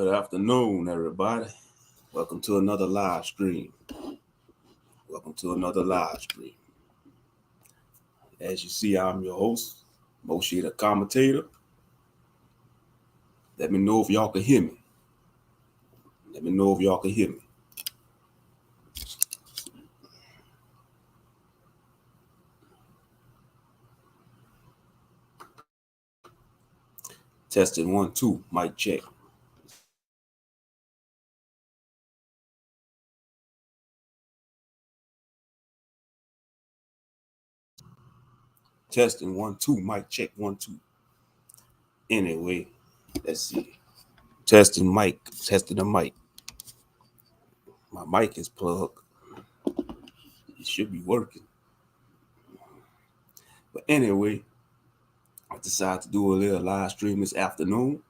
Good afternoon, everybody. Welcome to another live stream. Welcome to another live stream. As you see, I'm your host, Moshe the Commentator. Let me know if y'all can hear me. Let me know if y'all can hear me. Testing 1, 2, mic check. Testing 1, 2, mic check 1, 2. Anyway, let's see. Testing mic, testing the mic. My mic is plugged. It should be working. But anyway, I decided to do a little live stream this afternoon.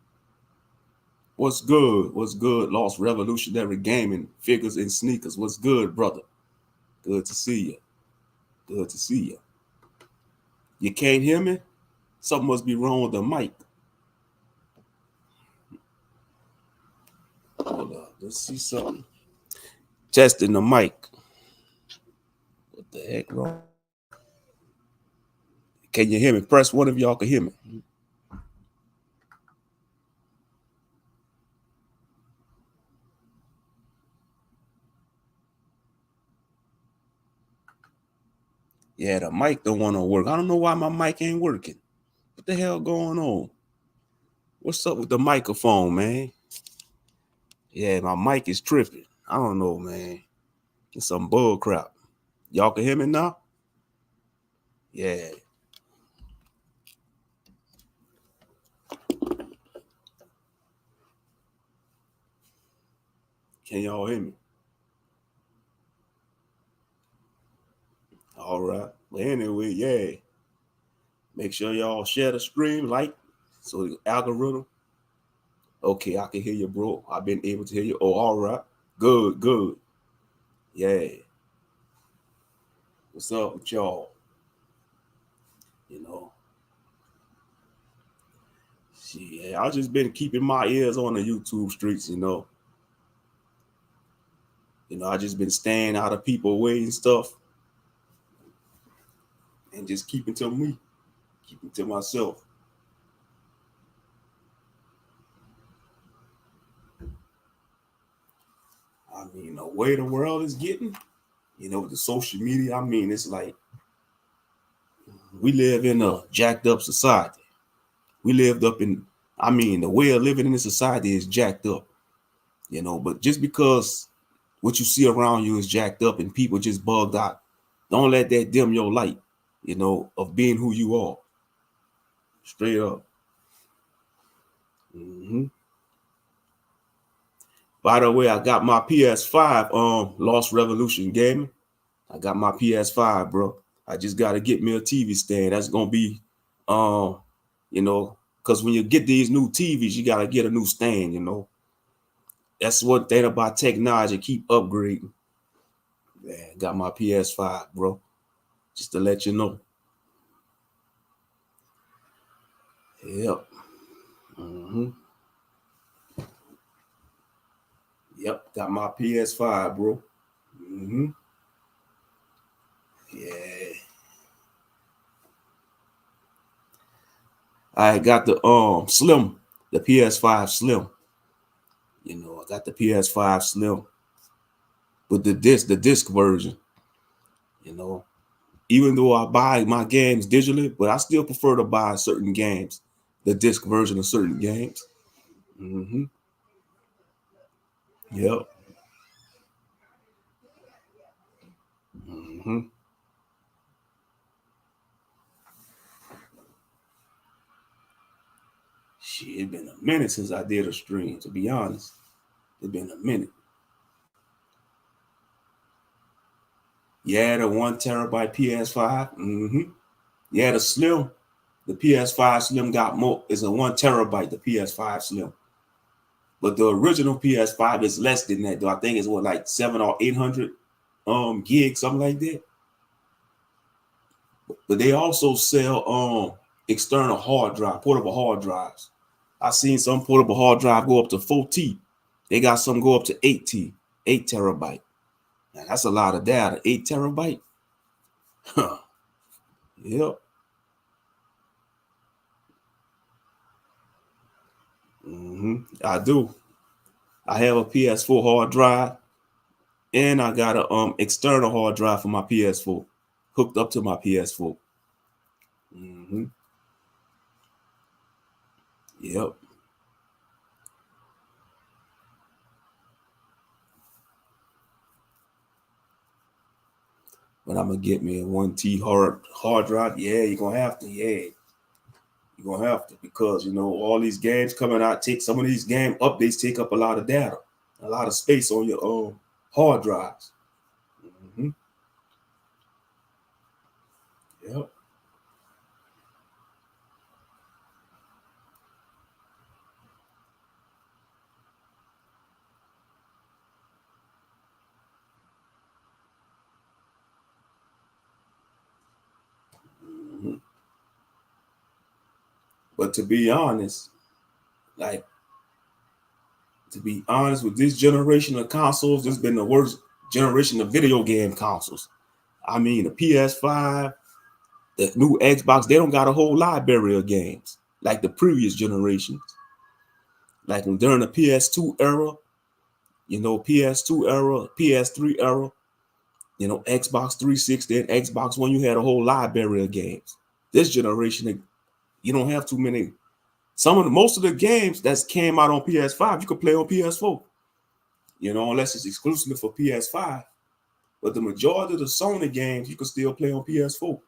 What's good? What's good? Lost Revolutionary Gaming, Figures and Sneakers. What's good, brother? Good to see you. Good to see you. You can't hear me? Something must be wrong with the mic. Hold up. Let's see something. Testing the mic. What the heck wrong? Can you hear me? Press one if y'all can hear me. Yeah, the mic don't want to work. I don't know why my mic ain't working. What the hell going on? What's up with the microphone, man? Yeah, my mic is tripping. I don't know, man. It's some bull crap. Y'all can hear me now? Yeah. Can y'all hear me? All right. But anyway, yeah. Make sure y'all share the stream, like, so the algorithm. Okay, I can hear you, bro. I've been able to hear you. Oh, all right. Good, good. Yeah. What's up with y'all? You know. Yeah, I've just been keeping my ears on the YouTube streets, you know. I just been staying out of people's way and stuff. And just keeping to me. Keeping to myself. I mean, the way the world is getting, with the social media, I mean, it's like we live in a jacked up society. We lived up in, the way of living in this society is jacked up, but just because what you see around you is jacked up and people just bugged out, don't let that dim your light, of being who you are. Straight up. Mm-hmm. By the way, I got my PS5, Lost Revolution Gaming. I got my PS5, bro. I just got to get me a TV stand. That's going to be, because when you get these new TVs, you got to get a new stand, That's one thing about technology, keep upgrading. Yeah, got my PS5, bro. Just to let you know. Yep. Mm-hmm. Yep, got my PS5, bro. Mm-hmm. Yeah. I got the Slim, the PS5 Slim. I got the PS5 Slim with the disc version. Even though I buy my games digitally, but I still prefer to buy certain games, the disc version of certain games. Mm-hmm. Yep. Mm-hmm. Shit, it's been a minute since I did a stream, to be honest. It's been a minute. Yeah, the 1 terabyte PS5. Mm-hmm. Yeah, the Slim, the PS5 Slim got more. It's a 1 terabyte, the PS5 Slim. But the original PS5 is less than that, though. I think it's like 700 or 800 gigs, something like that. But they also sell external hard drive, portable hard drives. I seen some portable hard drive go up to 4T. They got some go up to 8T, 8 terabyte. Now, that's a lot of data. 8 terabyte. Huh. Yep. I do. I have a PS4 hard drive, and I got a external hard drive for my PS4 hooked up to my PS4. Yep. But I'm gonna get me a 1T hard drive. Yeah, you're gonna have to. Yeah, you're gonna have to, because all these games coming out take some of these game updates take up a lot of data, a lot of space on your hard drives. Yep. But to be honest, like with this generation of consoles, this has been the worst generation of video game consoles. I mean, the PS5, the new Xbox, they don't got a whole library of games like the previous generations. Like during the PS2 era, PS2 era, PS3 era, Xbox 360 and Xbox One, you had a whole library of games. This generation, you don't have too many. Most of the games that came out on PS5, you could play on PS4. Unless it's exclusively for PS5. But the majority of the Sony games, you can still play on PS4.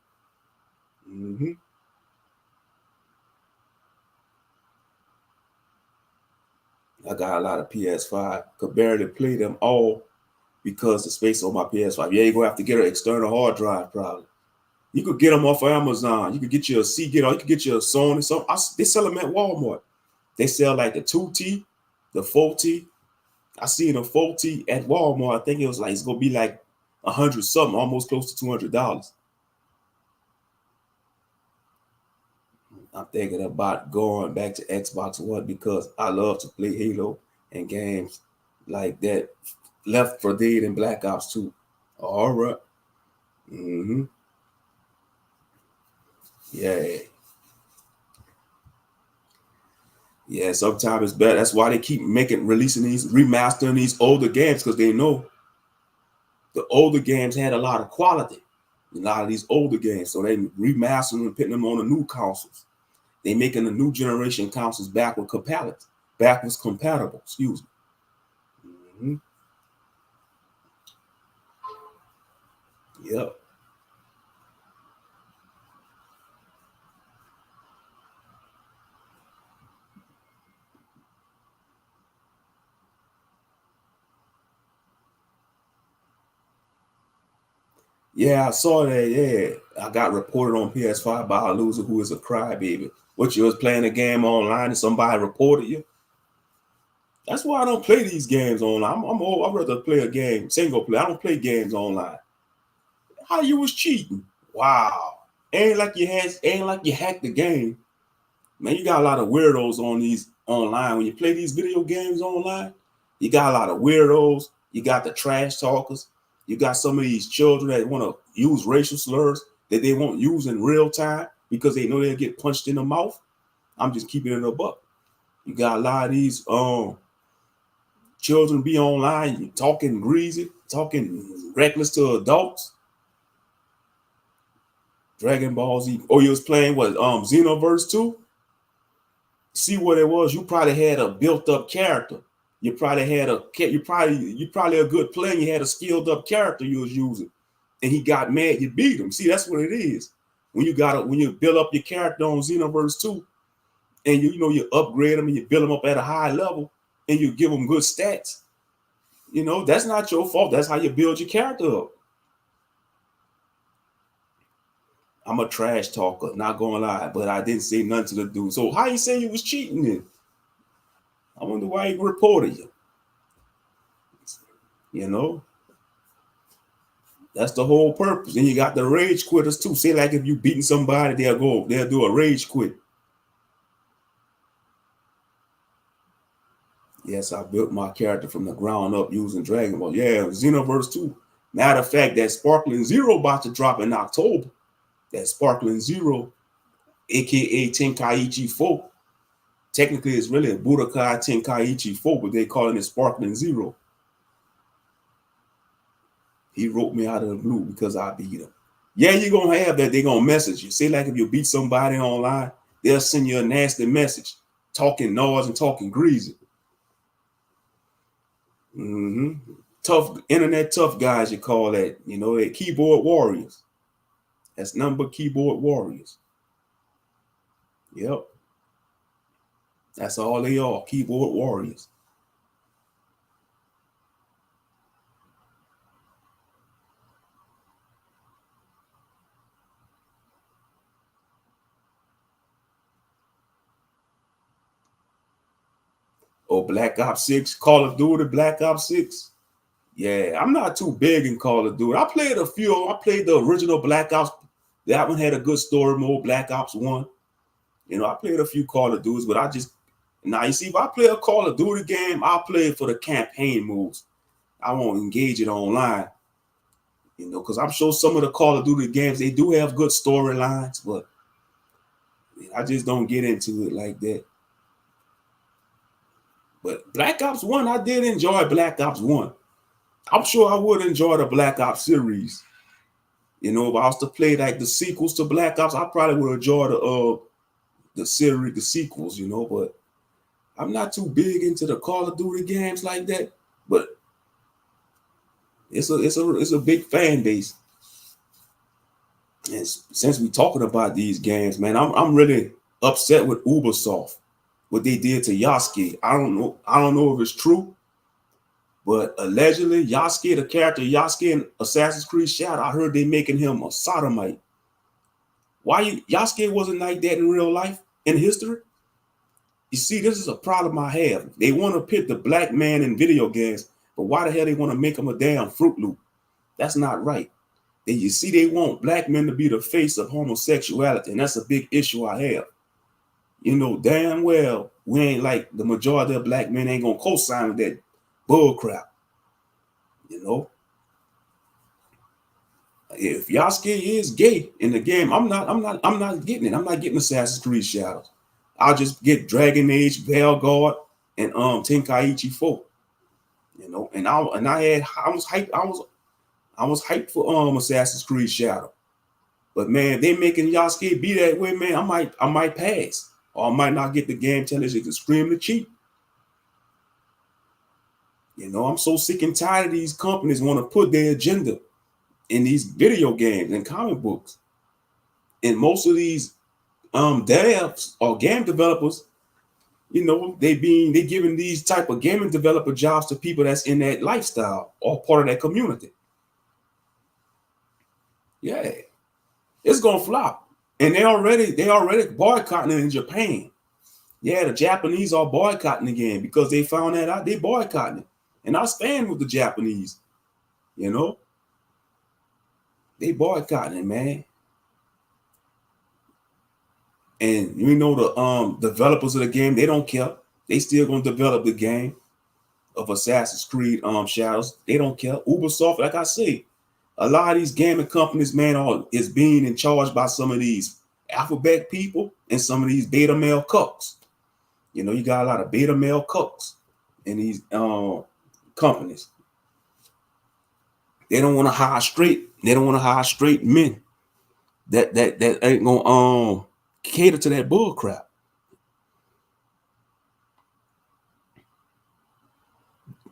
I got a lot of PS5. Could barely play them all because the space on my PS5. Yeah, you're gonna have to get an external hard drive probably. You could get them off of Amazon. You could get you a Seagate, or you could get you a Sony. They sell them at Walmart. They sell like the 2T, the 4T. I seen a 4T at Walmart. I think it was like it's gonna be like 100 something, almost close to $200. I'm thinking about going back to Xbox One because I love to play Halo and games like that. Left 4 Dead and Black Ops 2. All right. Yeah. Yeah, sometimes it's better. That's why they keep remastering these older games, because they know the older games had a lot of quality. A lot of these older games, so they remastering them and putting them on the new consoles. They making the new generation consoles backwards compatible. Excuse me. Yep. Yeah, I saw that. Yeah, I got reported on PS5 by a loser who is a crybaby. What, you was playing a game online and somebody reported you? That's why I don't play these games online. I'm old. I'd rather play a game single player. I don't play games online. How you was cheating? Wow. Ain't like you hacked the game. Man, you got a lot of weirdos on these online. When you play these video games online, you got a lot of weirdos. You got the trash talkers. You got some of these children that want to use racial slurs that they won't use in real time because they know they'll get punched in the mouth. I'm just keeping it a buck. You got a lot of these children be online talking greasy, talking reckless to adults. Dragon Ball Z. Oh, you was playing what? Xenoverse 2? See what it was? You probably had a built-up character. You probably a good player. You had a skilled up character you was using, and he got mad. You beat him. See, that's what it is. When you build up your character on Xenoverse 2, and you upgrade them and you build them up at a high level, and you give them good stats. That's not your fault. That's how you build your character up. I'm a trash talker, not gonna lie, but I didn't say nothing to the dude. So how you say you was cheating then? I wonder why he reported you. That's the whole purpose. And you got the rage quitters too. Say like if you beating somebody, they'll do a rage quit. Yes, I built my character from the ground up using Dragon Ball. Yeah, Xenoverse 2. Matter of fact, that Sparkling Zero about to drop in October. That Sparkling Zero, aka Tenkaichi 4. Technically, it's really a Budokai Tenkaichi 4, but they calling it Sparkling Zero. He wrote me out of the blue because I beat him. Yeah, you're going to have that. They're going to message you. Say, like, if you beat somebody online, they'll send you a nasty message, talking noise and talking greasy. Tough, internet tough guys, you call that. You know, they're keyboard warriors. That's number keyboard warriors. Yep. That's all they are, keyboard warriors. Oh, Black Ops 6, Call of Duty, Black Ops 6. Yeah, I'm not too big in Call of Duty. I played a few. I played the original Black Ops. That one had a good story mode, Black Ops 1. You know, I played a few Call of Duties, but I just, now you see, if I play a Call of Duty game, I'll play it for the campaign moves. I won't engage it online. You know, because I'm sure some of the Call of Duty games, they do have good storylines, but I just don't get into it like that. But Black Ops 1, I did enjoy Black Ops 1. I'm sure I would enjoy the Black Ops series. You know, if I was to play like the sequels to Black Ops, I probably would enjoy the series, the sequels, you know, but I'm not too big into the Call of Duty games like that. But it's a big fan base. And since we're talking about these games, man, I'm really upset with Ubisoft, what they did to Yasuke. I don't know if it's true, but allegedly Yasuke, the character Yasuke in Assassin's Creed Shadow, I heard they making him a sodomite. Why Yasuke wasn't like that in real life, in history? You see, this is a problem I have. They want to pit the black man in video games, but why the hell they want to make him a damn Fruit Loop? That's not right. And you see, they want black men to be the face of homosexuality, and that's a big issue I have. You know damn well we ain't, like, the majority of black men ain't gonna co-sign with that bull crap. You know, if Yasuke is gay in the game, I'm not getting it. I'm not getting Assassin's Creed Shadows. I'll just get Dragon Age, Veilguard, and Tenkaichi 4. You know, and I was hyped for Assassin's Creed Shadow. But man, they making Yasuke be that way, man. I might pass. Or I might not get the game till it's extremely cheap. You know, I'm so sick and tired of these companies want to put their agenda in these video games and comic books. And most of these devs or game developers, you know, they giving these type of gaming developer jobs to people that's in that lifestyle or part of that community. Yeah, it's gonna flop. And they already boycotting it in Japan. Yeah, the Japanese are boycotting the game because they found that out. They boycotting it. And I stand with the Japanese, you know. They boycotting it, man. And you know the developers of the game, they don't care. They still gonna develop the game of Assassin's Creed Shadows. They don't care. Ubisoft, like I say, a lot of these gaming companies, man, is being in charge by some of these alphabet people and some of these beta male cucks. You know, you got a lot of beta male cucks in these companies. They don't want to hire straight. They don't want to hire straight men that ain't gonna cater to that bull crap.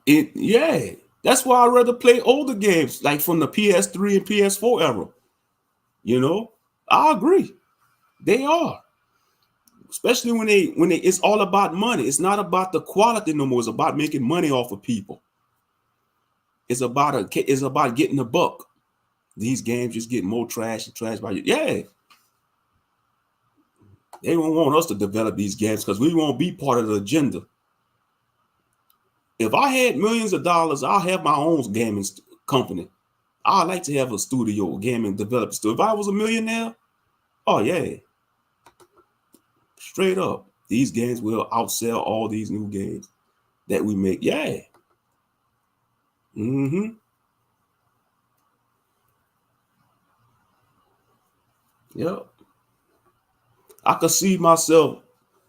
Yeah, that's why I'd rather play older games like from the PS3 and PS4 era. You know, I agree. They are, especially when they it's all about money. It's not about the quality no more. It's about making money off of people. It's about getting a buck. These games just get more trash and trash by you. Yeah, they don't want us to develop these games because we won't be part of the agenda. If I had millions of dollars, I'll have my own gaming company. I'd like to have a studio, gaming development studio. If I was a millionaire, oh yeah, straight up, these games will outsell all these new games. that we make. Yeah. Mm-hmm. Yep. I could see myself,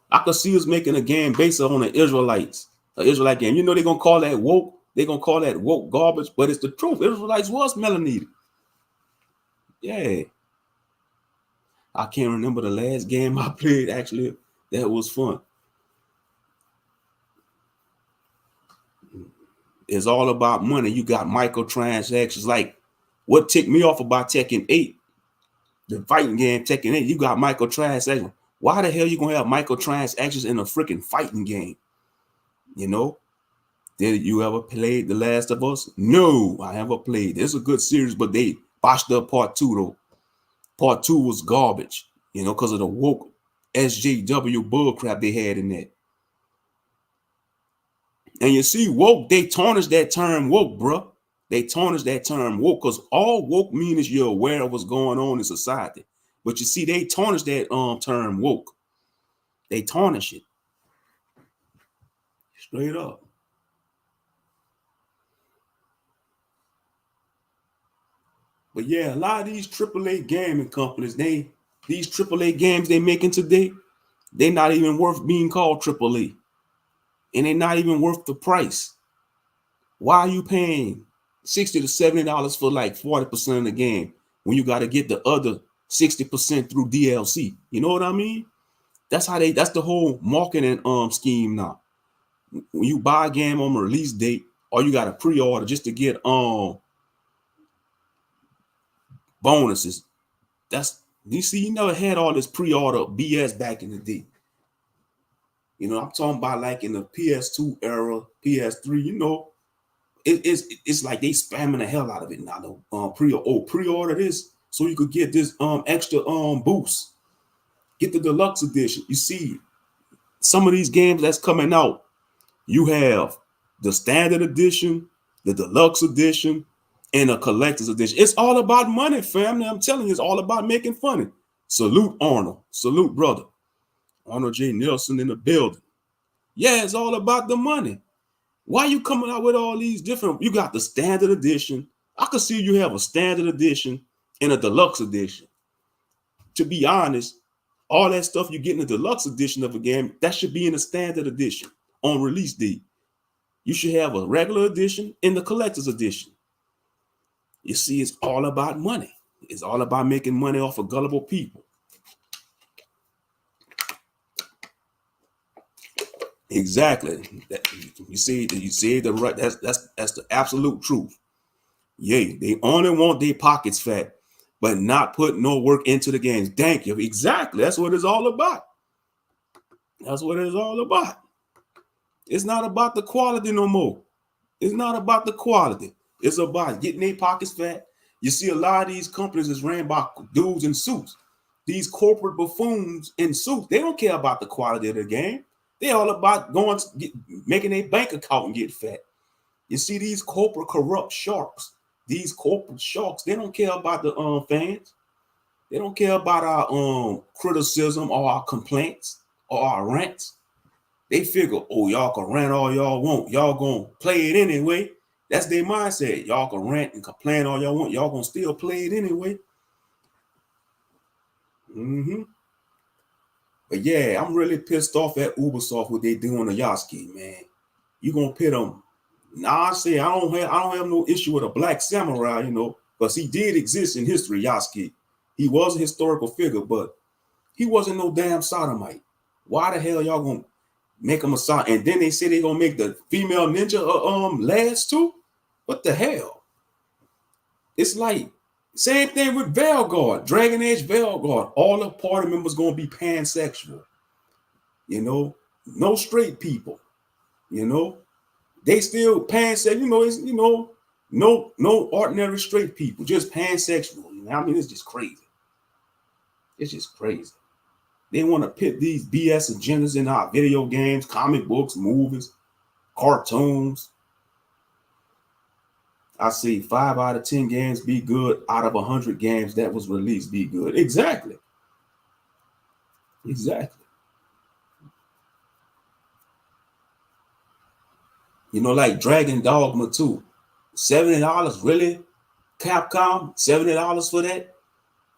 I could see us making a game based on the Israelites, an Israelite game. You know, they're gonna call that woke, they're gonna call that woke garbage, but it's the truth. Israelites was melanated. Yeah. I can't remember the last game I played actually that was fun. It's all about money. You got microtransactions. Like what ticked me off about Tekken 8, the fighting game Tekken 8, you got microtransactions. Why the hell you gonna have microtransactions in a freaking fighting game? You know? Did you ever played The Last of Us? No, I never played. It's a good series, but they botched up part 2 though. Part 2 was garbage, you know, because of the woke SJW bullcrap they had in that. And you see, woke, they tarnished that term woke, bruh. They tarnished that term woke because all woke means is you're aware of what's going on in society. But you see, they tarnished that term woke. They tarnish it. Straight up. But yeah, a lot of these AAA gaming companies, these AAA games they making today, they're not even worth being called AAA. And they're not even worth the price. Why are you paying $60 to $70 for like 40% of the game when you got to get the other 60% through DLC? You know what I mean? That's the whole marketing scheme now. When you buy a game on a release date, or you got to pre-order just to get bonuses. You see, you never had all this pre-order BS back in the day. You know, I'm talking about like in the PS2 era, PS3, you know, it's like they spamming the hell out of it now. Pre-order this so you could get this extra boost. Get the deluxe edition. You see, some of these games that's coming out, you have the standard edition, the deluxe edition, and a collector's edition. It's all about money, family. I'm telling you, it's all about making funny. Salute Arnold. Salute brother. Arnold J. Nelson in the building. Yeah, it's all about the money. Why you coming out with all these different? You got the standard edition. I could see you have a standard edition and a deluxe edition. To be honest, all that stuff you get in the deluxe edition of a game, that should be in the standard edition on release date. You should have a regular edition and the collector's edition. You see, it's all about money. It's all about making money off of gullible people. Exactly. You see the right. That's the absolute truth. Yay, they only want their pockets fat, but not put no work into the games. Thank you. Exactly. That's what it's all about. That's what it's all about. It's not about the quality no more. It's not about the quality. It's about getting their pockets fat. You see, a lot of these companies is ran by dudes in suits. These corporate buffoons in suits, they don't care about the quality of the game. They're all about making a bank account and get fat. You see, these corporate corrupt sharks, these corporate sharks, they don't care about the fans. They don't care about our criticism or our complaints or our rants. They figure, oh, y'all can rant all y'all want. Y'all gonna play it anyway. That's their mindset. Y'all can rant and complain all y'all want. Y'all gonna still play it anyway. Mm-hmm. But yeah, I'm really pissed off at Ubisoft what they doing to Yasuke, man. You gonna pit them? Nah, I say I don't have no issue with a black samurai, you know, because he did exist in history, Yasuke. He was a historical figure, but he wasn't no damn sodomite. Why the hell y'all gonna make him a side? And then they say they gonna make the female ninja last too? What the hell? It's like same thing with Veilguard, Dragon Age Veilguard. All the party members gonna be pansexual. You know, no straight people. You know, they still pansexual. You know, it's no ordinary straight people, just pansexual. I mean, it's just crazy. It's just crazy. They want to pit these BS agendas in our video games, comic books, movies, cartoons. I say 5 out of 10 games be good. Out of 100 games that was released be good. Exactly. Exactly. You know, like Dragon Dogma 2. $70, really? Capcom, $70 for that?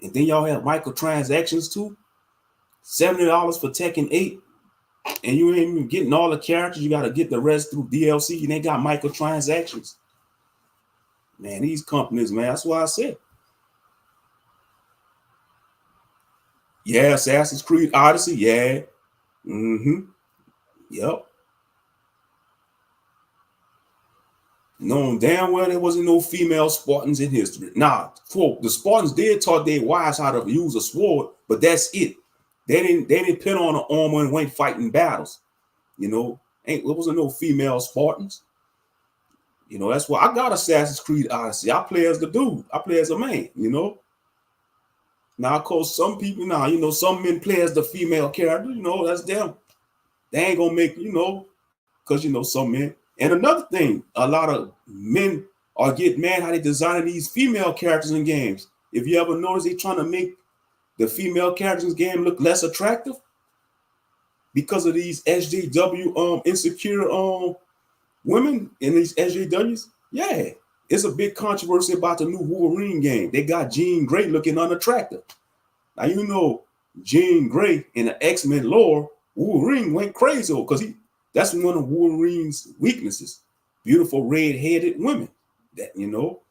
And then y'all have microtransactions too. $70 for Tekken 8. And you ain't even getting all the characters. You got to get the rest through DLC. And they got microtransactions. Man, these companies, man, that's why I said. Yeah, Assassin's Creed Odyssey, yeah. Mm-hmm. Yep. Knowing damn well there wasn't no female Spartans in history. Nah, the Spartans did taught their wives how to use a sword, but that's it. They didn't pin on an armor and went fighting battles. You know, there wasn't no female Spartans. You know, that's why I got Assassin's Creed Odyssey. I play as the dude. I play as a man, you know. Now, of course, some people now, you know, some men play as the female character, you know, that's them. They ain't gonna make, you know, because you know, some men. And another thing, a lot of men are get mad how they designing these female characters in games. If you ever notice, they trying to make the female characters in game look less attractive because of these SJW insecure women in these SJWs. Yeah, it's a big controversy about the new Wolverine game. They got Jean Grey looking unattractive. Now you know Jean Grey in the X-Men lore, Wolverine went crazy because that's one of Wolverine's weaknesses. Beautiful red-headed women. That, you know,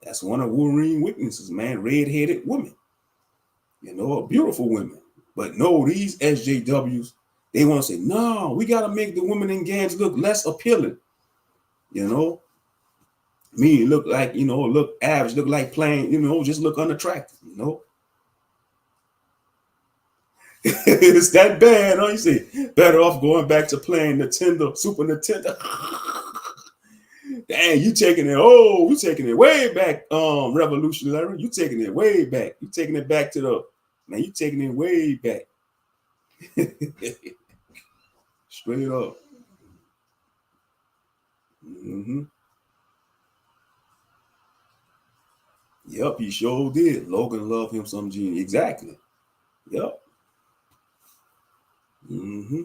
that's one of Wolverine's weaknesses, man. Red-headed women. You know, beautiful women. But no, these SJWs, they want to say, no, we got to make the women in games look less appealing. You know, me look like, you know, look average, look like playing, you know, just look unattractive, you know. It's that bad, huh? You see, better off going back to playing Nintendo, Super Nintendo. Dang, you taking it way back, revolutionary. You taking it way back. You taking it back to you taking it way back. Straight up. Mm-hmm. Yep, he sure did. Logan loved him some genie. Exactly. Yep. Mm-hmm.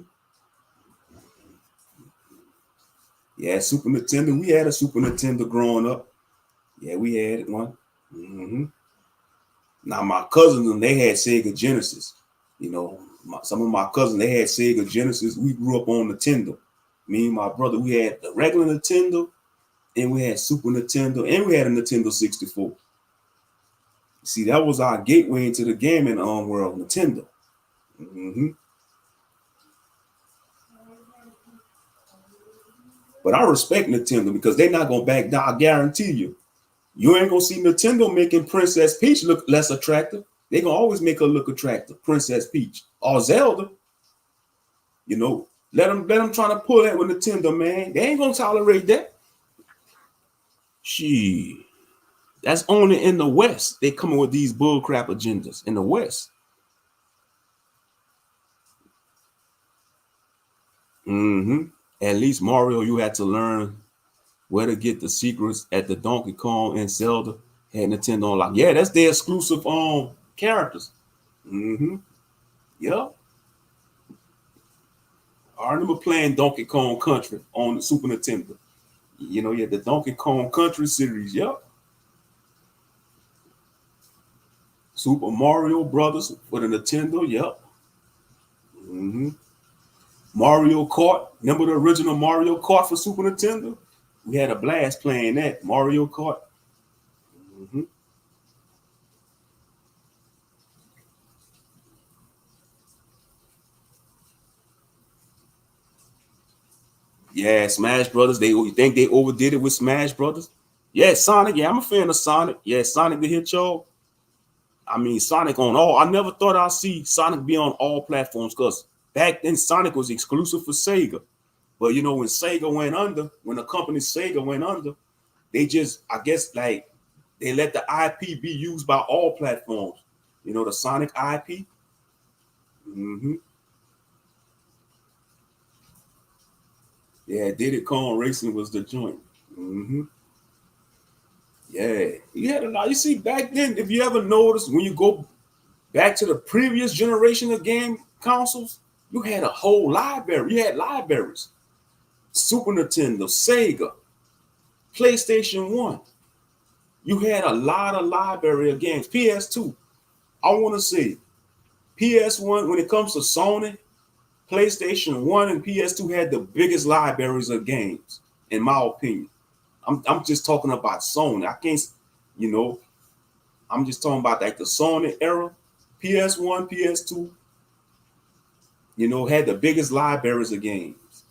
Yeah, Super Nintendo. We had a Super Nintendo growing up. Yeah, we had one. Mm-hmm. Now my cousins, they had Sega Genesis. You know, some of my cousins, they had Sega Genesis. We grew up on Nintendo. Me and my brother, we had the regular Nintendo, and we had Super Nintendo, and we had a Nintendo 64. See, that was our gateway into the gaming world, Nintendo. Mm-hmm. But I respect Nintendo because they're not gonna back down. I guarantee you, you ain't gonna see Nintendo making Princess Peach look less attractive. They gonna always make her look attractive, Princess Peach or Zelda. You know, let them try to pull that with Nintendo, man. They ain't gonna tolerate that. She, that's only in the West. They coming with these bullcrap agendas in the West. Mm-hmm. At least Mario, you had to learn where to get the secrets at the Donkey Kong and Zelda had Nintendo on lock. Yeah, that's their exclusive characters. Mm-hmm. Yep. I remember playing Donkey Kong Country on the Super Nintendo. You know, you had the Donkey Kong Country series. Yep. Super Mario Brothers for the Nintendo. Yep. Mm-hmm. Mario Kart. Remember the original Mario Kart for Super Nintendo? We had a blast playing that Mario Kart. Mm-hmm. Yeah, Smash Brothers. You think they overdid it with Smash Brothers? Yeah, Sonic. Yeah, I'm a fan of Sonic. Yeah, Sonic the Hedgehog. I mean, Sonic on all. I never thought I'd see Sonic be on all platforms because back then Sonic was exclusive for Sega. But you know, when Sega went under, when the company Sega went under, they just, I guess, like they let the IP be used by all platforms. You know, the Sonic IP. Mm-hmm. Yeah, Diddy Kong Racing was the joint. Mm-hmm. Yeah, you had a lot. You see, back then, if you ever noticed, when you go back to the previous generation of game consoles, you had a whole library. You had libraries. Super Nintendo, Sega, PlayStation 1. You had a lot of library of games. PS2. I want to say PS1, when it comes to Sony, PlayStation 1 and PS2 had the biggest libraries of games, in my opinion. I'm just talking about Sony. I can't, you know, I'm just talking about like the Sony era. PS1, PS2, had the biggest libraries of games.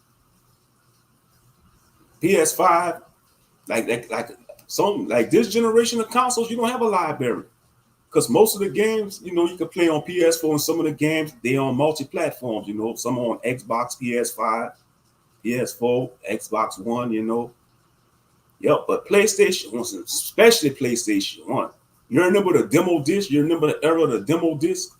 PS5, like some like this generation of consoles, you don't have a library. Because most of the games, you can play on PS4, and some of the games, they on multi-platforms, some on Xbox, PS5, PS4, Xbox One. Yep, but PlayStation, especially PlayStation 1. You remember the demo disc? You remember the era of the demo disc?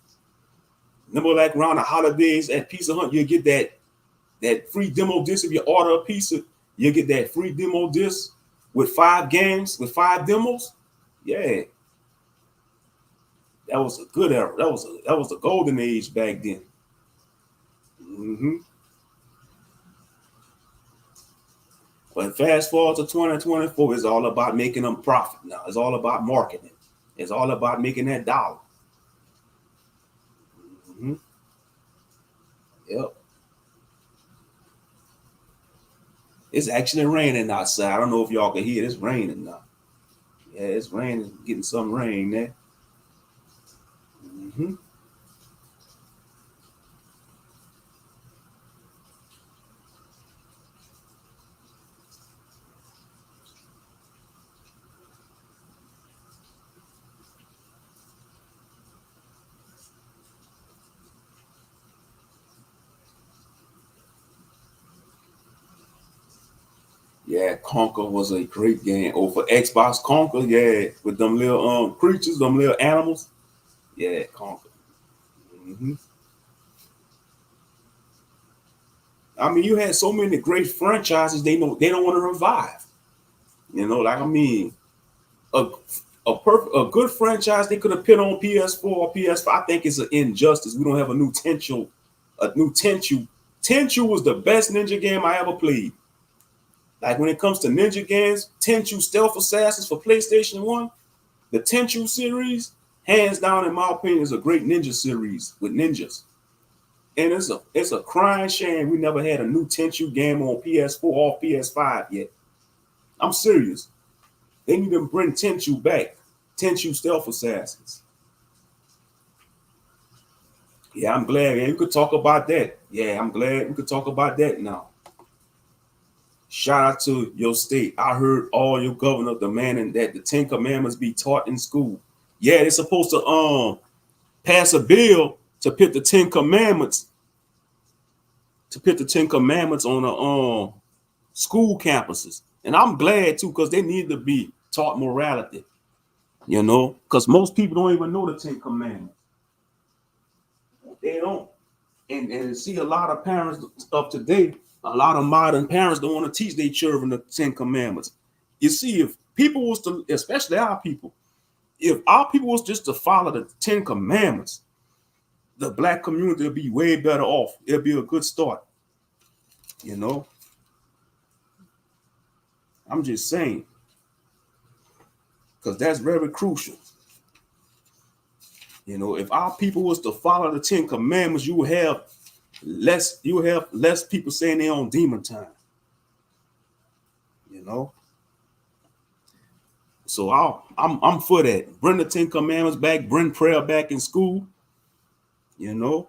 Remember like around the holidays at Pizza Hut, you get that free demo disc. If you order a pizza, you get that free demo disc with 5 games, with 5 demos. Yeah. That was a good era. That was a golden age back then. Mm-hmm. But fast forward to 2024, it's all about making them profit now. It's all about marketing. It's all about making that dollar. Mm-hmm. Yep. It's actually raining outside. I don't know if y'all can hear it. It's raining now. Yeah, it's raining, getting some rain there. Mm-hmm. Yeah, Conquer was a great game. Oh, for Xbox, Conquer, yeah, with them little creatures, them little animals. Yeah, Conquer. Mm-hmm. I mean, you had so many great franchises. They don't want to revive. Like I mean, a a good franchise they could have put on PS4 or PS5. I think it's an injustice. We don't have a new Tenchu. A new Tenchu. Tenchu was the best ninja game I ever played. Like when it comes to ninja games, Tenchu Stealth Assassins for PlayStation 1, the Tenchu series, hands down, in my opinion, is a great ninja series with ninjas. And it's a crying shame we never had a new Tenchu game on PS4 or PS5 yet. I'm serious. They need to bring Tenchu back. Tenchu Stealth Assassins. Yeah, I'm glad. Yeah, you could talk about that. Yeah, I'm glad we could talk about that now. Shout out to your state. I heard all your governor demanding that the 10 Commandments be taught in school. Yeah, they're supposed to pass a bill to put the 10 Commandments on the school campuses. And I'm glad too, because they need to be taught morality, because most people don't even know the 10 Commandments. They don't. And see a lot of parents of today, a lot of modern parents don't want to teach their children the 10 Commandments. You see, if people was to, especially our people, if our people was just to follow the 10 Commandments, the black community would be way better off. It'll be a good start. I'm just saying, because that's very crucial. If our people was to follow the 10 Commandments, you would have less people saying they're on demon time. So I'm for that. Bring the 10 Commandments back, bring prayer back in school. Yep.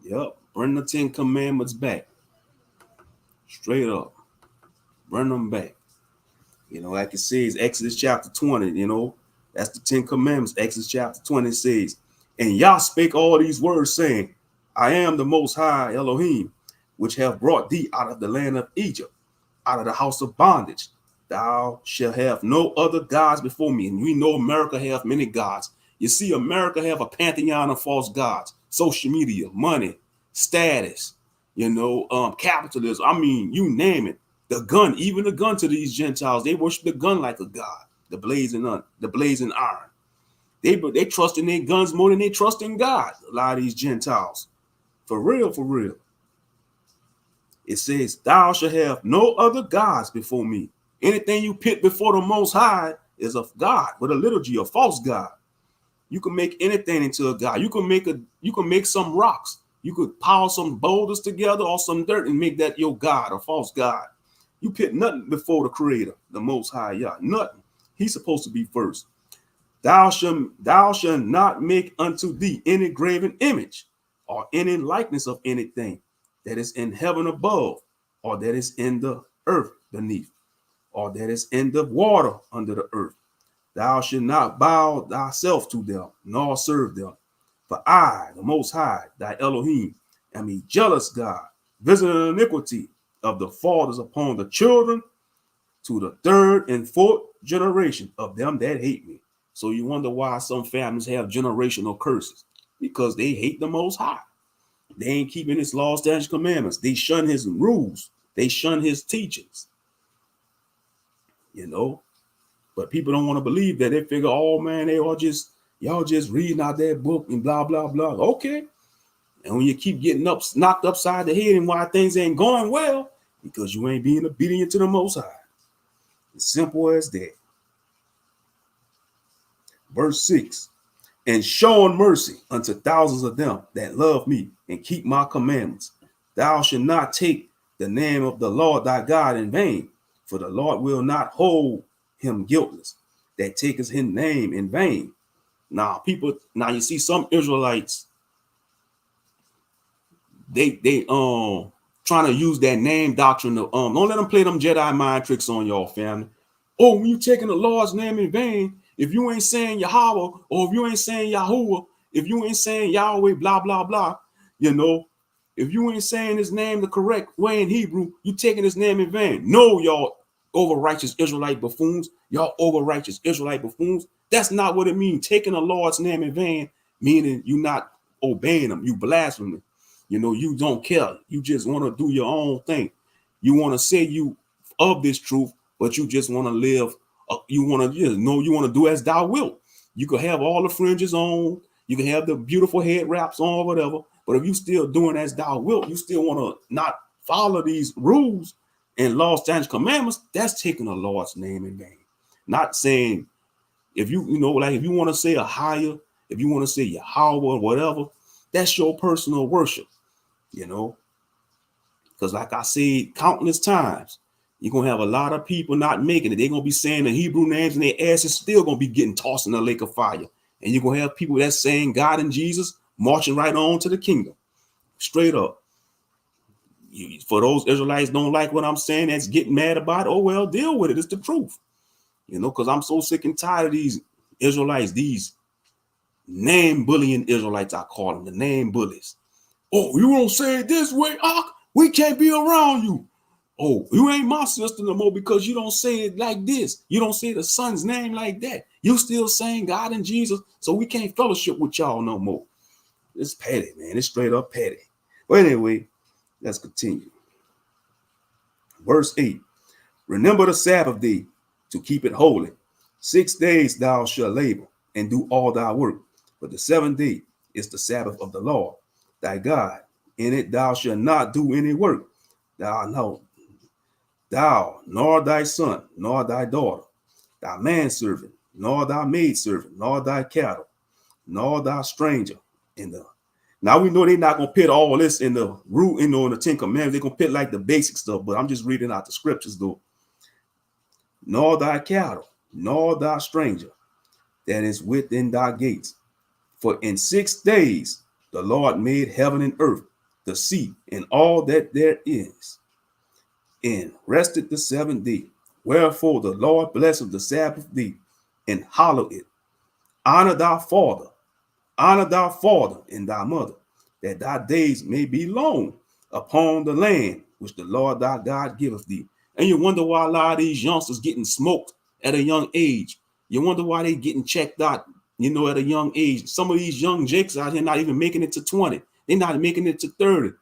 Yep. Bring the 10 Commandments back. Straight up. Bring them back. Like it says, Exodus chapter 20, that's the 10 Commandments. Exodus chapter 20 says, and Yah spake all these words, saying, I am the most high Elohim, which have brought thee out of the land of Egypt, out of the house of bondage. Thou shalt have no other gods before me. And we know America have many gods. You see, America have a pantheon of false gods, social media, money, status, capitalism. I mean, you name it. The gun, even the gun to these Gentiles, they worship the gun like a god. The blazing iron. They trust in their guns more than they trust in God. A lot of these Gentiles, for real, for real. It says, "Thou shalt have no other gods before me." Anything you pit before the Most High is of God, with a liturgy, a false god. You can make anything into a god. You can make some rocks. You could pile some boulders together or some dirt and make that your god, a false god. You put nothing before the Creator, the Most High, Yah. Nothing. He's supposed to be first. Thou shalt not make unto thee any graven image or any likeness of anything that is in heaven above, or that is in the earth beneath, or that is in the water under the earth. Thou shalt not bow thyself to them, nor serve them. For I, the Most High, thy Elohim, am a jealous God, visiting iniquity of the fathers upon the children to the third and fourth generation of them that hate me. So you wonder why some families have generational curses, because they hate the Most High. They ain't keeping his laws, statutes, commandments. They shun his rules. They shun his teachings. But people don't want to believe that. They figure, oh man, y'all just reading out that book and blah, blah, blah. Okay. And when you keep getting knocked upside the head and why things ain't going well, because you ain't being obedient to the Most High. As simple as that. Verse 6, "And showing mercy unto thousands of them that love me and keep my commandments. Thou shalt not take the name of the Lord thy God in vain, for the Lord will not hold him guiltless that taketh his name in vain." Now you see some Israelites, they trying to use that name doctrine to don't let them play them Jedi mind tricks on y'all, family. Oh, when you taking the Lord's name in vain, if you ain't saying Yahweh, or if you ain't saying Yahuwah, if you ain't saying Yahweh, blah, blah, blah, if you ain't saying his name the correct way in Hebrew, you taking his name in vain. No, y'all over-righteous Israelite buffoons. Y'all over-righteous Israelite buffoons. That's not what it means. Taking the Lord's name in vain, meaning you not obeying him. You blaspheme him. You don't care. You just want to do your own thing. You want to say you of this truth, but you just want to live. You want to do as thou wilt. You could have all the fringes on. You can have the beautiful head wraps on, or whatever. But if you still doing as thou wilt, you still want to not follow these rules and laws, statutes, commandments. That's taking the Lord's name in vain. Not saying, if you if you want to say a higher, if you want to say Yahweh or whatever, that's your personal worship. Because like I said countless times, you're going to have a lot of people not making it. They're going to be saying the Hebrew names and their ass is still going to be getting tossed in the lake of fire. And you're going to have people that's saying God and Jesus marching right on to the kingdom. Straight up. For those Israelites don't like what I'm saying, that's getting mad about it, oh, well, deal with it. It's the truth. Because I'm so sick and tired of these Israelites, these name bullying Israelites, I call them, the name bullies. Oh, you don't say it this way, we can't be around you. Oh, you ain't my sister no more because you don't say it like this. You don't say the son's name like that. You still saying God and Jesus, so we can't fellowship with y'all no more. It's petty, man. It's straight up petty. But anyway, let's continue. Verse 8, "Remember the Sabbath day to keep it holy. 6 days thou shalt labor and do all thy work. But the seventh day is the Sabbath of the Lord thy God. In it thou shalt not do any work. Thou, nor thy son, nor thy daughter, thy manservant, nor thy maidservant, nor thy cattle, nor thy stranger." Now we know they're not gonna put all this in the root, in the 10 Commandments. They're gonna put like the basic stuff, but I'm just reading out the scriptures though. "Nor thy cattle, nor thy stranger that is within thy gates. For in 6 days the Lord made heaven and earth, the sea, and all that there is, and rested the seventh day. Wherefore the Lord blessed the Sabbath day and hallowed it. Honor thy father and thy mother, that thy days may be long upon the land which the Lord thy God giveth thee." And you wonder why a lot of these youngsters getting smoked at a young age. You wonder why they getting checked out, at a young age. Some of these young jakes out here not even making it to 20. They're not making it to 30.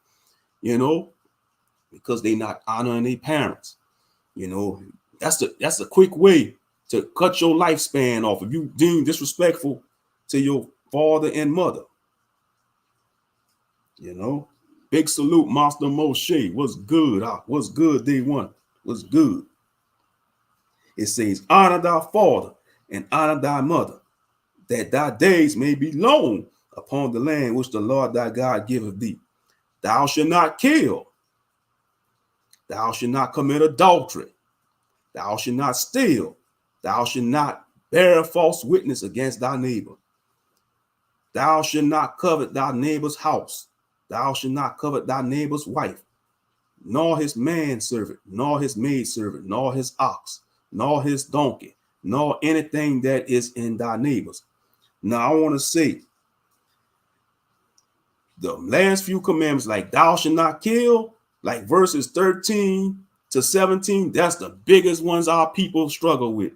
you know, because they not honoring their parents. You know, that's a quick way to cut your lifespan off if you deem disrespectful to your father and mother. You know, big salute, Master Moshe. What's good? What's good, day one? What's good? It says, honor thy father and honor thy mother, that thy days may be long upon the land which the Lord thy God giveth thee. Thou shalt not kill. Thou shalt not commit adultery. Thou shalt not steal. Thou shalt not bear false witness against thy neighbor. Thou shalt not covet thy neighbor's house. Thou shalt not covet thy neighbor's wife, nor his manservant, nor his maidservant, nor his ox, nor his donkey, nor anything that is in thy neighbor's. Now I want to say the last few commandments, like thou shalt not kill, like verses 13 to 17, that's the biggest ones our people struggle with.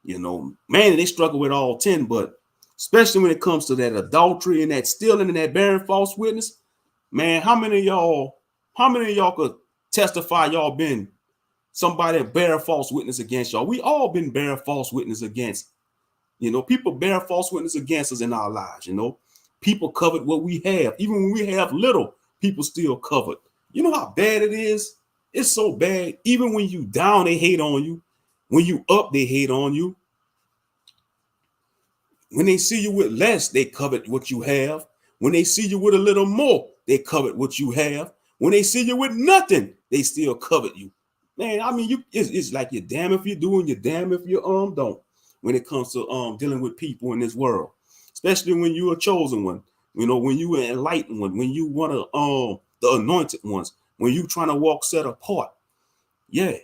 You know, man, they struggle with all 10, but especially when it comes to that adultery and that stealing and that bearing false witness, man, how many of y'all could testify y'all been somebody bear false witness against y'all? We all been bearing false witness against, you know, people bear false witness against us in our lives, you know. People covet what we have. Even when we have little, people still covet. You know how bad it is? It's so bad. Even when you down, they hate on you. When you up, they hate on you. When they see you with less, they covet what you have. When they see you with a little more, they covet what you have. When they see you with nothing, they still covet you. Man, I mean, it's like you're damn if you do and you're damn if you don't. When it comes to dealing with people in this world, especially when you're a chosen one, you know, when you an enlightened one, when you one of the anointed ones, when you trying to walk set apart, yeah,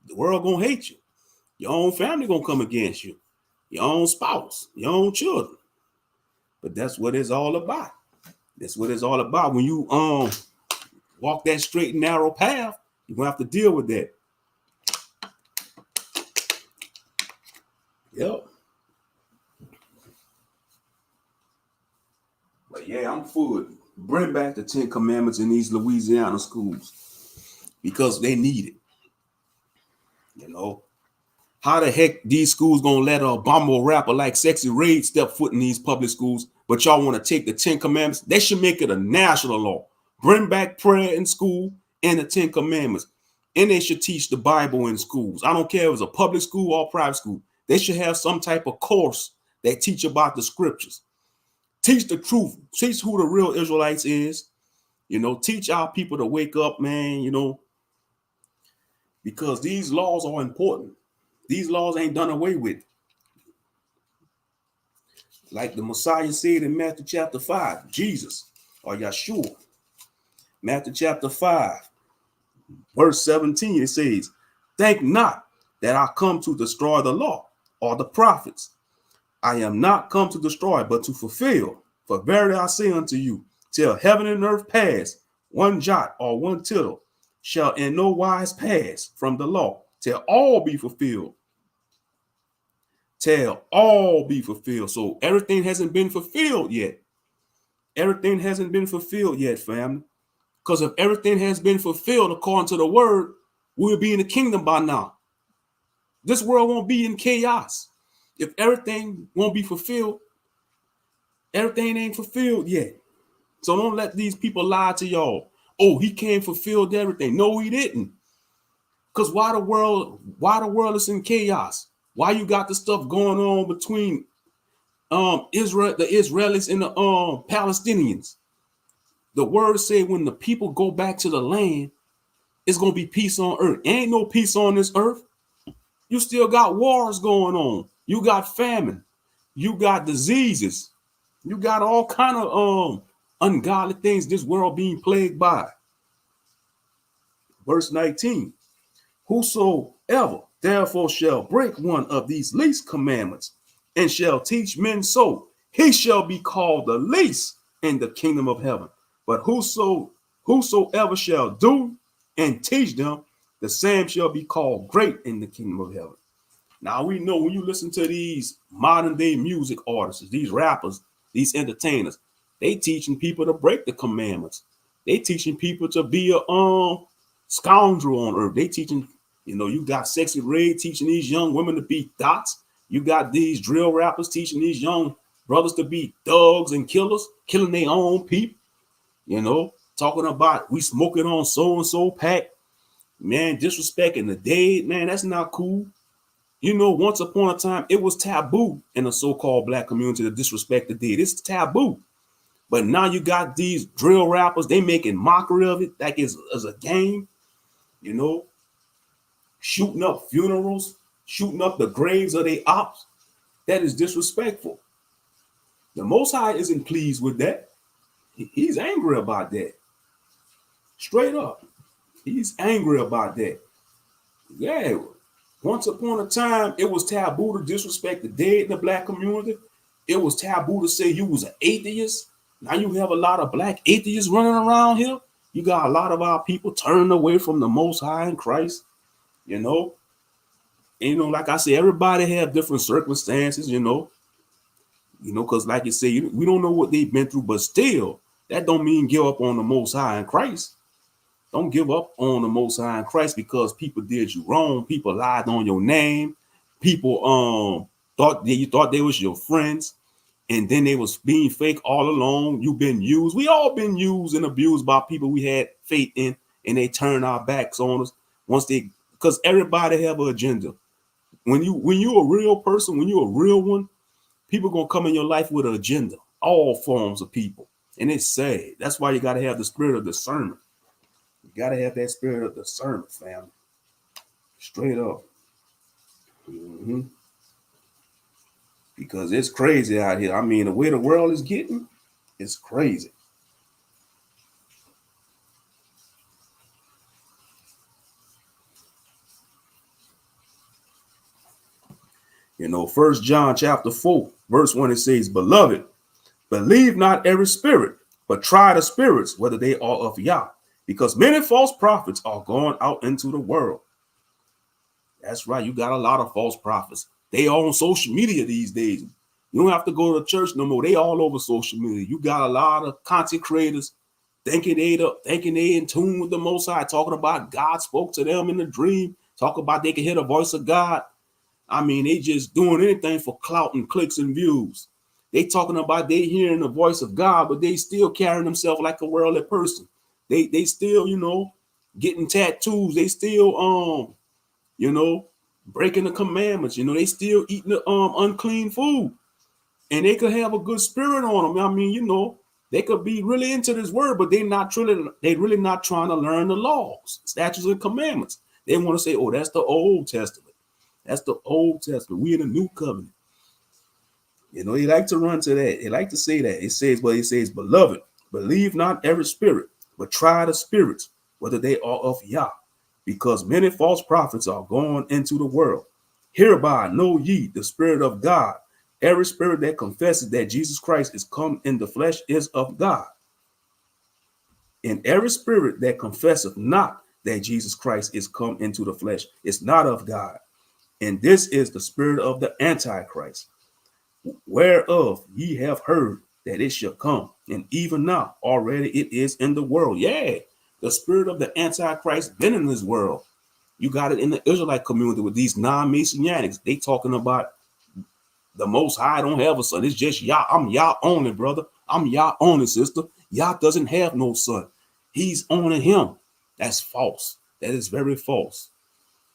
the world gonna hate you. Your own family gonna come against you, your own spouse, your own children. But that's what it's all about. That's what it's all about. When you walk that straight and narrow path, you're gonna have to deal with that. Yep. But yeah, I'm for it. Bring back the 10 Commandments in these Louisiana schools because they need it. You know, how the heck these schools gonna let a bomber rapper like Sexy Raid step foot in these public schools, but y'all want to take the 10 Commandments? They should make it a national law. Bring back prayer in school and the 10 Commandments. And they should teach the Bible in schools. I don't care if it's a public school or private school. They should have some type of course that teach about the scriptures. Teach the truth. Teach who the real Israelites is. You know, teach our people to wake up, man, you know, because these laws are important. These laws ain't done away with. Like the Messiah said in Matthew chapter 5, Jesus or Yeshua. Matthew chapter 5, verse 17, it says, think not that I come to destroy the law or the prophets. I am not come to destroy, but to fulfill. For verily I say unto you, till heaven and earth pass, one jot or one tittle shall in no wise pass from the law, till all be fulfilled. Till all be fulfilled. So everything hasn't been fulfilled yet. Everything hasn't been fulfilled yet, family. Because if everything has been fulfilled according to the word, we'll be in the kingdom by now. This world won't be in chaos. If everything won't be fulfilled, everything ain't fulfilled yet. So don't let these people lie to y'all. Oh, he came fulfilled everything. No, he didn't. Because why the world is in chaos? Why you got the stuff going on between Israel, the Israelis and the Palestinians? The word said when the people go back to the land, it's gonna be peace on earth. Ain't no peace on this earth. You still got wars going on. You got famine. You got diseases. You got all kind of ungodly things this world being plagued by. Verse 19. Whosoever therefore shall break one of these least commandments and shall teach men so, he shall be called the least in the kingdom of heaven. But whosoever shall do and teach them, the same shall be called great in the kingdom of heaven. Now we know when you listen to these modern day music artists, these rappers, these entertainers, they teaching people to break the commandments. They teaching people to be a scoundrel on earth. They teaching, you got Sexy Red teaching these young women to be dots. You got these drill rappers teaching these young brothers to be thugs and killers, killing their own people, talking about we smoking on so-and-so pack. Man, disrespecting the dead, man, that's not cool. Once upon a time, it was taboo in the so-called black community to disrespect the dead. It's taboo. But now you got these drill rappers, they making mockery of it like it's as a game, shooting up funerals, shooting up the graves of their ops. That is disrespectful. The Most High isn't pleased with that. He's angry about that. Straight up. He's angry about that. Yeah. Once upon a time, it was taboo to disrespect the dead in the black community. It was taboo to say you was an atheist. Now you have a lot of black atheists running around here. You got a lot of our people turning away from the Most High in Christ. And, like I said, everybody have different circumstances, because like you say, we don't know what they've been through, but still, that don't mean give up on the Most High in Christ. Don't give up on the Most High in Christ because people did you wrong. People lied on your name. People thought they was your friends, and then they was being fake all along. You've been used. We all been used and abused by people we had faith in, and they turned our backs on us because everybody have an agenda. When you a real person, when you a real one, people gonna come in your life with an agenda. All forms of people, and it's sad. That's why you got to have the spirit of discernment. You got to have that spirit of discernment, family. Straight up. Because it's crazy out here. I mean, the way the world is getting, it's crazy. First John chapter 4, verse 1, it says, Beloved, believe not every spirit, but try the spirits, whether they are of Yah, because many false prophets are going out into the world. That's right. You got a lot of false prophets. They are on social media these days. You don't have to go to church no more. They all over social media. You got a lot of content creators thinking they in tune with the Most High, talking about God spoke to them in a dream, talk about they can hear the voice of God. I mean, they just doing anything for clout and clicks and views. They talking about they hearing the voice of God, but they still carrying themselves like a worldly person. They still, getting tattoos. They still, breaking the commandments. They still eating the unclean food. And they could have a good spirit on them. I mean, they could be really into this word, but they really not trying to learn the laws, statutes, and commandments. They want to say, oh, that's the Old Testament. That's the Old Testament. We in the New Covenant. They like to run to that. They like to say that. It says, Beloved, believe not every spirit, but try the spirits, whether they are of Yah, because many false prophets are going into the world. Hereby know ye the Spirit of God. Every spirit that confesses that Jesus Christ is come in the flesh is of God. And every spirit that confesseth not that Jesus Christ is come into the flesh is not of God. And this is the spirit of the Antichrist, whereof ye have heard that it shall come. And even now already it is in the world. Yeah, the spirit of the Antichrist been in this world. You got it in the Israelite community with these non-Messianics. They talking about the Most High don't have a son. It's just Yah. I'm Yah only, brother. I'm Yah only, sister. Yah doesn't have no son. He's owning him. That's false. That is very false.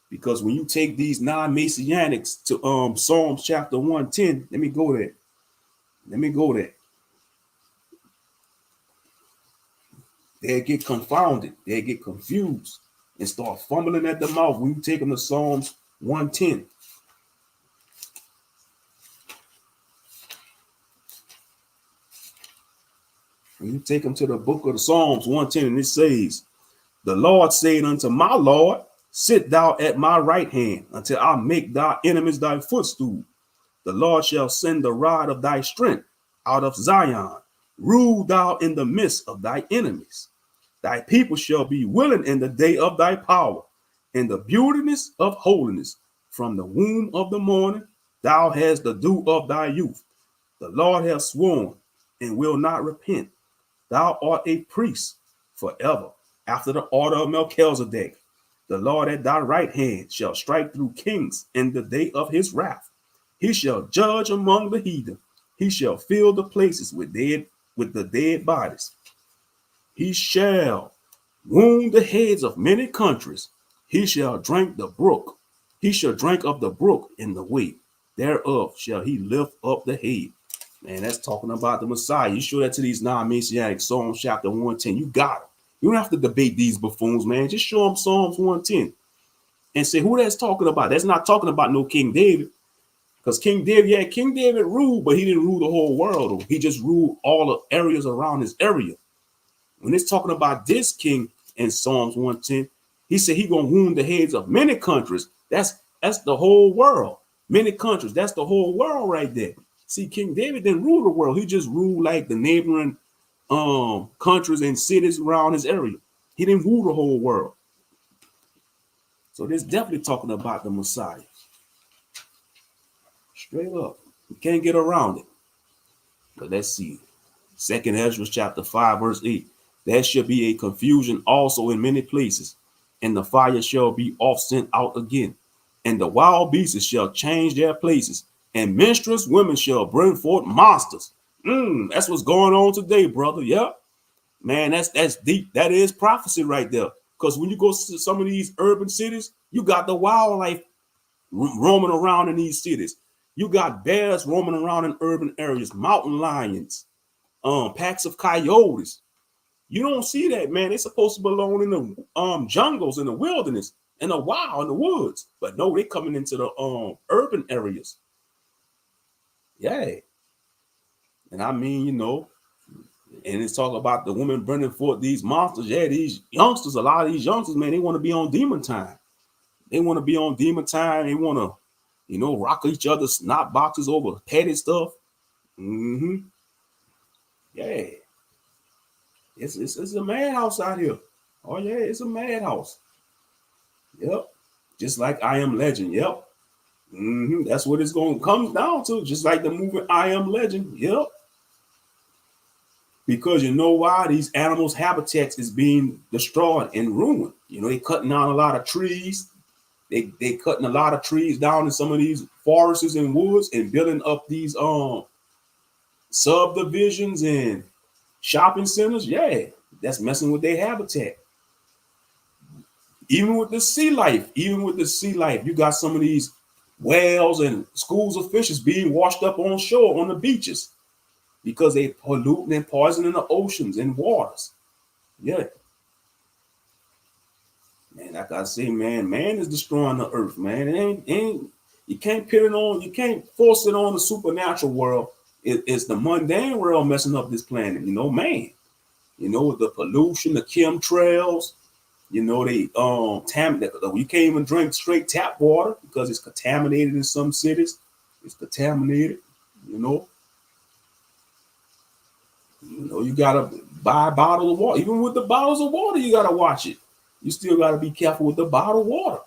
Because when you take these non-Messianics to Psalms chapter 110, let me go there. They get confounded. They get confused and start fumbling at the mouth when you take them to Psalms 110. When you take them to the book of the Psalms 110, and it says, The Lord said unto my Lord, Sit thou at my right hand until I make thy enemies thy footstool. The Lord shall send the rod of thy strength out of Zion. Rule thou in the midst of thy enemies. Thy people shall be willing in the day of thy power, in the beautiness of holiness. From the womb of the morning, thou hast the dew of thy youth. The Lord hath sworn and will not repent. Thou art a priest forever, after the order of Melchizedek. The Lord at thy right hand shall strike through kings in the day of his wrath. He shall judge among the heathen. He shall fill the places with the dead bodies. He shall wound the heads of many countries. He shall drink the brook. He shall drink of the brook in the way. Thereof shall he lift up the head. Man, that's talking about the Messiah. You show that to these non-Messianic Psalms chapter 110. You got it. You don't have to debate these buffoons, man. Just show them Psalms 110 and say who that's talking about. That's not talking about no King David. Because King David ruled, but he didn't rule the whole world. He just ruled all the areas around his area. When it's talking about this king in Psalms 110, he said he gonna wound the heads of many countries. That's the whole world. Many countries, that's the whole world right there. See, King David didn't rule the world. He just ruled like the neighboring countries and cities around his area. He didn't rule the whole world. So this definitely talking about the Messiah. Straight up. You can't get around it. But let's see. 2nd Ezra chapter 5, verse 8. There shall be a confusion also in many places, and the fire shall be oft sent out again, and the wild beasts shall change their places, and menstruous women shall bring forth monsters. That's what's going on today, brother. Yep. Man, that's deep. That is prophecy right there. Because when you go to some of these urban cities, you got the wildlife roaming around in these cities. You got bears roaming around in urban areas, mountain lions, packs of coyotes. You don't see that, man. They're supposed to belong in the jungles, in the wilderness, in the wild, in the woods. But no, they're coming into the urban areas. Yeah. And I mean, and it's talking about the women bringing forth these monsters. Yeah, these youngsters, a lot of these youngsters, man, they want to be on demon time. They want to be on demon time. They want to, rock each other's snot boxes over petty stuff. Yeah. It's a madhouse out here. Oh, yeah, it's a madhouse. Yep. Just like I Am Legend. Yep. That's what it's going to come down to. Just like the movie I Am Legend. Yep. Because you know why? These animals' habitats is being destroyed and ruined. They cutting down a lot of trees. They cutting a lot of trees down in some of these forests and woods and building up these subdivisions and shopping centers. Yeah, that's messing with their habitat. Even with the sea life, you got some of these whales and schools of fishes being washed up on shore on the beaches because they polluting and poisoning the oceans and waters. Yeah. Man, like I say, man is destroying the earth, man. It ain't you can't put it on, you can't force it on the supernatural world. It's the mundane world messing up this planet, man. The pollution, the chemtrails, they you can't even drink straight tap water because it's contaminated in some cities. It's contaminated, you gotta buy a bottle of water. Even with the bottles of water, you gotta watch it. You still gotta be careful with the bottled water,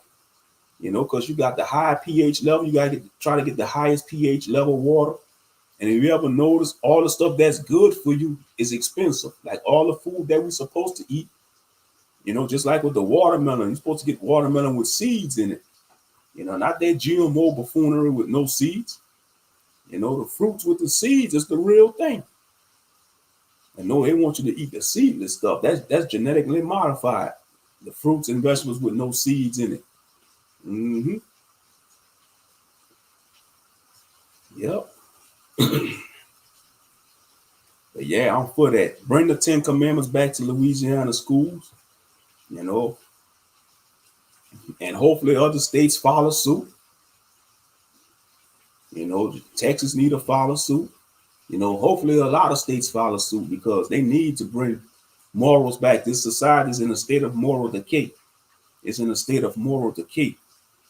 because you got the high pH level. You gotta try to get the highest pH level water. And if you ever notice, all the stuff that's good for you is expensive. Like all the food that we're supposed to eat, just like with the watermelon, you're supposed to get watermelon with seeds in it. Not that GMO buffoonery with no seeds. The fruits with the seeds is the real thing. And no, they want you to eat the seedless stuff. That's genetically modified. The fruits and vegetables with no seeds in it. Yep. But yeah, I'm for that. Bring the 10 Commandments back to Louisiana schools, and hopefully other states follow suit. Texas need to follow suit. Hopefully a lot of states follow suit because they need to bring morals back. This society is in a state of moral decay. It's in a state of moral decay.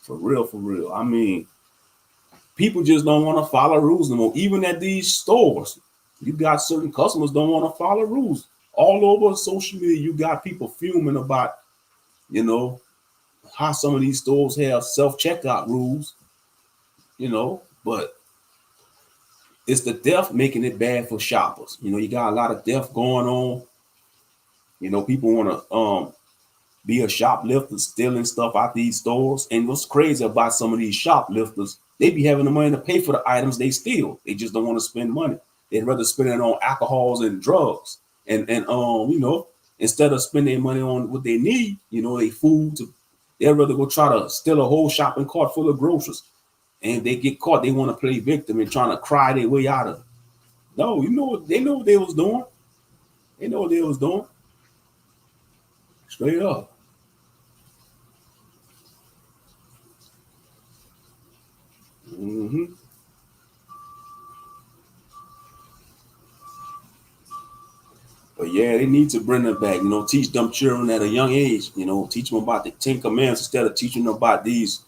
For real, for real. I mean, people just don't want to follow rules no more. Even at these stores, you got certain customers don't want to follow rules. All over social media, you got people fuming about, how some of these stores have self-checkout rules, but it's the death making it bad for shoppers. You got a lot of death going on, People want to be a shoplifter, stealing stuff out these stores. And what's crazy about some of these shoplifters, they be having the money to pay for the items they steal. They just don't want to spend money. They'd rather spend it on alcohols and drugs. And instead of spending money on what they need, they food they'd rather go try to steal a whole shopping cart full of groceries. And if they get caught, they want to play victim and trying to cry their way out of it. No, they know what they was doing. They know what they was doing. Straight up. Mm-hmm. But yeah, they need to bring them back, teach them children at a young age, teach them about the 10 Commandments instead of teaching them about these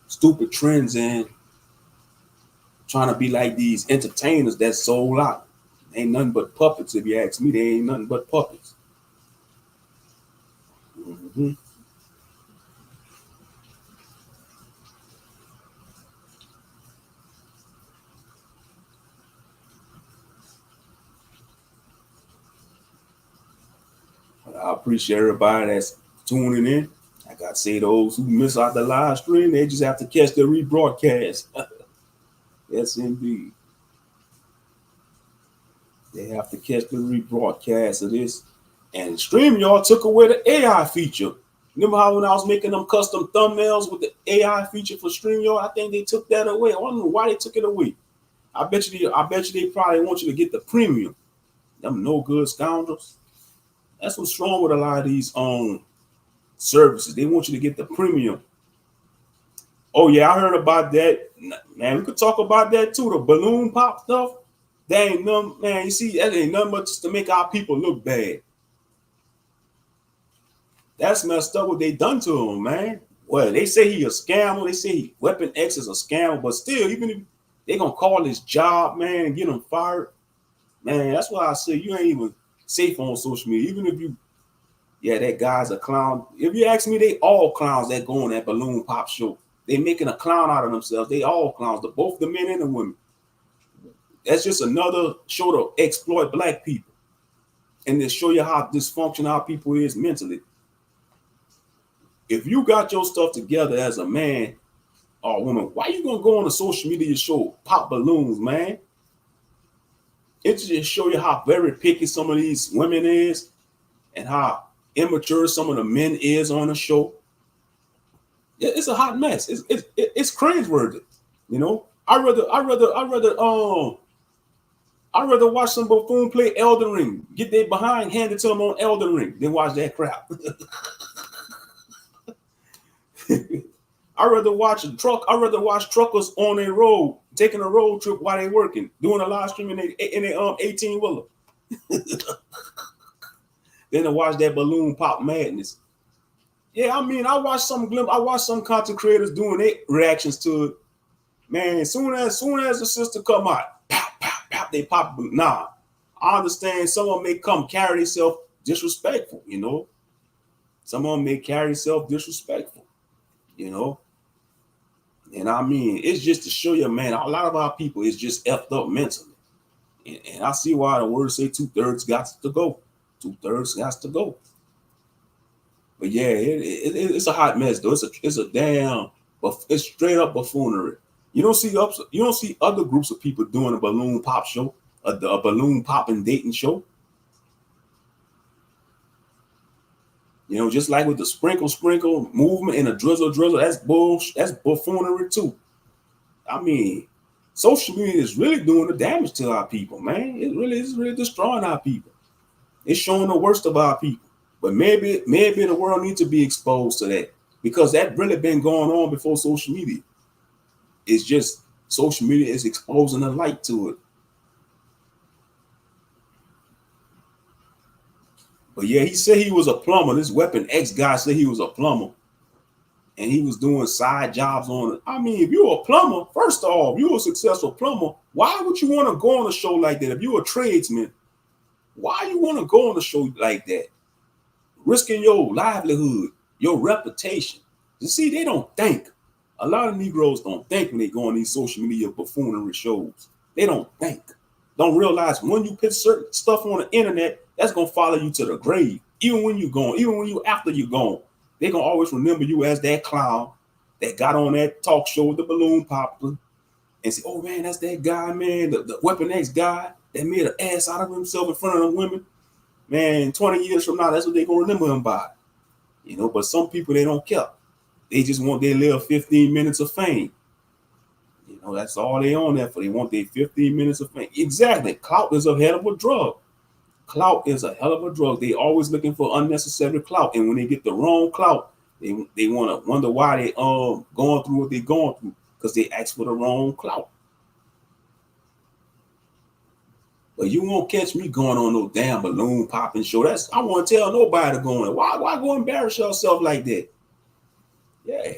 stupid trends and trying to be like these entertainers that sold out. Ain't nothing but puppets, if you ask me. They ain't nothing but puppets. Mm-hmm. I appreciate everybody that's tuning in. Like I say, those who miss out the live stream, they just have to catch the rebroadcast. Yes, indeed. They have to catch the rebroadcast of this. And StreamYard took away the AI feature. Remember how when I was making them custom thumbnails with the AI feature for StreamYard, I think they took that away. I don't know why they took it away. I bet you they probably want you to get the premium. Them no good scoundrels. That's what's wrong with a lot of these services. They want you to get the premium. Oh yeah, I heard about that. Man, we could talk about that too. The balloon pop stuff. That ain't nothing, man. You see, that ain't nothing but just to make our people look bad. That's messed up what they done to him, man. Well, they say he a scammer. They say Weapon X is a scammer, but still, even if they gonna call his job, man, and get him fired, man, that's why I say you ain't even safe on social media. Even if that guy's a clown. If you ask me, they all clowns that go on that balloon pop show. They making a clown out of themselves. They all clowns, both the men and the women. That's just another show to exploit black people and to show you how dysfunctional our people is mentally. If you got your stuff together as a man or a woman, why you gonna go on a social media show pop balloons, man? It just show you how very picky some of these women is and how immature some of the men is on the show. It's a hot mess. It's cringeworthy, I'd rather watch some buffoon play Elden Ring, get their behind handed to them on Elden Ring than watch that crap. I'd rather watch truckers on a road, taking a road trip while they working, doing a live stream in a 18-wheeler. Then to watch that balloon pop madness. Yeah, I mean, I watched some content creators doing their reactions to it. Man, as soon as the sister come out, pop, pop, pop, they pop. Nah, I understand some of them may come carry themselves disrespectful, Some of them may carry themselves disrespectful, And I mean, it's just to show you, man, a lot of our people is just effed up mentally. And I see why the words say 2/3 got to go. 2/3 got to go. But yeah, it's a hot mess though. It's a damn, it's straight up buffoonery. You don't see other groups of people doing a balloon pop show, a balloon popping dating show. Just like with the sprinkle movement and the drizzle, that's bullshit. That's buffoonery too. I mean, social media is really doing the damage to our people, man. It's really destroying our people. It's showing the worst of our people. But maybe the world needs to be exposed to that because that really been going on before social media. It's just social media is exposing the light to it. But yeah, he said he was a plumber. This Weapon X guy said he was a plumber. And he was doing side jobs on it. I mean, if you're a plumber, first of all, if you're a successful plumber, why would you want to go on a show like that? If you're a tradesman, why you want to go on a show like that? Risking your livelihood, your reputation. You see, they don't think. A lot of Negroes don't think when they go on these social media buffoonery shows. They don't think. Don't realize when you put certain stuff on the internet, That's gonna follow you to the grave. Even when you're gone, even when you after you're gone, they're gonna always remember you as that clown that got on that talk show with the balloon popper and say, "Oh man, that's that guy, man, the Weapon X guy that made an ass out of himself in front of the women." Man, 20 years from now, that's what they're gonna remember him by. But some people, they don't care. They just want their little 15 minutes of fame. That's all they on there for. They want their 15 minutes of fame. Exactly. Clout is a hell of a drug. Clout is a hell of a drug. They always looking for unnecessary clout. And when they get the wrong clout, they want to wonder why they going through what they're going through, because they ask for the wrong clout. But you won't catch me going on no damn balloon popping show. I won't tell nobody to go on. Why go embarrass yourself like that? Yeah.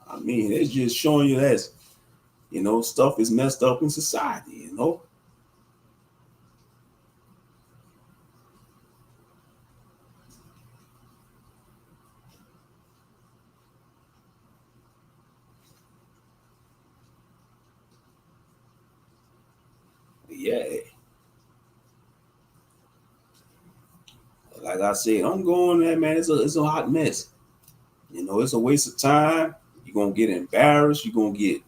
I mean, it's just showing you that, stuff is messed up in society, Yeah. Like I said, I'm going there, man. It's a hot mess. It's a waste of time. You're gonna get embarrassed. You're gonna get,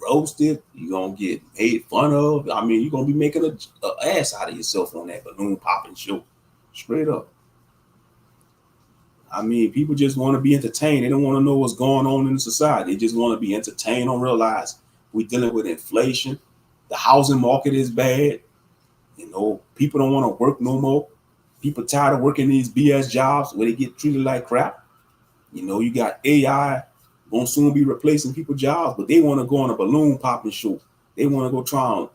roasted. You're gonna get made fun of. I mean, you're gonna be making a ass out of yourself on that balloon popping show. Straight up. I mean, people just want to be entertained. They don't want to know what's going on in the society. They just want to be entertained. Don't realize we're dealing with inflation. The housing market is bad. People don't want to work no more. People tired of working these BS jobs where they get treated like crap. You got AI gonna soon be replacing people's jobs, but they want to go on a balloon popping show. They want to go try on.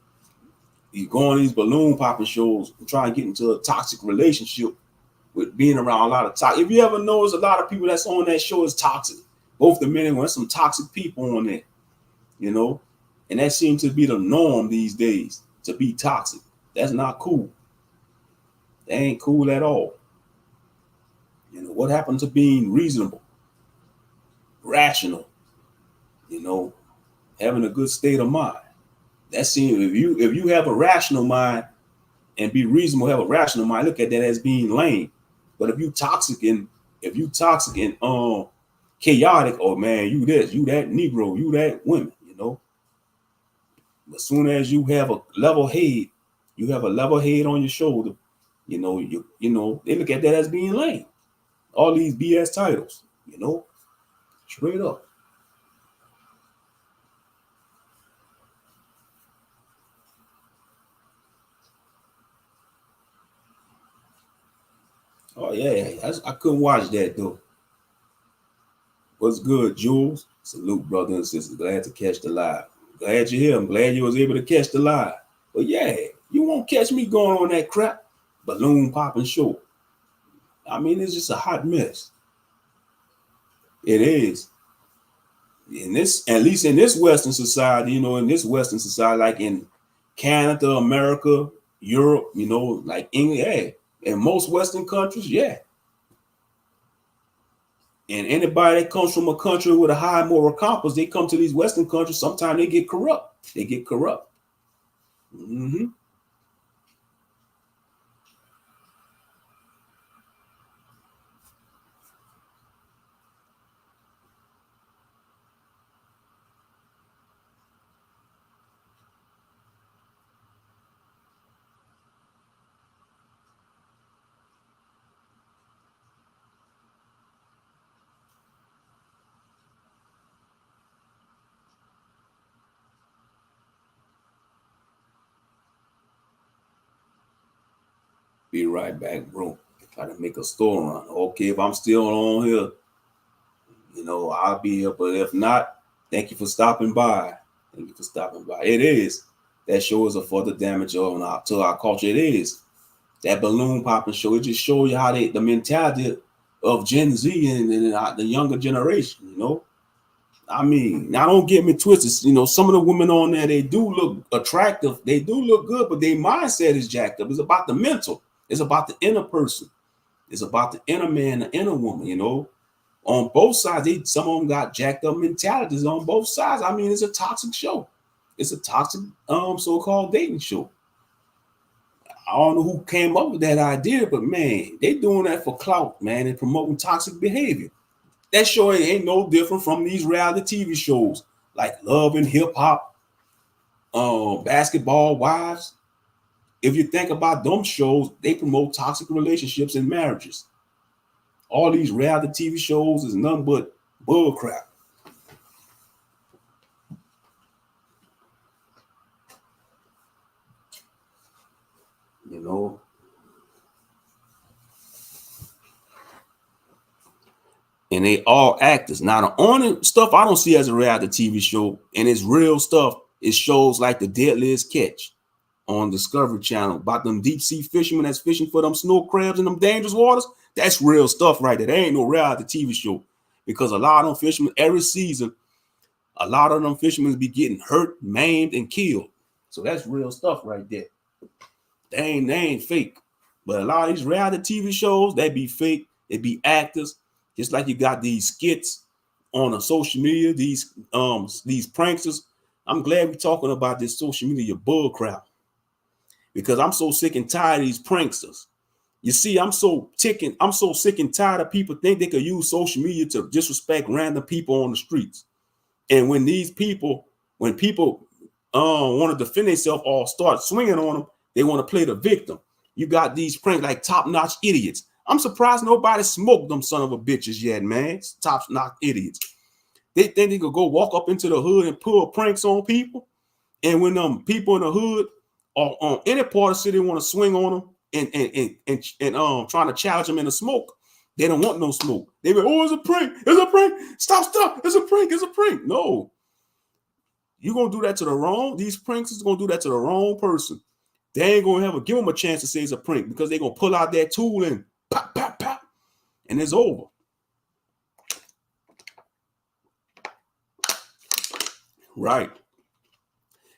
You go on these balloon popping shows and try and get into a toxic relationship with being around a lot of toxic. If you ever notice, a lot of people that's on that show is toxic. Both the men and women, there's some toxic people on there, and that seems to be the norm these days, to be toxic. That's not cool. That ain't cool at all. What happened to being reasonable, rational, having a good state of mind? That seems, if you have a rational mind and be reasonable, have a rational mind, look at that as being lame. But if you toxic and chaotic, oh man, you this, you that Negro, you that women, As soon as you have a level head, on your shoulder, they look at that as being lame. All these BS titles, straight up. Oh yeah, I couldn't watch that though. What's good, Jules? Salute, brother and sisters. Glad to catch the live. Glad you're here. I'm glad you was able to catch the live. But yeah, you won't catch me going on that crap balloon popping show. I mean, it's just a hot mess. It is. At least in this Western society, like in Canada, America, Europe, like England, yeah. In most Western countries, yeah. And anybody that comes from a country with a high moral compass, they come to these Western countries, sometimes they get corrupt. Mm-hmm. Be right back, bro. Try to make a store run. Okay, if I'm still on here, I'll be here. But if not, thank you for stopping by. It is. That show is a further damage to our culture. It is. That balloon popping show, it just shows you how the mentality of Gen Z and the younger generation, I mean, now don't get me twisted. Some of the women on there, they do look attractive. They do look good, but their mindset is jacked up. It's about the mental. It's about the inner person. It's about the inner man, the inner woman, On both sides, some of them got jacked up mentalities on both sides. I mean, it's a toxic show. It's a toxic so-called dating show. I don't know who came up with that idea, but man, they doing that for clout, man, and promoting toxic behavior. That show ain't no different from these reality TV shows like Love and Hip Hop, Basketball Wives. If you think about them shows, they promote toxic relationships and marriages. All these reality TV shows is nothing but bull crap. You know, and they all actors. Now, the only stuff I don't see as a reality TV show, and it's real stuff, is shows like The Deadliest Catch on Discovery Channel about them deep sea fishermen that's fishing for them snow crabs in them dangerous waters. That's real stuff right there. There ain't no reality TV show, because a lot of them fishermen every season, a lot of them fishermen be getting hurt, maimed, and killed. So that's real stuff right there. They ain't fake. But a lot of these reality TV shows, they be fake. They be actors. Just like you got these skits on a social media, these pranksters. I'm glad we're talking about this social media bull crap, because I'm so sick and tired of these pranksters. You see, I'm so sick and tired of people think they could use social media to disrespect random people on the streets. And when people want to defend themselves or start swinging on them, they want to play the victim. You got these pranks like top-notch idiots. I'm surprised nobody smoked them son of a bitches yet, man. Top-notch idiots. They think they could go walk up into the hood and pull pranks on people. And when people in the hood or on any part of the city want to swing on them and trying to challenge them in the smoke, they don't want no smoke. They be, oh, it's a prank. It's a prank. Stop. It's a prank. It's a prank. No. You're going to do that to the wrong, these pranksters going to do that to the wrong person. They ain't going to give them a chance to say it's a prank, because they're going to pull out that tool and pop, pop, pop, and it's over. Right.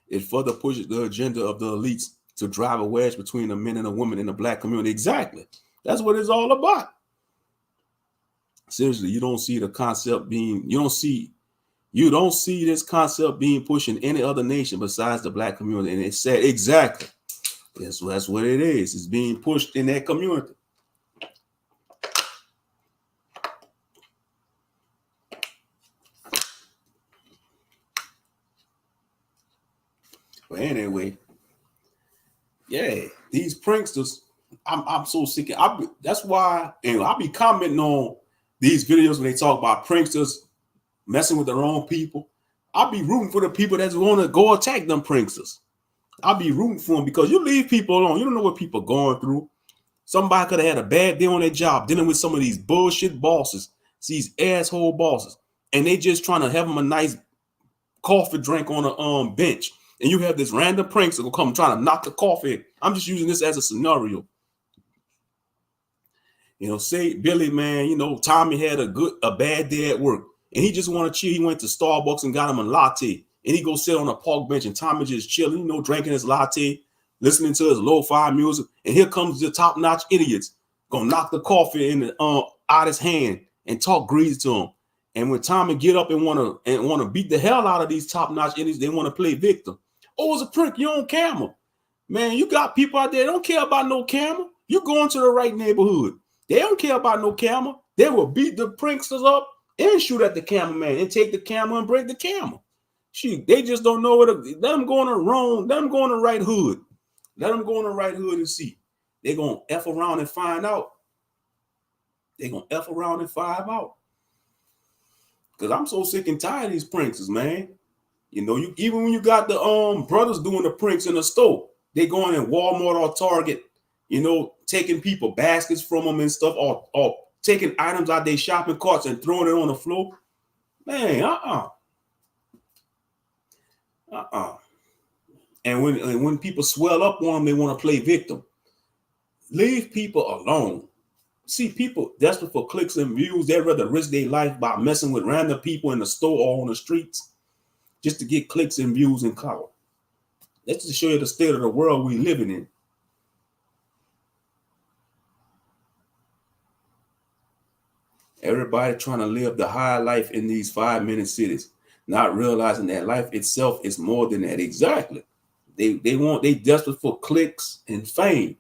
It further pushes the agenda of the elites to drive a wedge between the men and the women in the black community. Exactly. That's what it's all about. Seriously, you don't see the concept being, you don't see this concept being pushed in any other nation besides the black community. And it said exactly. That's what it is. It's being pushed in that community. But anyway, yeah, these pranksters, I'm so sick. That's why, and I'll be commenting on these videos when they talk about pranksters messing with the wrong people. I'll be rooting for the people that want to go attack them pranksters. I'll be rooting for them, because you leave people alone. You don't know what people are going through. Somebody could have had a bad day on their job dealing with some of these bullshit bosses, these asshole bosses, and they just trying to have them a nice coffee drink on a bench. And you have this random prankster will come trying to knock the coffee. I'm just using this as a scenario. You know, say Billy, man, you know, Tommy had a bad day at work, and he just want to chill. He went to Starbucks and got him a latte, and he go sit on a park bench, and Tommy just chilling, you know, drinking his latte, listening to his lo-fi music. And here comes the top-notch idiots gonna knock the coffee in out his hand and talk greasy to him. And when Tommy get up and wanna beat the hell out of these top-notch idiots, they want to play victim. Oh, it's a prank. You're on camera. Man, you got people out there that don't care about no camera. You going to the right neighborhood. They don't care about no camera. They will beat the pranksters up and shoot at the cameraman and take the camera and break the camera. Shoot, they just don't know what. Let them go on the wrong. Let them go on the right hood. Let them go on the right hood and see. They're going to F around and find out. They're going to F around and find out. Because I'm so sick and tired of these pranksters, man. You know, even when you got the brothers doing the pranks in the store, they going in Walmart or Target, you know, taking people baskets from them and stuff, or taking items out their shopping carts and throwing it on the floor. Man, And when people swell up on them, they want to play victim. Leave people alone. See, people desperate for clicks and views, they'd rather risk their life by messing with random people in the store or on the streets just to get clicks and views and clout. That's to show you the state of the world we living in. Everybody trying to live the high life in these 5-minute cities. not realizing that life itself is more than that. Exactly. They desperate for clicks and fame.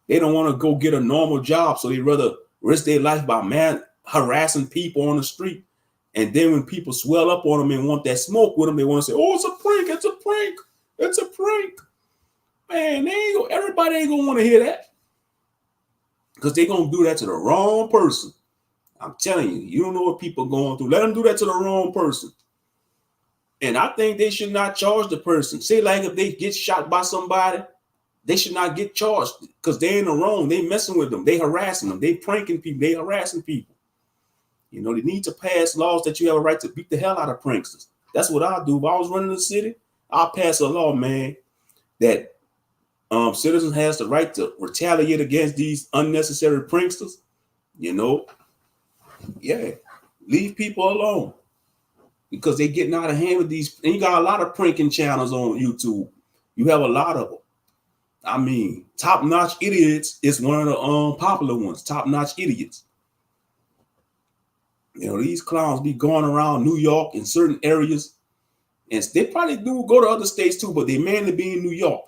They don't want to go get a normal job, so they rather risk their life by harassing people on the street. And then when people swell up on them and want that smoke with them, they want to say, "Oh, it's a prank! It's a prank! It's a prank!" Man, everybody ain't gonna want to hear that, because they're gonna do that to the wrong person. I'm telling you, you don't know what people are going through. Let them do that to the wrong person. And I think they should not charge the person. Say, like, if they get shot by somebody, they should not get charged, because they're in the wrong. They messing with them. They harassing them. They pranking people. They harassing people. You know, they need to pass laws that you have a right to beat the hell out of pranksters. That's what I'll do. If I was running the city, I'll pass a law, man, that citizens has the right to retaliate against these unnecessary pranksters. You know, yeah, leave people alone, because they're getting out of hand with these. And you got a lot of pranking channels on YouTube. You have a lot of them. I mean, Top Notch Idiots is one of the popular ones. Top Notch Idiots. You know, these clowns be going around New York in certain areas, and they probably do go to other states too, but they mainly be in New York,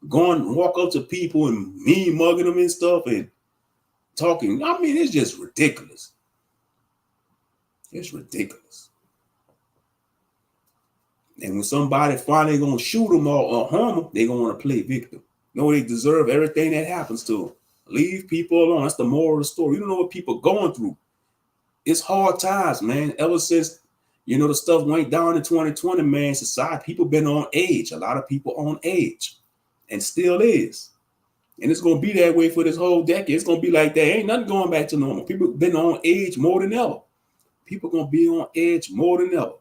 going walk up to people and mean mugging them and stuff and talking. I mean, it's just ridiculous. It's ridiculous. And when somebody finally gonna shoot them or harm them, they gonna want to play victim. No, they deserve everything that happens to them. Leave people alone. That's the moral of the story. You don't know what people are going through. It's hard times, man. Ever since, you know, the stuff went down in 2020, man, society, people been on edge. A lot of people on edge, and still is. And it's going to be that way for this whole decade. It's going to be like that. Ain't nothing going back to normal. People been on edge more than ever. People going to be on edge more than ever.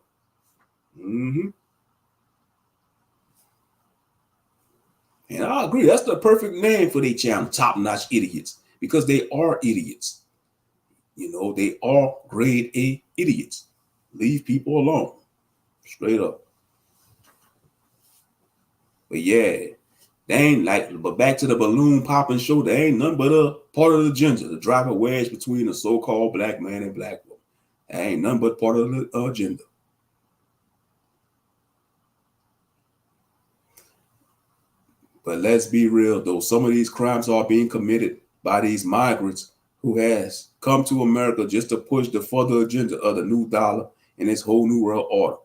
And I agree. That's the perfect name for their channel, Top Notch Idiots, because they are idiots. You know, they are grade A idiots. Leave people alone. Straight up. But yeah, they ain't like, but back to the balloon popping show, they ain't nothing but a part of the agenda to drive a wedge between a so-called black man and black woman. That ain't nothing but part of the agenda. But let's be real, though. Some of these crimes are being committed by these migrants who has come to America just to push the further agenda of the new dollar and this whole new world order.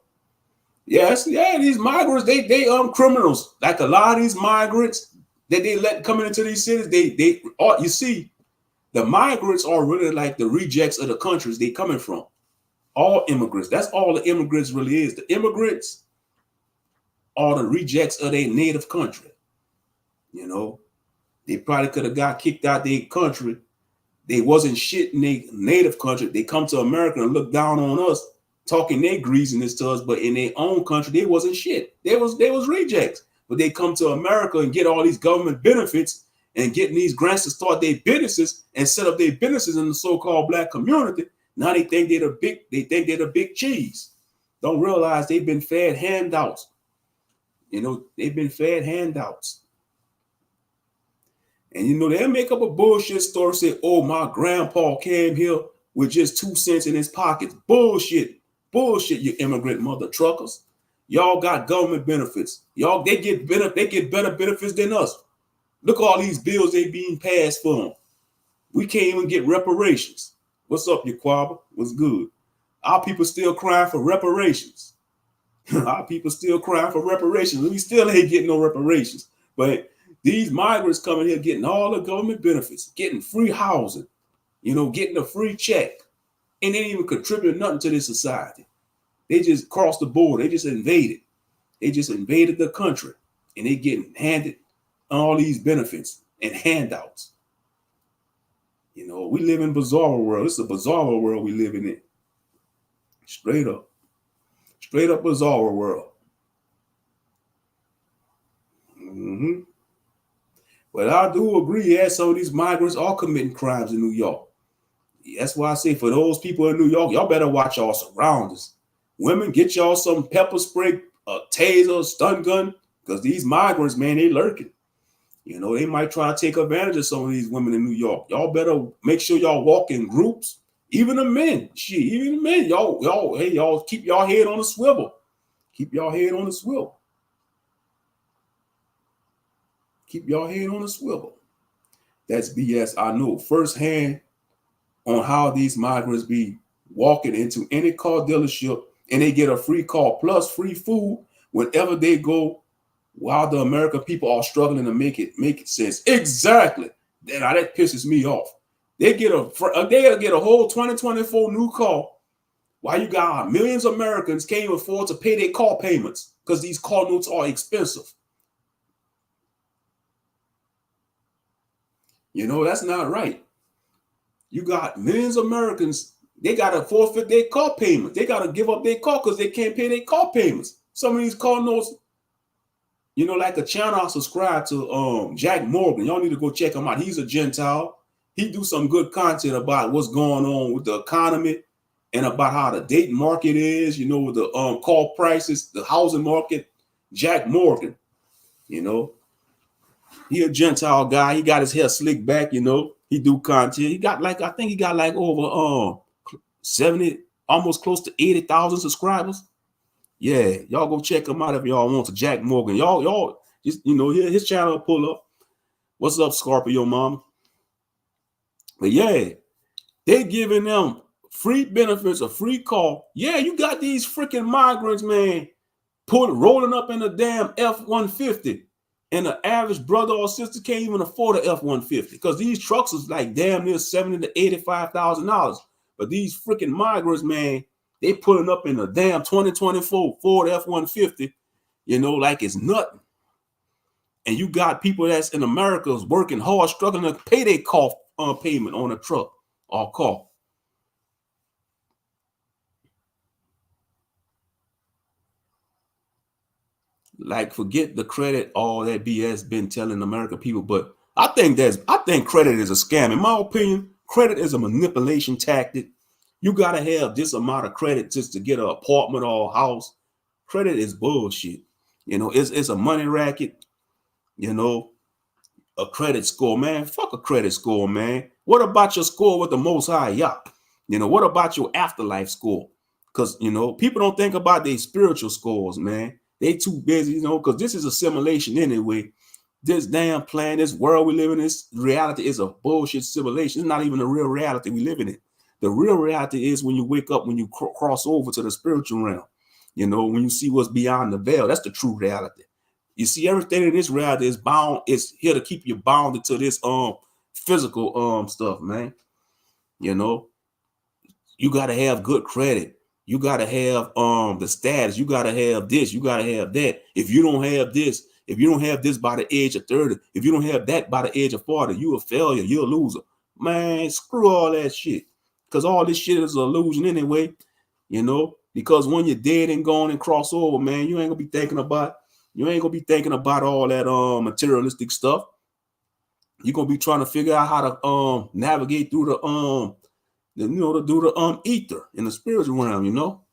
Yes, yeah, these migrants, they criminals. Like a lot of these migrants that they let coming into these cities, you see, the migrants are really like the rejects of the countries they coming from. All immigrants. That's all the immigrants really is. The immigrants are the rejects of their native country. You know, they probably could have got kicked out their country. They wasn't shit in their native country. They come to America and look down on us, talking their greasiness to us, but in their own country, they wasn't shit. They was rejects. But they come to America and get all these government benefits and getting these grants to start their businesses and set up their businesses in the so-called black community. Now they think they're the big cheese. Don't realize they've been fed handouts. You know, they've been fed handouts. And, you know, they'll make up a bullshit story, say, "Oh, my grandpa came here with just 2 cents in his pockets." Bullshit. Bullshit, you immigrant mother truckers. Y'all got government benefits. They get better benefits than us. Look at all these bills they being passed for them. We can't even get reparations. What's up, Yaquaba? What's good? Our people still crying for reparations. Our people still crying for reparations. We still ain't getting no reparations. But these migrants coming here getting all the government benefits, getting free housing, you know, getting a free check, and they ain't even contribute nothing to this society. They just crossed the border. They just invaded. They just invaded the country, and they getting handed all these benefits and handouts. You know, we live in a bizarre world. It's a bizarre world we living in. Straight up bizarre world. But I do agree, yeah, some of these migrants are committing crimes in New York. That's why I say, for those people in New York, y'all better watch y'all surroundings. Women, get y'all some pepper spray, a taser, a stun gun, because these migrants, man, they lurking. You know, they might try to take advantage of some of these women in New York. Y'all better make sure y'all walk in groups. Even the men, y'all keep y'all head on a swivel. Keep your head on the swivel. Keep your head on the swivel. That's BS. I know firsthand on how these migrants be walking into any car dealership and they get a free car plus free food whenever they go, while the American people are struggling to make it sense. Exactly. Now that pisses me off. They get a whole 2024 new car while you got millions of Americans can't afford to pay their car payments because these car notes are expensive. You know, that's not right. You got millions of Americans, they got to forfeit their car payments. They got to give up their car because they can't pay their car payments. Some of these car notes, you know, like a channel I subscribe to, Jack Morgan. Y'all need to go check him out. He's a Gentile. He do some good content about what's going on with the economy and about how the dating market is, you know, with the car prices, the housing market. Jack Morgan, you know, he a Gentile guy. He got his hair slicked back, you know. He do content. He got like, I think he got like over 70, almost close to 80,000 subscribers. Yeah, y'all go check him out if y'all want to. Jack Morgan. Y'all just, you know, his channel pull up. What's up, Scorpio mama? But yeah, they giving them free benefits, a free car. Yeah, you got these freaking migrants, man, rolling up in a damn F-150. And the average brother or sister can't even afford an F-150 because these trucks is like damn near $70,000 to $85,000. But these freaking migrants, man, they pulling up in a damn 2024 Ford F-150, you know, like it's nothing. And you got people that's in America working hard, struggling to pay their car payment on a truck or car. Like, forget the credit, all that BS been telling American people. But I think credit is a scam. In my opinion, credit is a manipulation tactic. You gotta have this amount of credit just to get an apartment or a house. Credit is bullshit. You know, it's a money racket. You know, a credit score, man. Fuck a credit score, man. What about your score with the Most High Yah? You know, what about your afterlife score? Because, you know, people don't think about their spiritual scores, man. They too busy, you know, because this is a simulation anyway. This damn plan, this world we live in, this reality is a bullshit simulation. It's not even the real reality we live in. The real reality is when you wake up, when you cross over to the spiritual realm. You know, when you see what's beyond the veil, that's the true reality. You see, everything in this reality is bound, it's here to keep you bounded to this physical stuff, man. You know, you gotta have good credit. You gotta have the status. You gotta have this. You gotta have that. If you don't have this, if you don't have this by the age of 30, if you don't have that by the age of 40, you a failure. You're a loser. Man, screw all that shit. Because all this shit is an illusion anyway. You know, because when you're dead and gone and cross over, man, you ain't gonna be thinking about all that materialistic stuff. You're gonna be trying to figure out how to navigate through to do the ether in the spiritual realm, you know.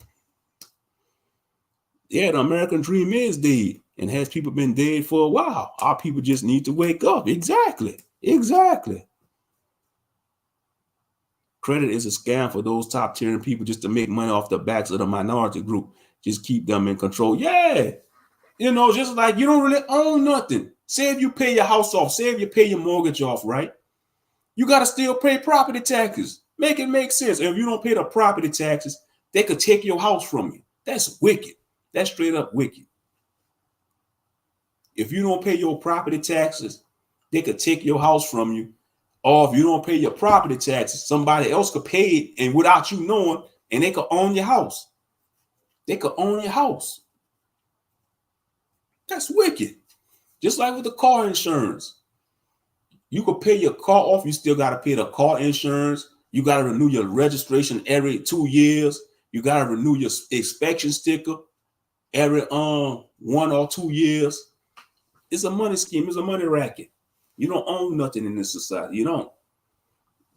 Yeah, the American dream is dead and has people been dead for a while. Our people just need to wake up. Exactly. Credit is a scam for those top tier people just to make money off the backs of the minority group. Just keep them in control. Yeah. You know, just like you don't really own nothing. Say if you pay your house off, say if you pay your mortgage off, right? You got to still pay property taxes. Make it make sense. And if you don't pay the property taxes, they could take your house from you. That's wicked. That's straight up wicked. If you don't pay your property taxes, they could take your house from you. Or if you don't pay your property taxes, somebody else could pay it and without you knowing, and they could own your house. They could own your house. That's wicked. Just like with the car insurance. You could pay your car off. You still got to pay the car insurance. You got to renew your registration every 2 years. You got to renew your inspection sticker every 1 or 2 years. It's a money scheme. It's a money racket. You don't own nothing in this society. You don't.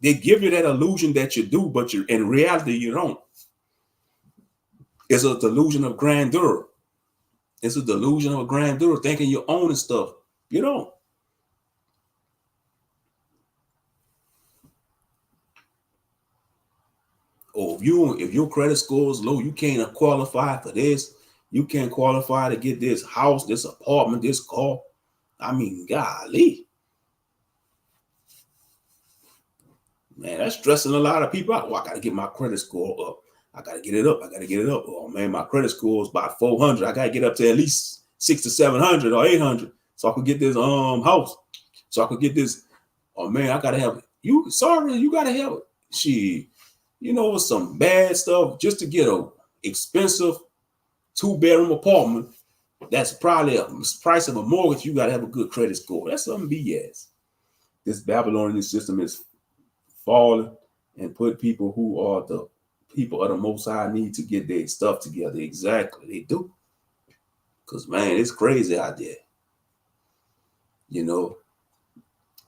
They give you that illusion that you do, but in reality, you don't. It's a delusion of grandeur. It's a delusion of grandeur, thinking you're owning stuff. You don't. Or if your credit score is low, you can't qualify for this. You can't qualify to get this house, this apartment, this car. I mean, golly, man, that's stressing a lot of people out. Well, I got to get my credit score up. I got to get it up. I got to get it up. Oh man, my credit score is about 400. I got to get up to at least 600 to 700 or 800 so I could get this house. So I could get this. Oh man, I got to have it. You got to have it. Some bad stuff just to get a expensive 2-bedroom apartment. That's probably a price of a mortgage. You got to have a good credit score. That's some BS. This Babylonian system is falling and put people who are the people of the Most High need to get their stuff together. Exactly, they do. Because, man, it's crazy out there.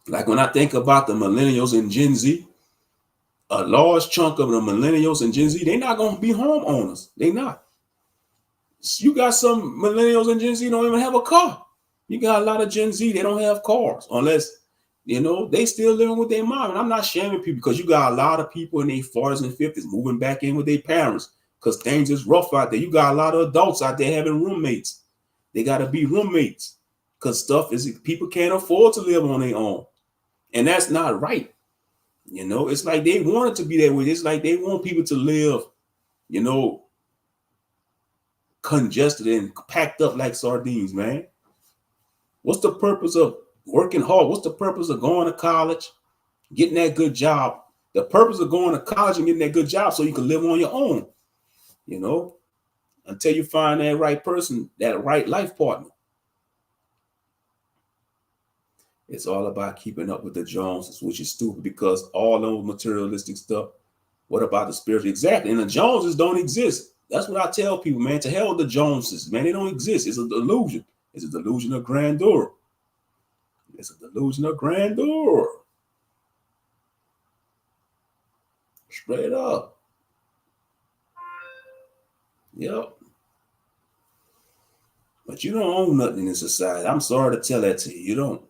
Like when I think about the millennials and Gen Z, a large chunk of the millennials and Gen Z, they're not going to be homeowners. They're not. You got some millennials and Gen Z don't even have a car. You got a lot of Gen Z, they don't have cars unless, they still living with their mom. And I'm not shaming people because you got a lot of people in their 40s and 50s moving back in with their parents because things is rough out there. You got a lot of adults out there having roommates. They got to be roommates because people can't afford to live on their own. And that's not right. It's like they want it to be that way. It's like they want people to live, congested and packed up like sardines, man. What's the purpose of working hard? What's the purpose of going to college, getting that good job? The purpose of going to college and getting that good job so you can live on your own, until you find that right person, that right life partner. It's all about keeping up with the Joneses, which is stupid because all those materialistic stuff. What about the spiritual? Exactly. And the Joneses don't exist. That's what I tell people, man. To hell with the Joneses, man. They don't exist. It's a delusion. It's a delusion of grandeur. It's a delusion of grandeur. Straight up. Yep. But you don't own nothing in society. I'm sorry to tell that to you. You don't.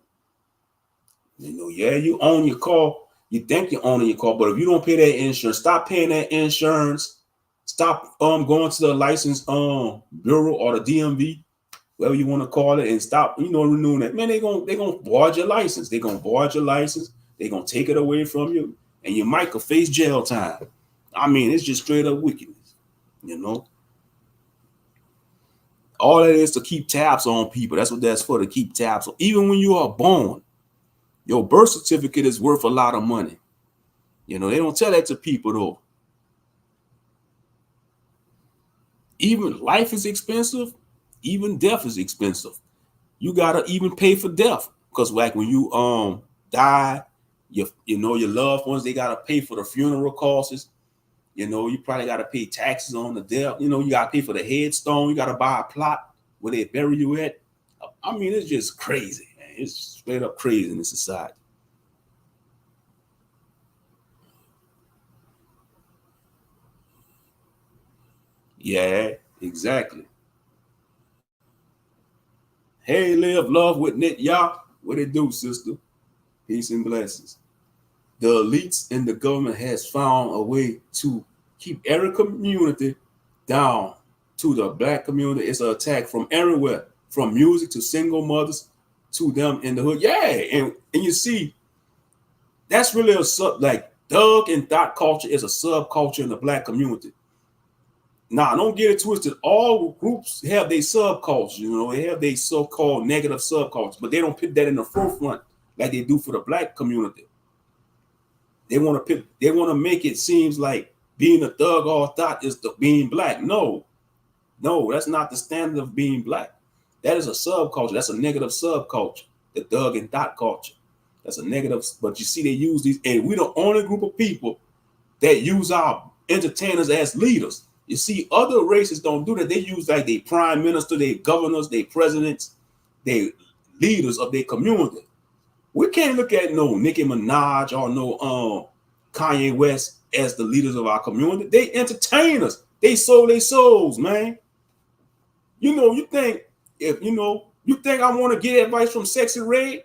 You own your car. You think you're owning your car, but if you don't pay that insurance, stop paying that insurance. Stop going to the license bureau or the DMV, whatever you want to call it, and stop, renewing that. Man, they're gonna void your license. They're gonna void your license. They're gonna take it away from you, and you might could face jail time. I mean, it's just straight up wickedness, All that is to keep tabs on people. That's what that's for, to keep tabs on. Even when you are born, your birth certificate is worth a lot of money. They don't tell that to people though. Even life is expensive, even death is expensive. You gotta even pay for death because like when you die, your loved ones, they gotta pay for the funeral costs. You probably gotta pay taxes on the death. You gotta pay for the headstone. You gotta buy a plot where they bury you at. I mean, it's just crazy, man. It's straight up crazy in this society. Yeah, exactly. Hey, live, love with Nick, y'all. What it do, sister? Peace and blessings. The elites in the government has found a way to keep every community down to the black community. It's an attack from everywhere, from music to single mothers to them in the hood. Yeah, and you see, that's really like thug and thought culture is a subculture in the black community. Now, don't get it twisted. All groups have their subculture, they have their so-called negative subculture, but they don't put that in the forefront like they do for the black community. They want to make it seems like being a thug or thought is being black. No, that's not the standard of being black. That is a subculture. That's a negative subculture. The thug and thought culture. That's a negative. But you see, they use these, and we're the only group of people that use our entertainers as leaders. You see, other races don't do that. They use like their prime minister, their governors, their presidents, their leaders of their community. We can't look at no Nicki Minaj or no Kanye West as the leaders of our community. They entertain us. They sold their souls, man. You think I want to get advice from Sexy Red?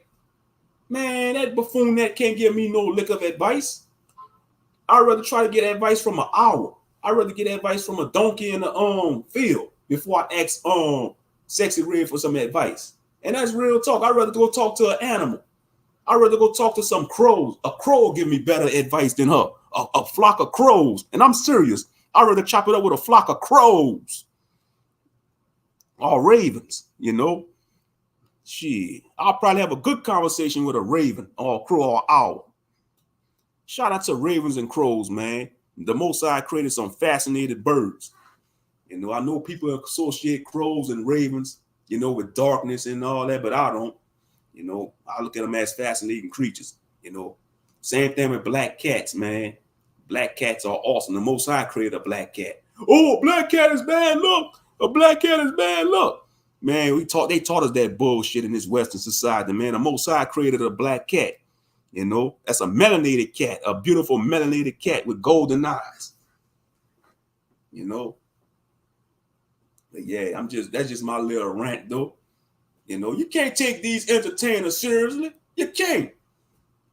Man, that buffoon that can't give me no lick of advice. I'd rather try to get advice from an owl. I'd rather get advice from a donkey in the field. before I ask Sexy Red for some advice. And that's real talk. I'd rather go talk to an animal. I'd rather go talk to some crows. A crow will give me better advice than her. A flock of crows. And I'm serious. I'd rather chop it up with a flock of crows or ravens, you know. Shit. I'll probably have a good conversation with a raven or a crow or owl. Shout out to ravens and crows, man. The Most High created some fascinating birds. You know, I know people associate crows and ravens, you know, with darkness and all that, but I don't. You know, I look at them as fascinating creatures. You know, same thing with black cats, man. Black cats are awesome. The Most High created a black cat. Oh, a black cat is bad luck. A black cat is bad luck. Man, they taught us that bullshit in this Western society, man. The Most High created a black cat. You know, that's a melanated cat, a beautiful melanated cat with golden eyes. You know, but yeah, that's just my little rant, though. You know, you can't take these entertainers seriously. You can't.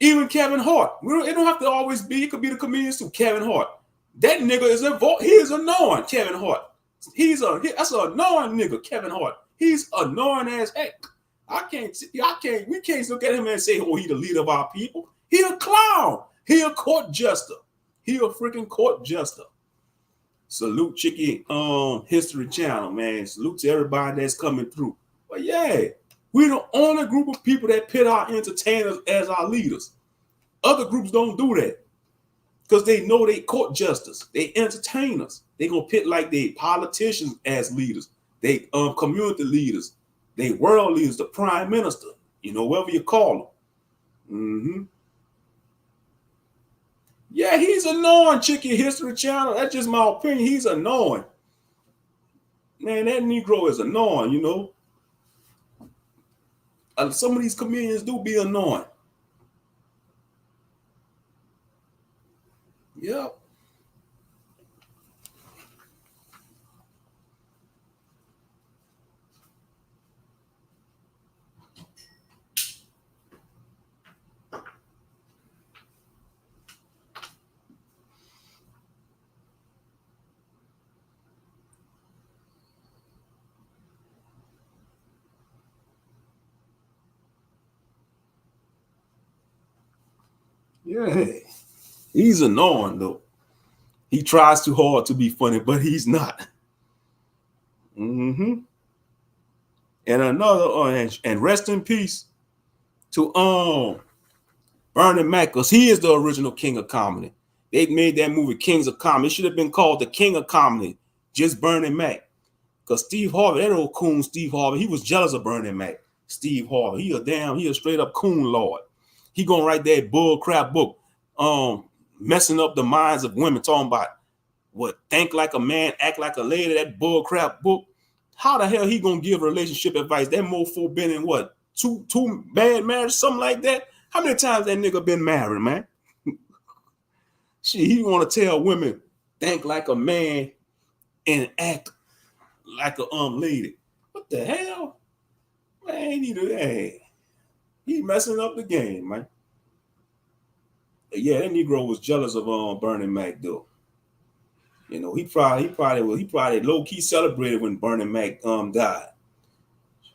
Even Kevin Hart. It don't have to always be. It could be the comedians too. Kevin Hart. That nigga he is annoying. Kevin Hart. That's an annoying nigga. Kevin Hart. He's annoying as heck. We can't look at him and say, oh, he the leader of our people. He a clown. He a court jester. He a freaking court jester. Salute Chicky History Channel, man. Salute to everybody that's coming through. But yeah, we're the only group of people that pit our entertainers as our leaders. Other groups don't do that because they know they court justice. They entertainers. They gonna pit like they politicians as leaders. They community leaders. They world leaders. The prime minister. You know, whatever you call them. Mm-hmm. Yeah, he's annoying. Chicky History Channel. That's just my opinion. He's annoying. Man, that Negro is annoying. You know. Some of these comedians do be annoying. Yep. Yeah. He's annoying though. He tries too hard to be funny, but he's not. Mm-hmm. And another, and rest in peace to Bernie Mac, because he is the original king of comedy. They made that movie Kings of Comedy. It should have been called The King of Comedy, just Bernie Mac. Because Steve Harvey, that old coon Steve Harvey, he was jealous of Bernie Mac. Steve Harvey, he a straight up coon lord. He gonna write that bull crap book, messing up the minds of women, talking about what think like a man, act like a lady, that bull crap book. How the hell he gonna give relationship advice? That mofo been in what? Two bad marriages, something like that? How many times that nigga been married, man? Shit, he wanna tell women, think like a man and act like a lady. What the hell? Man, he messing up the game, man. Yeah, that Negro was jealous of Bernie Mac though. You know, he probably low key celebrated when Bernie Mac died.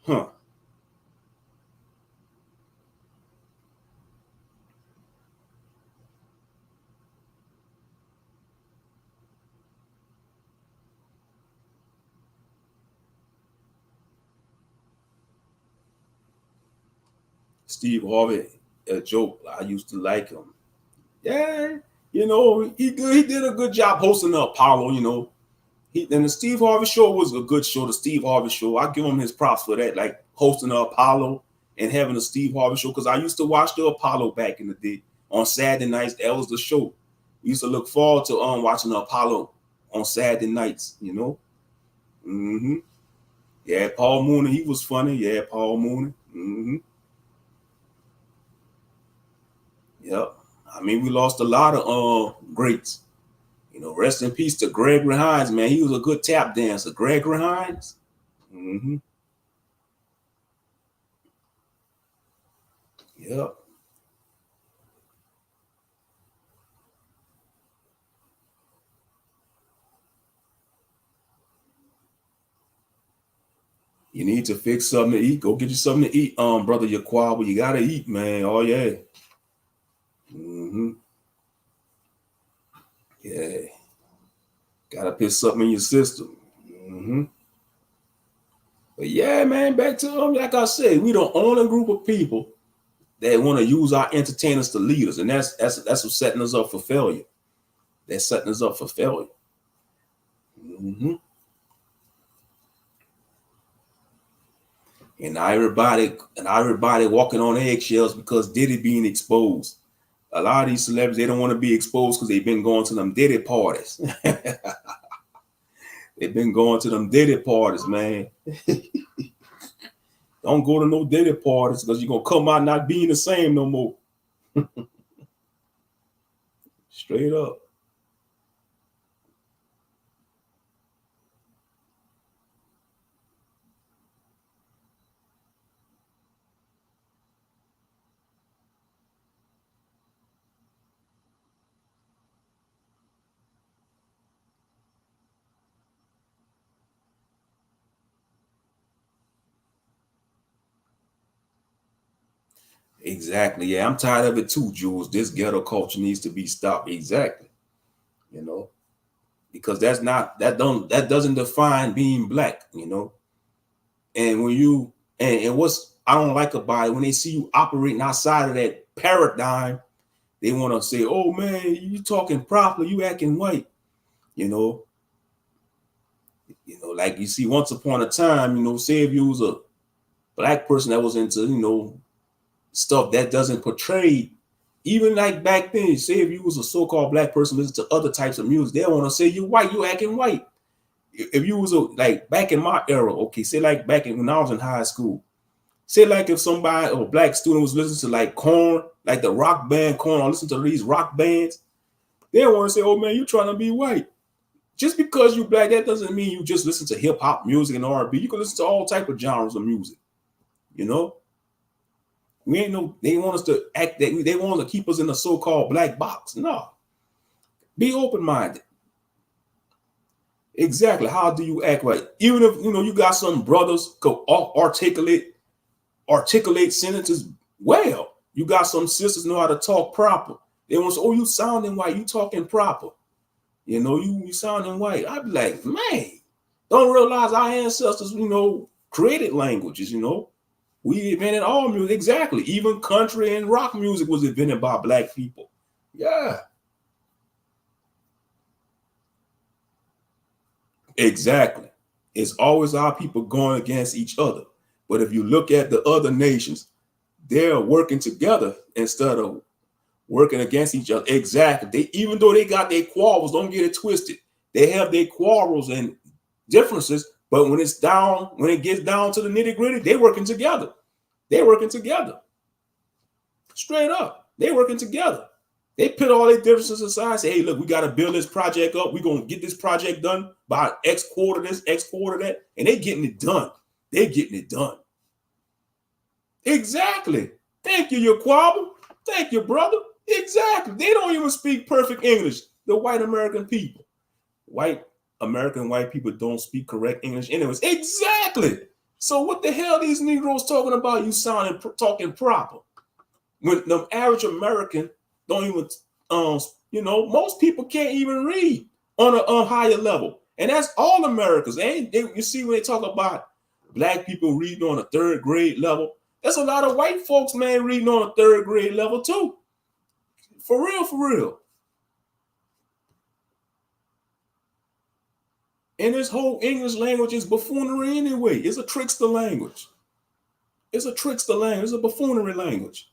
Huh. Steve Harvey, a joke. I used to like him. Yeah, you know, he did a good job hosting the Apollo, you know. And the Steve Harvey show was a good show. The Steve Harvey show, I give him his props for that, like hosting the Apollo and having the Steve Harvey show. Because I used to watch the Apollo back in the day on Saturday nights. That was the show. We used to look forward to watching the Apollo on Saturday nights. You know. Mm-hmm. Yeah, Paul Mooney, he was funny. Yeah, Paul Mooney. Mm-hmm. Yep. I mean, we lost a lot of greats. You know, rest in peace to Gregory Hines, man. He was a good tap dancer. Gregory Hines. Mm-hmm. Yep. You need to fix something to eat. Go get you something to eat, brother Yaquaba. You gotta eat, man. Oh yeah. Yeah. Gotta put something in your system. But yeah, man, back to like I said, we the only group of people that want to use our entertainers to lead us, and that's what's setting us up for failure. That's setting us up for failure. And everybody walking on eggshells because Diddy being exposed. A lot of these celebrities, they don't want to be exposed because they've been going to them Diddy parties. They've been going to them Diddy parties, man. Don't go to no Diddy parties because you're gonna come out not being the same no more. Straight up. Exactly. Yeah, I'm tired of it too, Jules. This ghetto culture needs to be stopped. Exactly. You know, because that doesn't define being black, you know. And when you and what's I don't like about it, when they see you operating outside of that paradigm, they want to say, "Oh man, you talking properly, you acting white," you know. Like you see, once upon a time, say if you was a black person that was into, stuff that doesn't portray, even like back then, say if you was a so-called black person listen to other types of music, they want to say you white, you acting white. If you was like back in my era, okay, say like back when I was in high school, say like if somebody or a black student was listening to like Korn, like the rock band Korn, or listen to these rock bands, they want to say, "Oh man, you trying to be white." Just because you black, that doesn't mean you just listen to hip hop music and R&B. You can listen to all type of genres of music. We ain't no. They want us to act that. They want to keep us in a so-called black box. No, be open-minded. Exactly. How do you act right? Even if you got some brothers go articulate sentences well. You got some sisters know how to talk proper. They want to say, "Oh, you sounding white. You talking proper. You sounding white." I'd be like, man, don't realize our ancestors, created languages. We invented all music. Exactly. Even country and rock music was invented by black people. Yeah. Exactly. It's always our people going against each other. But if you look at the other nations, they're working together instead of working against each other. Exactly. Even though they got their quarrels, don't get it twisted. They have their quarrels and differences, but when it gets down to the nitty-gritty, they're working together. They're working together. Straight up. They're working together. They put all their differences aside, say, "Hey, look, we got to build this project up. We're going to get this project done by X quarter this, X quarter that." And they're getting it done. They're getting it done. Exactly. Thank you, Yaquaba. Thank you, brother. Exactly. They don't even speak perfect English. The white American people. White people don't speak correct English anyways. Exactly. So what the hell these Negroes talking about? You talking proper. When the average American don't even, most people can't even read on a higher level. And that's all Americans. You see when they talk about black people reading on a third grade level, there's a lot of white folks, man, reading on a third grade level too. For real, for real. And this whole English language is buffoonery anyway. It's a trickster language. It's a trickster language. It's a buffoonery language.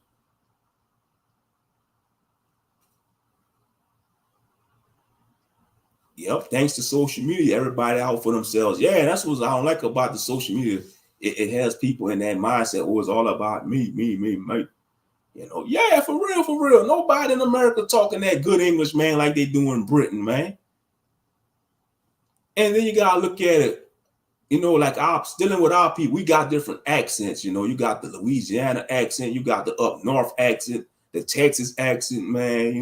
Yep, thanks to social media, everybody out for themselves. Yeah, that's what I don't like about the social media. It has people in that mindset, "Oh, it's all about me, me, me, me." Yeah, for real, for real. Nobody in America talking that good English, man, like they do in Britain, man. And then you gotta look at it, like dealing with our people, we got different accents. You got the Louisiana accent, you got the up north accent, the Texas accent, man.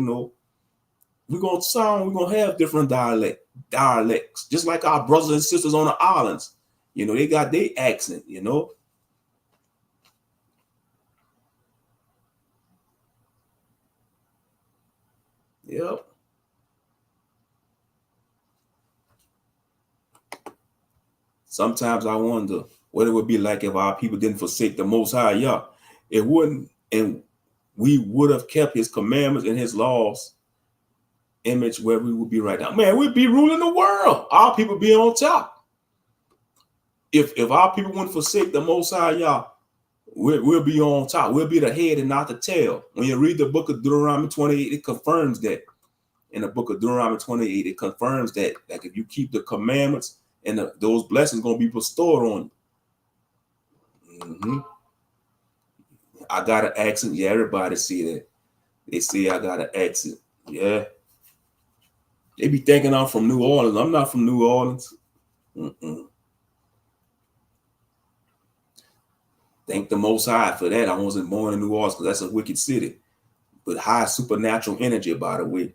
We're gonna have different dialects, just like our brothers and sisters on the islands. You know, they got their accent, you know. Yep. Sometimes I wonder what it would be like if our people didn't forsake the Most High Yah. It wouldn't, and we would have kept his commandments and his laws, image where we would be right now. Man, we'd be ruling the world. Our people be on top. If our people wouldn't forsake the Most High Yah, we'll be on top. We'll be the head and not the tail. When you read the book of Deuteronomy 28, it confirms that. In the book of Deuteronomy 28, it confirms that, like, if you keep the commandments and those blessings going to be bestowed on you. Mm-hmm. I got an accent. Yeah, everybody see that. They say I got an accent. Yeah. They be thinking I'm from New Orleans. I'm not from New Orleans. Mm-mm. Thank the Most High for that. I wasn't born in New Orleans because that's a wicked city. But high supernatural energy, by the way.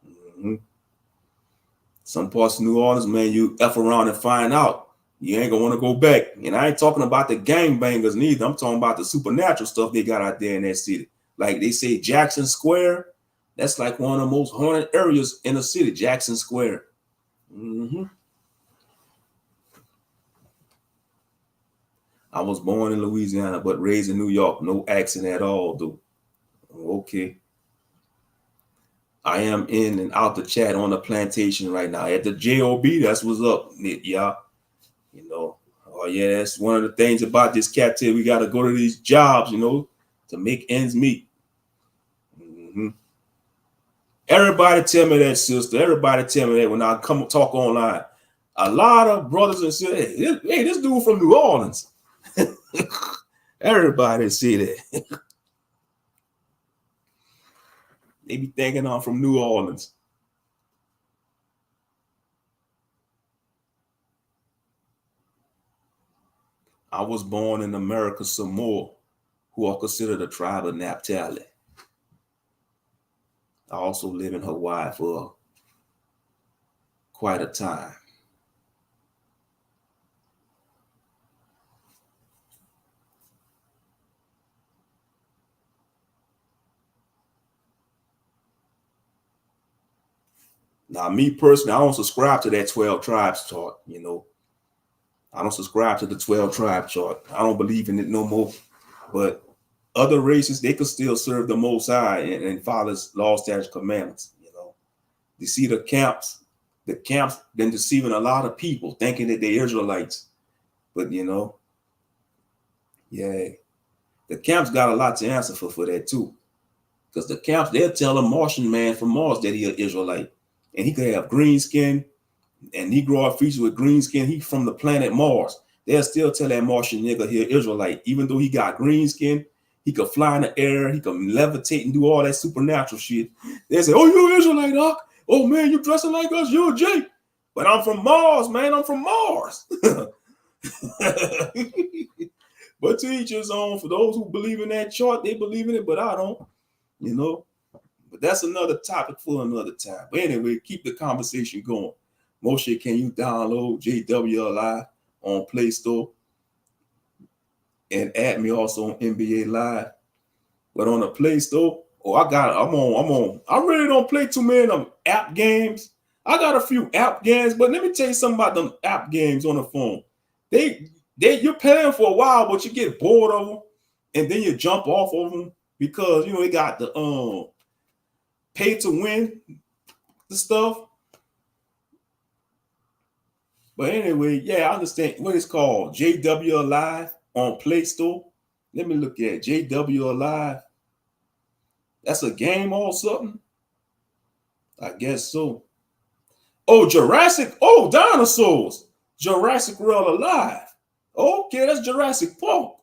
Mm-hmm. Some parts of New Orleans, man, you F around and find out. You ain't gonna want to go back. And I ain't talking about the gangbangers neither. I'm talking about the supernatural stuff they got out there in that city. Like they say Jackson Square, that's like one of the most haunted areas in the city, Jackson Square. Mm-hmm. I was born in Louisiana, but raised in New York. No accent at all, though. Okay. I am in and out the chat on the plantation right now. At the JOB, that's what's up, y'all. You know, oh yeah, that's one of the things about this captivity. We got to go to these jobs, you know, to make ends meet. Mm-hmm. Everybody tell me that, sister. Everybody tell me that when I come talk online. A lot of brothers and sisters, hey, this dude from New Orleans. Everybody see that. They be thinking I'm from New Orleans. I was born in America Samoa, who are considered a tribe of Naphtali. I also live in Hawaii for quite a time. Now, me personally, I don't subscribe to that 12 tribes chart, you know. I don't subscribe to the 12 tribe chart. I don't believe in it no more. But other races, they could still serve the Most High and follow His law, statutes, commandments, you know. You see the camps been deceiving a lot of people, thinking that they're Israelites. But, you know, yeah, the camps got a lot to answer for that too. Because the camps, they'll tell a Martian man from Mars that he's an Israelite. And he could have green skin and Negro features with green skin. He from the planet Mars. They'll still tell that Martian nigga he an Israelite. Even though he got green skin, he could fly in the air, he could levitate and do all that supernatural shit. They say, oh, you're an Israelite, Doc. Oh, man, you dressing like us, you're a J. But I'm from Mars, man. I'm from Mars. But to each his own. For those who believe in that chart, they believe in it, but I don't, you know. But that's another topic for another time. But anyway, keep the conversation going. Moshe, can you download JWLI on Play Store and add me also on NBA Live? But on the Play Store, I really don't play too many of them app games. I got a few app games, but let me tell you something about them app games on the phone. You're playing for a while, but you get bored of them, and then you jump off of them because you know they got the pay to win the stuff. But anyway, yeah, I understand what it's called. JW Alive on Play Store. Let me look at JW Alive. That's a game or something? I guess so. Oh, Jurassic. Oh, dinosaurs. Jurassic World Alive. Okay, that's Jurassic Park.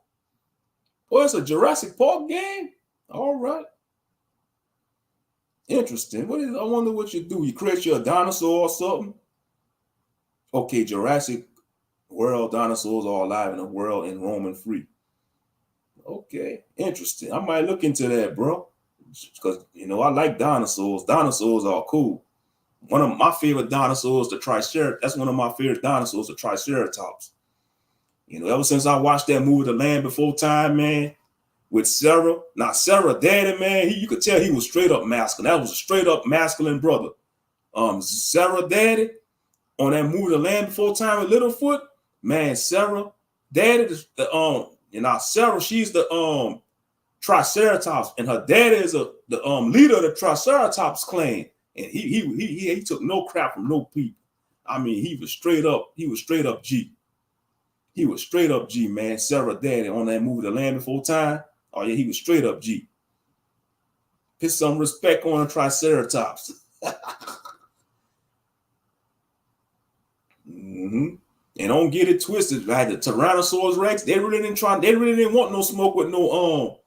Oh, it's a Jurassic Park game? All right. Interesting. I wonder what you do. You create your dinosaur or something? Okay, Jurassic World dinosaurs are alive in the world and roaming free. Okay, interesting. I might look into that, bro. Because, you know, I like dinosaurs. Dinosaurs are cool. One of my favorite dinosaurs, the Triceratops. That's one of my favorite dinosaurs, the Triceratops. Ever since I watched that movie, The Land Before Time, man, with Sarah. Now, Sarah daddy, man, you could tell he was straight up masculine. That was a straight up masculine brother. Sarah daddy on that movie, The Land Before Time with Littlefoot, man, Sarah daddy, Sarah, she's the Triceratops, and her daddy is the leader of the Triceratops clan, and he took no crap from no people. I mean, he was straight up G. He was straight up G, man. Sarah daddy on that movie, The Land Before Time. Oh yeah, he was straight up G. Put some respect on the Triceratops. Mm-hmm. And don't get it twisted. Like the Tyrannosaurus Rex, they really didn't want no smoke with no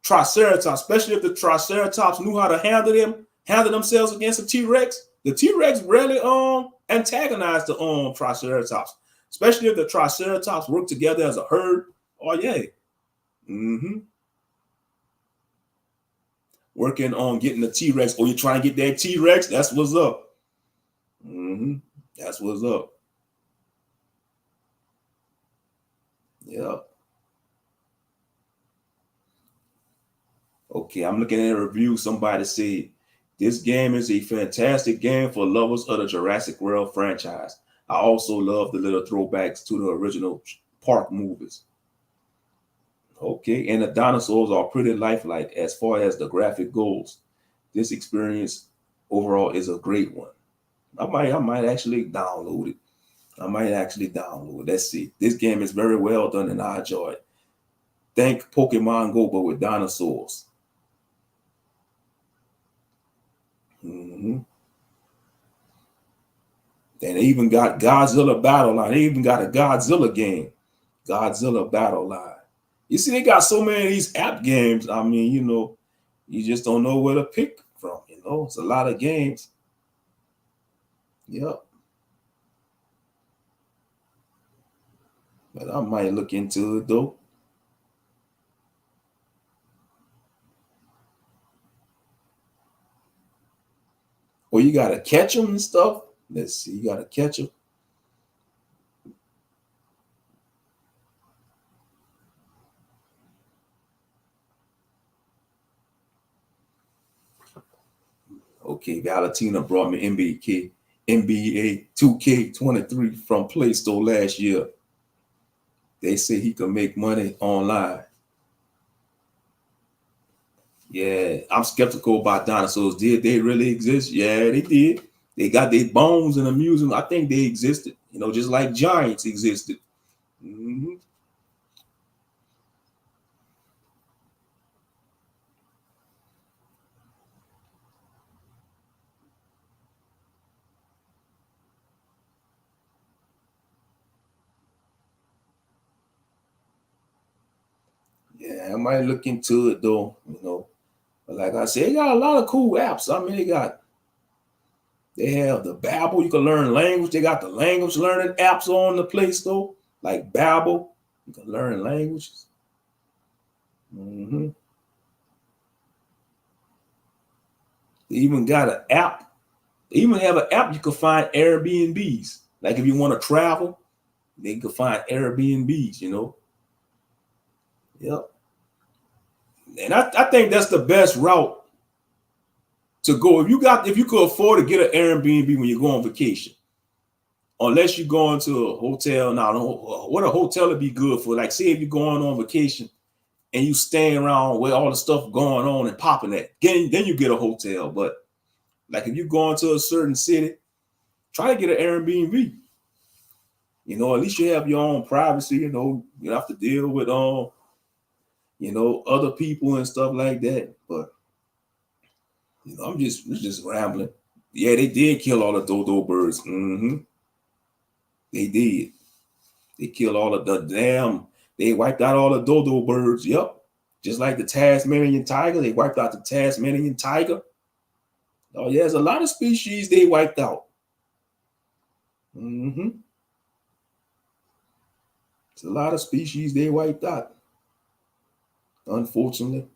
Triceratops, especially if the Triceratops knew how to handle themselves against the T-Rex. The T-Rex rarely antagonized the Triceratops, especially if the Triceratops worked together as a herd. Oh yeah. Mm-hmm. Working on getting the T-Rex, or you're trying to get that T-Rex, that's what's up. Mm-hmm. That's what's up. Yeah. Okay, I'm looking at a review. Somebody said, this game is a fantastic game for lovers of the Jurassic World franchise. I also love the little throwbacks to the original park movies. Okay, and the dinosaurs are pretty lifelike as far as the graphic goes. This experience overall is a great one. I might actually download it. Let's see. This game is very well done and I enjoy it. Think Pokemon Go, but with dinosaurs. Mm-hmm. And they even got Godzilla Battle Line. They even got a Godzilla game. Godzilla Battle Line. You see, they got so many of these app games. I mean, you just don't know where to pick from. It's a lot of games. Yep. But I might look into it though. Or you gotta catch them and stuff. Let's see, you gotta catch them. Okay, Valentina brought me NBA 2K23 from Play Store last year. They say he can make money online. Yeah, I'm skeptical about dinosaurs. Did they really exist? Yeah, they did. They got their bones in a museum. I think they existed, just like giants existed. Mm-hmm. Yeah, I might look into it though, But like I said, they got a lot of cool apps. I mean, they have the Babbel. You can learn language. They got the language learning apps on the Play Store, like Babbel. You can learn languages. Mm-hmm. They even got an app. They even have an app you can find Airbnbs. Like if you want to travel, they can find Airbnbs. Yep. And I think that's the best route to go. If you could afford to get an Airbnb when you go on vacation, unless you're going to a hotel. Now, what a hotel would be good for? Like, say if you're going on vacation and you staying around where all the stuff going on and popping at, then you get a hotel. But like if you're going to a certain city, try to get an Airbnb. At least you have your own privacy. You don't have to deal with other people and stuff like that. But I'm just rambling. Yeah, they did kill all the dodo birds. Mm-hmm. They did. They killed all of the damn. They wiped out all the dodo birds. Yep. Just like the Tasmanian tiger, they wiped out the Tasmanian tiger. Oh yeah, there's a lot of species they wiped out. Mm-hmm. It's a lot of species they wiped out. Unfortunately.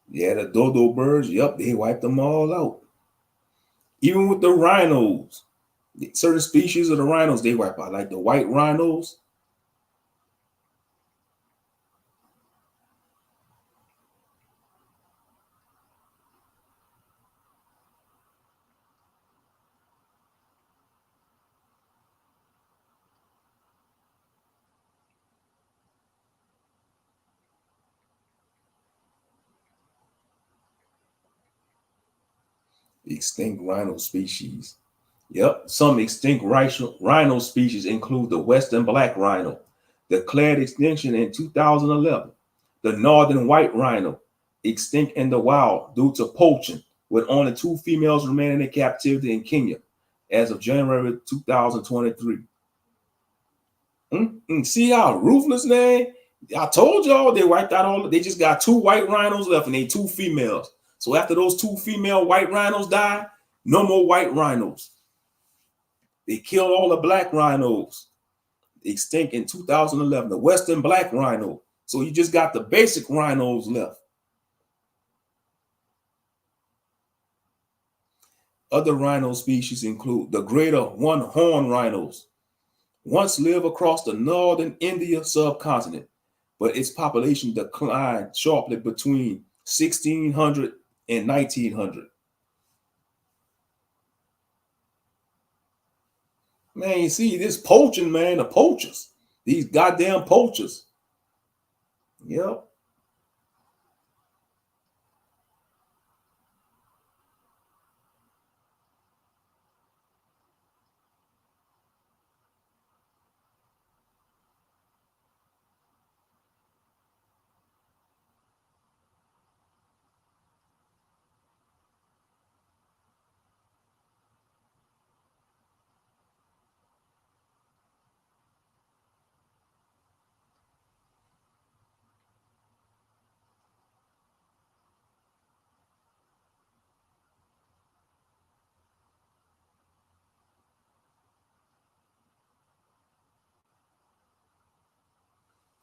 Yeah, the dodo birds, yep, they wiped them all out. Even with the rhinos, certain species of the rhinos, they wipe out, like the white rhinos. Extinct rhino species. Yep, some extinct rhino species include the western black rhino, declared extinction in 2011. The northern white rhino, extinct in the wild due to poaching, with only 2 females remaining in captivity in Kenya as of January 2023. See how ruthless they? I told y'all they wiped out all. They just got 2 white rhinos left and they 2 females. So after those 2 female white rhinos die, no more white rhinos. They killed all the black rhinos. Extinct in 2011. The western black rhino. So you just got the basic rhinos left. Other rhino species include the greater one-horn rhinos. Once lived across the northern India subcontinent, but its population declined sharply between 1600 and 1900. Man, you see this poaching, man, the poachers, these goddamn poachers. Yep.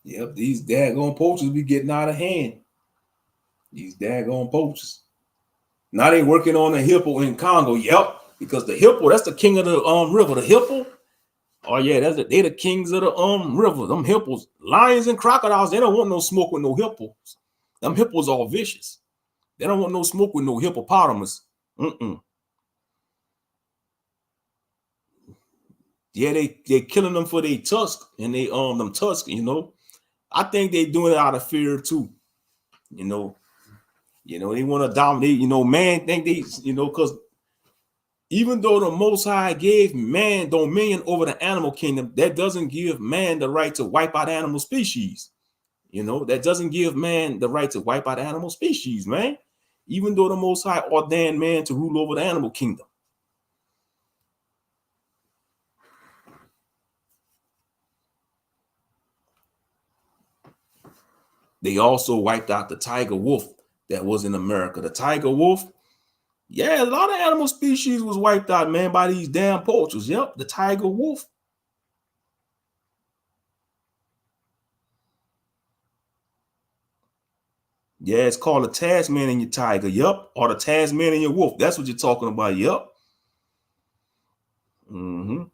Yep, these daggone poachers be getting out of hand. These daggone poachers. Now they working on the hippo in Congo. Yep, because the hippo, that's the king of the river. The hippo. Oh yeah, they the kings of the river. Them hippos, lions and crocodiles, they don't want no smoke with no hippos. Them hippos are vicious. They don't want no smoke with no hippopotamus. Mm-mm. Yeah, they killing them for their tusk and they them tusks, you know. I think they doing it out of fear too. You know, they want to dominate, man think they, because even though the Most High gave man dominion over the animal kingdom, that doesn't give man the right to wipe out animal species. That doesn't give man the right to wipe out animal species, man. Even though the Most High ordained man to rule over the animal kingdom. They also wiped out the tiger wolf that was in America. The tiger wolf, yeah, a lot of animal species was wiped out, man, by these damn poachers. Yep, the tiger wolf. Yeah, it's called a Tasmanian tiger. Yep, or the Tasmanian wolf. That's what you're talking about. Yep. Mm-hmm.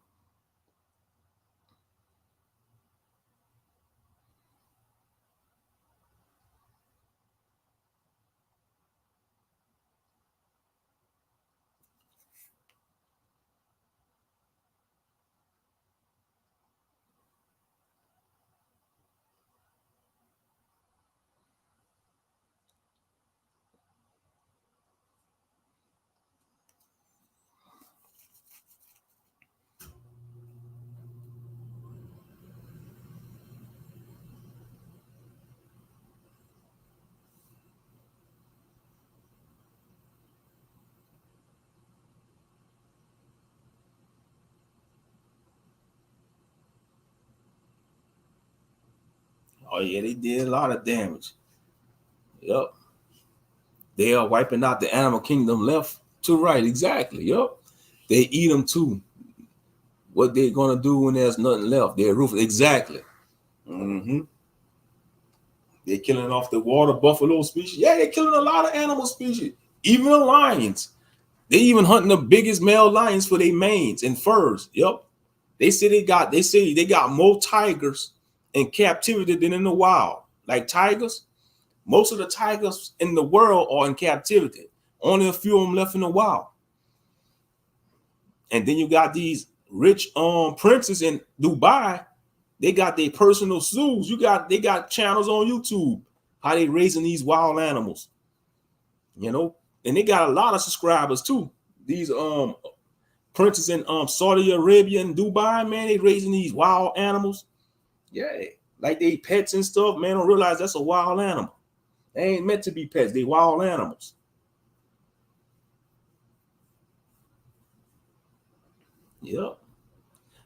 Oh yeah, they did a lot of damage. Yep. They are wiping out the animal kingdom left to right. Exactly. Yep. They eat them too. What they're gonna do when there's nothing left? They're ruthless. Exactly. Mm-hmm. They're killing off the water buffalo species. Yeah, they're killing a lot of animal species. Even the lions. They even hunting the biggest male lions for their manes and furs. Yep. They say they got more tigers in captivity than in the wild. Like tigers, most of the tigers in the world are in captivity. Only a few of them left in the wild. And then you got these rich princes in Dubai. They got their personal zoos. They got channels on YouTube how they raising these wild animals. You know, and they got a lot of subscribers too. These princes in Saudi Arabia and Dubai, man, they raising these wild animals. Yeah, like they pets and stuff. Man, don't realize that's a wild animal. They ain't meant to be pets. They wild animals. Yep.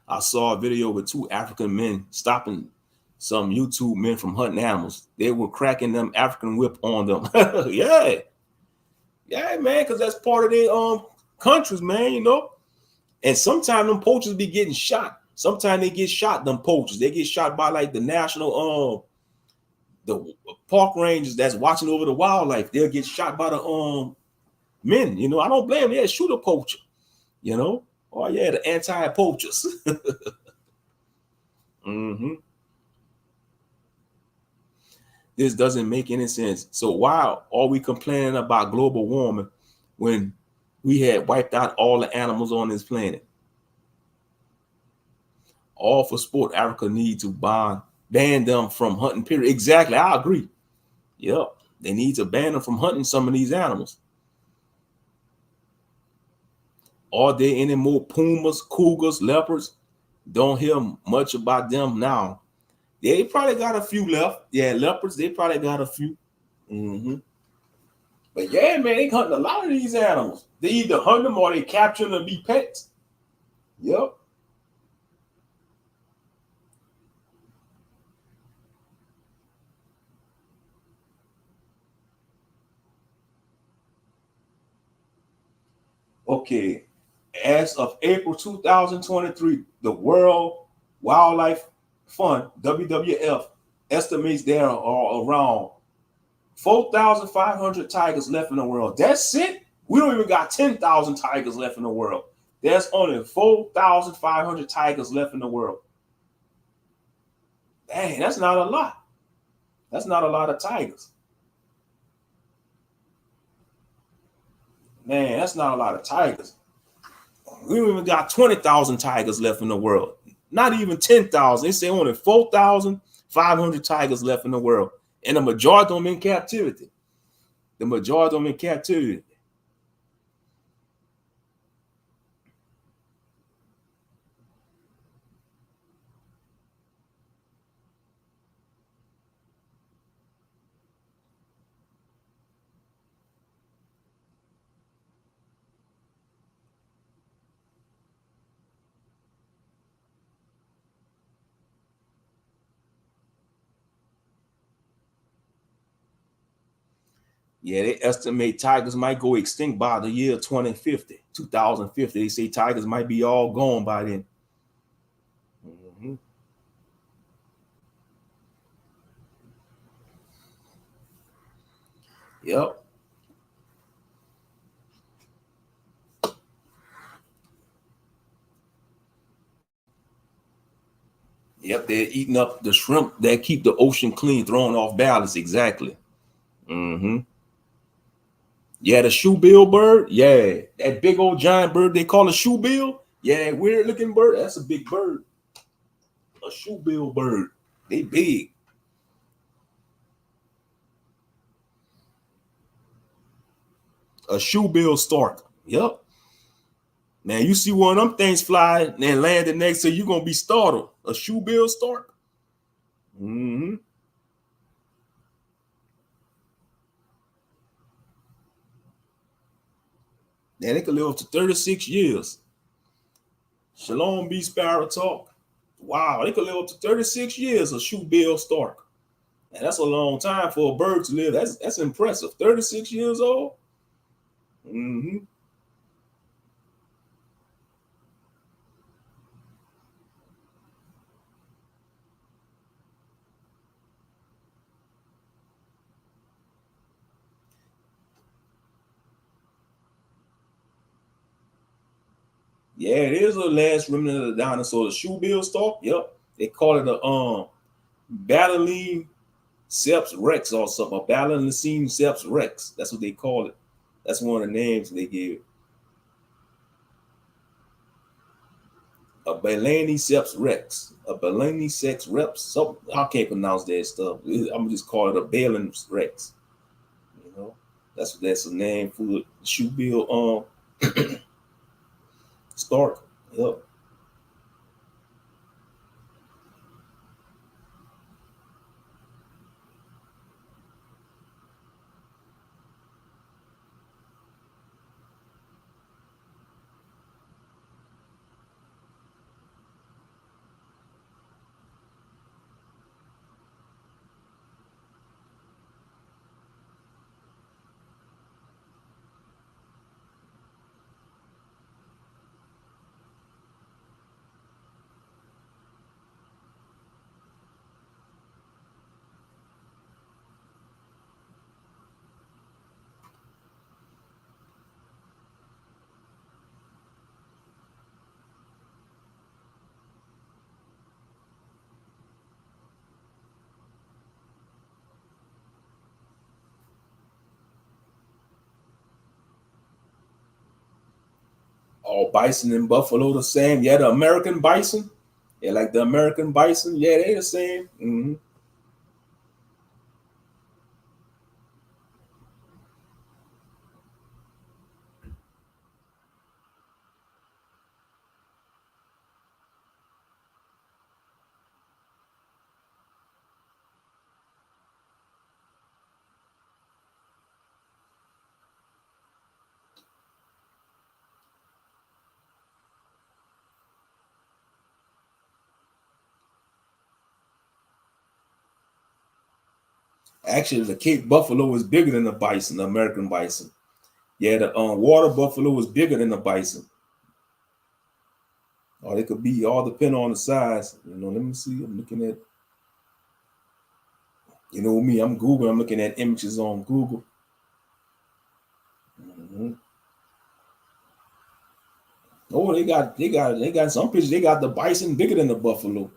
I saw a video with two African men stopping some YouTube men from hunting animals. They were cracking them African whip on them. Yeah. Yeah, man, because that's part of their countries, man, you know. And sometimes them poachers be getting shot. Sometimes they get shot, them poachers. They get shot by like the national the park rangers that's watching over the wildlife. They'll get shot by the men, you know. I don't blame them. Yeah, shoot a poacher, you know. Oh yeah, the anti-poachers. Mm-hmm. This doesn't make any sense. So why are we complaining about global warming when we had wiped out all the animals on this planet? All for sport. Africa need to ban them from hunting, period. Exactly. I agree. Yep. They need to ban them from hunting some of these animals. Are there any more pumas, cougars, leopards? Don't hear much about them now. They probably got a few left. Yeah, leopards, they probably got a few. Mm-hmm. But yeah, man, they hunting a lot of these animals. They either hunt them or they capture them and be pets. Yep. Okay. As of April 2023, the World Wildlife Fund, WWF, estimates there are around 4,500 tigers left in the world. That's it. We don't even got 10,000 tigers left in the world. There's only 4,500 tigers left in the world. Dang, that's not a lot. That's not a lot of tigers. Man, that's not a lot of tigers. We don't even got 20,000 tigers left in the world. Not even 10,000. They say only 4,500 tigers left in the world. And the majority of them in captivity. The majority of them in captivity. Yeah, they estimate tigers might go extinct by the year 2050, 2050. They say tigers might be all gone by then. Mm-hmm. Yep. Yep, they're eating up the shrimp that keep the ocean clean, throwing off balance. Exactly. Mm-hmm. Yeah, the shoebill bird. Yeah, that big old giant bird they call a shoebill. Yeah, that weird looking bird. That's a big bird. A shoebill bird. They big. A shoebill stork. Yep. Now you see one of them things fly and land the next to you, you're gonna be startled. A shoebill stork. Mm-hmm. Now they could live up to 36 years. Shalom B Sparrow talk. Wow, they could live up to 36 years, a shoebill stork. And that's a long time for a bird to live. That's impressive. 36 years old. Mm-hmm. Yeah, it is the last remnant of the dinosaur. The shoebill stalk. Yep. They call it a Battling Seps Rex or something. A Battling Seps Rex. That's what they call it. That's one of the names they gave it. A Bailani Seps Rex. A Bailani Sex Reps. So I can't pronounce that stuff. I'm just call it a Bailin Rex. You know, that's a name for the shoebill Stark. Yep. All bison and buffalo the same. Yeah, the American bison. Yeah, like the American bison. Yeah, they the same. Actually, the Cape buffalo is bigger than the bison, the American bison. Yeah, the water buffalo is bigger than the bison. Or it could be all depending on the size. Let me see. I'm looking at, me, I'm Google. I'm looking at images on Google. Mhm. Oh, they got some pictures. They got the bison bigger than the buffalo.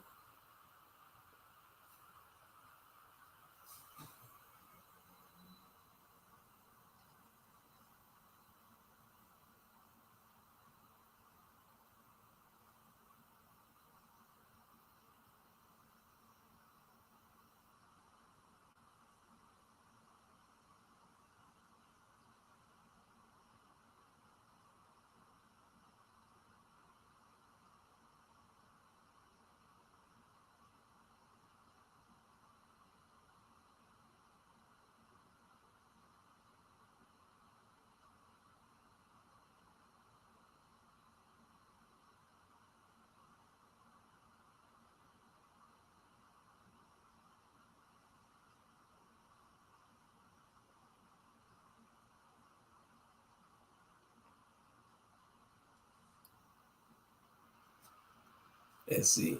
Let's see.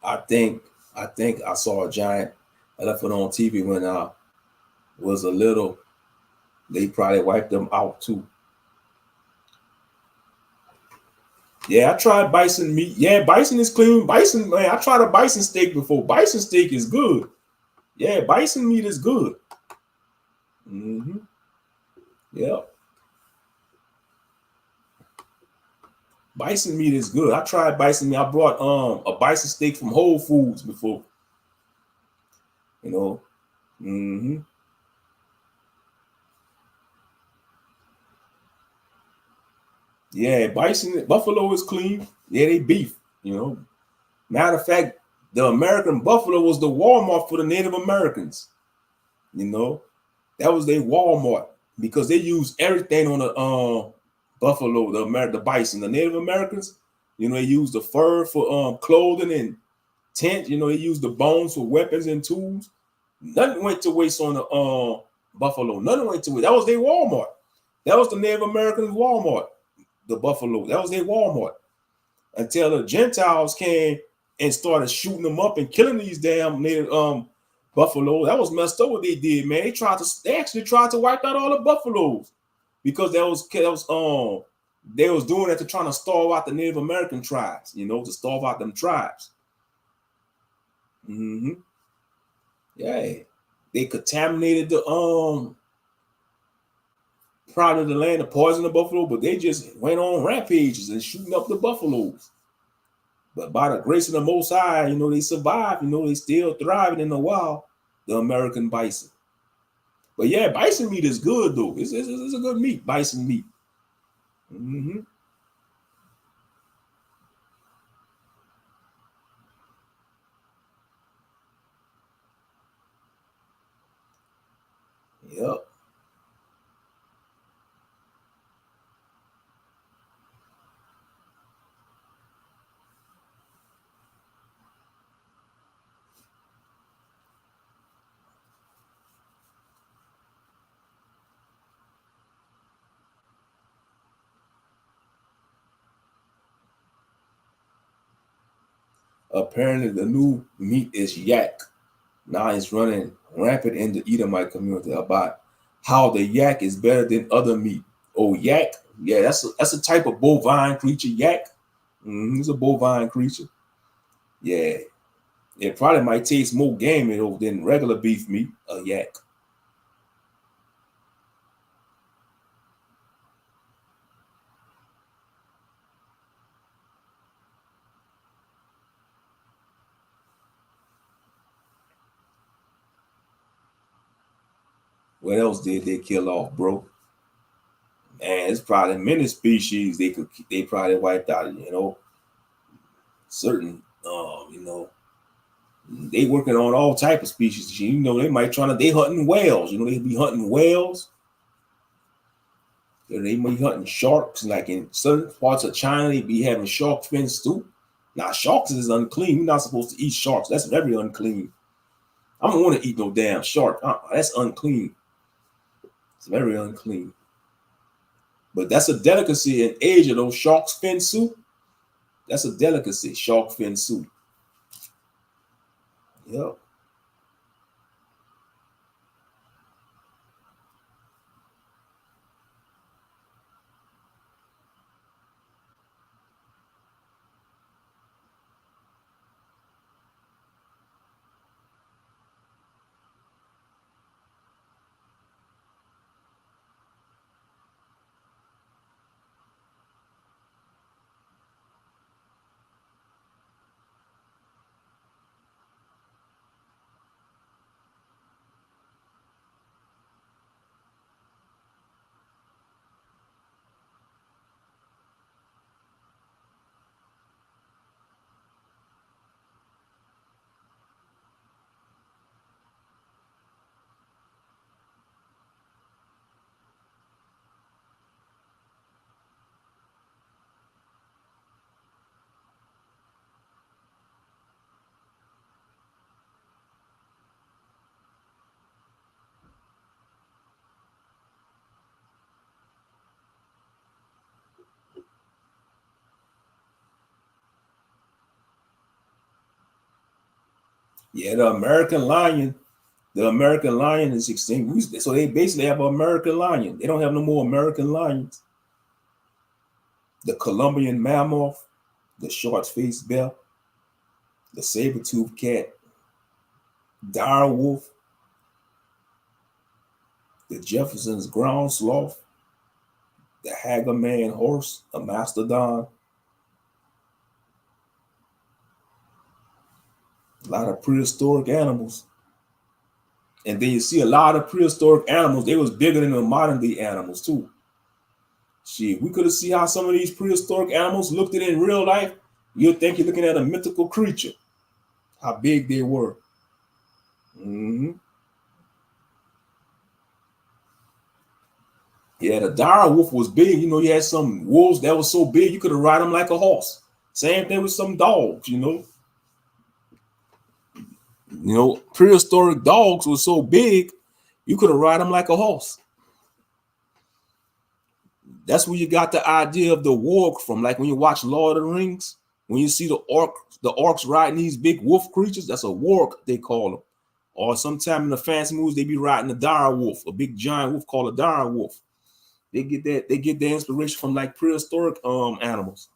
I think I think I saw a giant elephant on TV when I was a little. They probably wiped them out too. Yeah, I tried bison meat. Yeah, bison is clean. Bison, man, I tried a bison steak before. Bison steak is good. Yeah, bison meat is good. Yeah, bison meat is good. I tried bison meat. I brought a bison steak from Whole Foods before. You know. hmm Yeah, bison buffalo is clean. Yeah, they beef. You know. Matter of fact, the American buffalo was the Walmart for the Native Americans. You know, that was their Walmart because they use everything on the buffalo, the bison, the Native Americans. They use the fur for clothing and tent. They use the bones for weapons and tools. Nothing went to waste on the buffalo. Nothing went to waste. That was their Walmart. That was the Native Americans' Walmart. The buffalo. That was their Walmart until the Gentiles came and started shooting them up and killing these damn native buffalo. That was messed up what they did, man. They actually tried to wipe out all the buffaloes because that was They was doing that to trying to starve out the Native American tribes, to starve out them tribes. Yeah, they contaminated the part of the land to poison the buffalo, but they just went on rampages and shooting up the buffaloes. But by the grace of the Most High, they survived. They still thriving in the wild, the American bison. But yeah, bison meat is good though. It's a good meat, bison meat. Yep. Apparently, the new meat is yak. Now it's running rampant in the Edomite community about how the yak is better than other meat. Oh, yak? Yeah, that's a type of bovine creature, yak. It's a bovine creature. Yeah. It probably might taste more gamey than regular beef meat, a yak. What else did they kill off, bro? Man, it's probably many species they probably wiped out, certain they working on all type of species. They might they hunting whales, they be hunting whales. They may be hunting sharks, like in certain parts of China, they be having shark fin stew. Now, sharks is unclean. You're not supposed to eat sharks. That's very unclean. I don't want to eat no damn shark. That's unclean. It's very unclean. But that's a delicacy in Asia, those shark's fin soup. That's a delicacy, shark fin soup. Yep. Yeah, the American lion is extinct. So they basically have an American lion. They don't have no more American lions. The Colombian mammoth, the short-faced bear, the saber-toothed cat, dire wolf, the Jefferson's ground sloth, the Hagerman horse, a mastodon, a lot of prehistoric animals. And then you see a lot of prehistoric animals. They was bigger than the modern day animals too. Shit, we could have seen how some of these prehistoric animals looked at it in real life. You'll think you're looking at a mythical creature. How big they were. Yeah, the dire wolf was big. You had some wolves that was so big you could have ride them like a horse. Same thing with some dogs. Prehistoric dogs were so big you could have ride them like a horse. That's where you got the idea of the warg from. Like when you watch Lord of the Rings, when you see the orcs riding these big wolf creatures, that's a warg, they call them. Or sometime in the fancy movies, they be riding a dire wolf, a big giant wolf called a dire wolf. They get their inspiration from like prehistoric animals.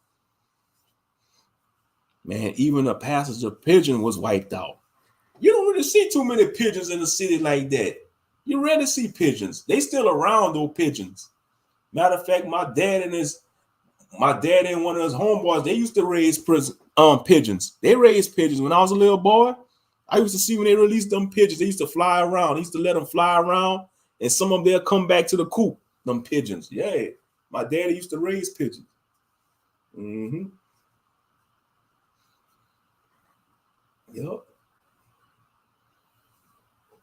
Man, even a passenger pigeon was wiped out. You don't really see too many pigeons in the city like that. You rarely see pigeons. They still around, though, pigeons. Matter of fact, my dad and one of his homeboys, they used to raise pigeons. They raised pigeons. When I was a little boy, I used to see when they released them pigeons, they used to fly around. They used to let them fly around, and some of them, they'll come back to the coop, them pigeons. Yeah, my daddy used to raise pigeons. Mm-hmm. Yep.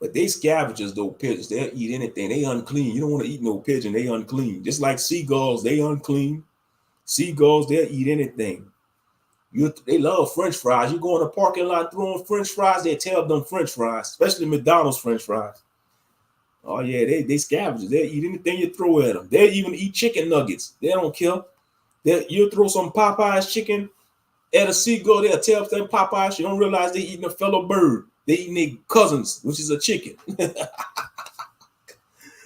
But they scavengers, though, pigeons. They'll eat anything. They unclean. You don't want to eat no pigeon. They unclean. Just like seagulls, they unclean. Seagulls, they'll eat anything. They love French fries. You go in the parking lot throwing French fries, they tell them French fries, especially McDonald's French fries. Oh, yeah, they scavengers. They'll eat anything you throw at them. They'll even eat chicken nuggets. They don't care. You throw some Popeye's chicken at a seagull, they'll tell them Popeyes. You don't realize they eating a fellow bird. They eating their cousins, which is a chicken.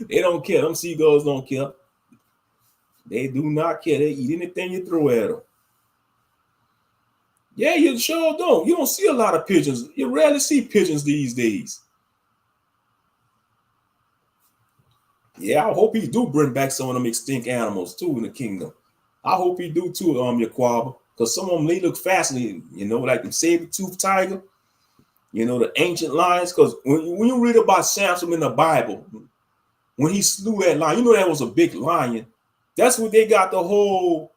They don't care. Them seagulls don't care. They do not care. They eat anything you throw at them. Yeah, you sure don't. You don't see a lot of pigeons. You rarely see pigeons these days. Yeah, I hope he do bring back some of them extinct animals too in the kingdom. I hope he do too, Yaquaba, because some of them, they look fascinating. You know, like the saber-toothed tiger. You know, the ancient lions. Because when you read about Samson in the Bible, when he slew that lion, you know that was a big lion. That's what they got the whole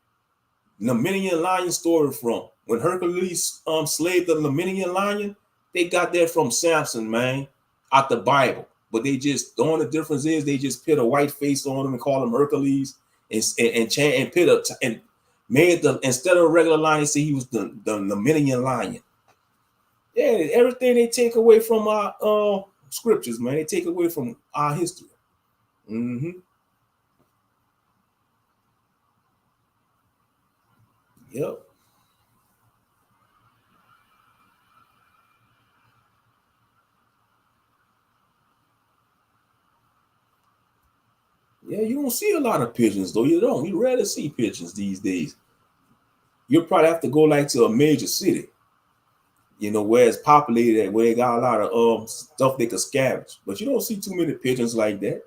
Lemnian lion story from. When Hercules slayed the Lemnian lion, they got that from Samson, man, out the Bible. But they just, the only difference is they just put a white face on him and call him Hercules and made the, instead of a regular lion, they say he was the Lemnian lion. Yeah, everything they take away from our scriptures, man. They take away from our history. Mm-hmm. Yep. Yeah, you don't see a lot of pigeons, though. You don't. You rarely see pigeons these days. You'll probably have to go like to a major city, you know, where it's populated, where they got a lot of stuff they could scavenge. But you don't see too many pigeons like that.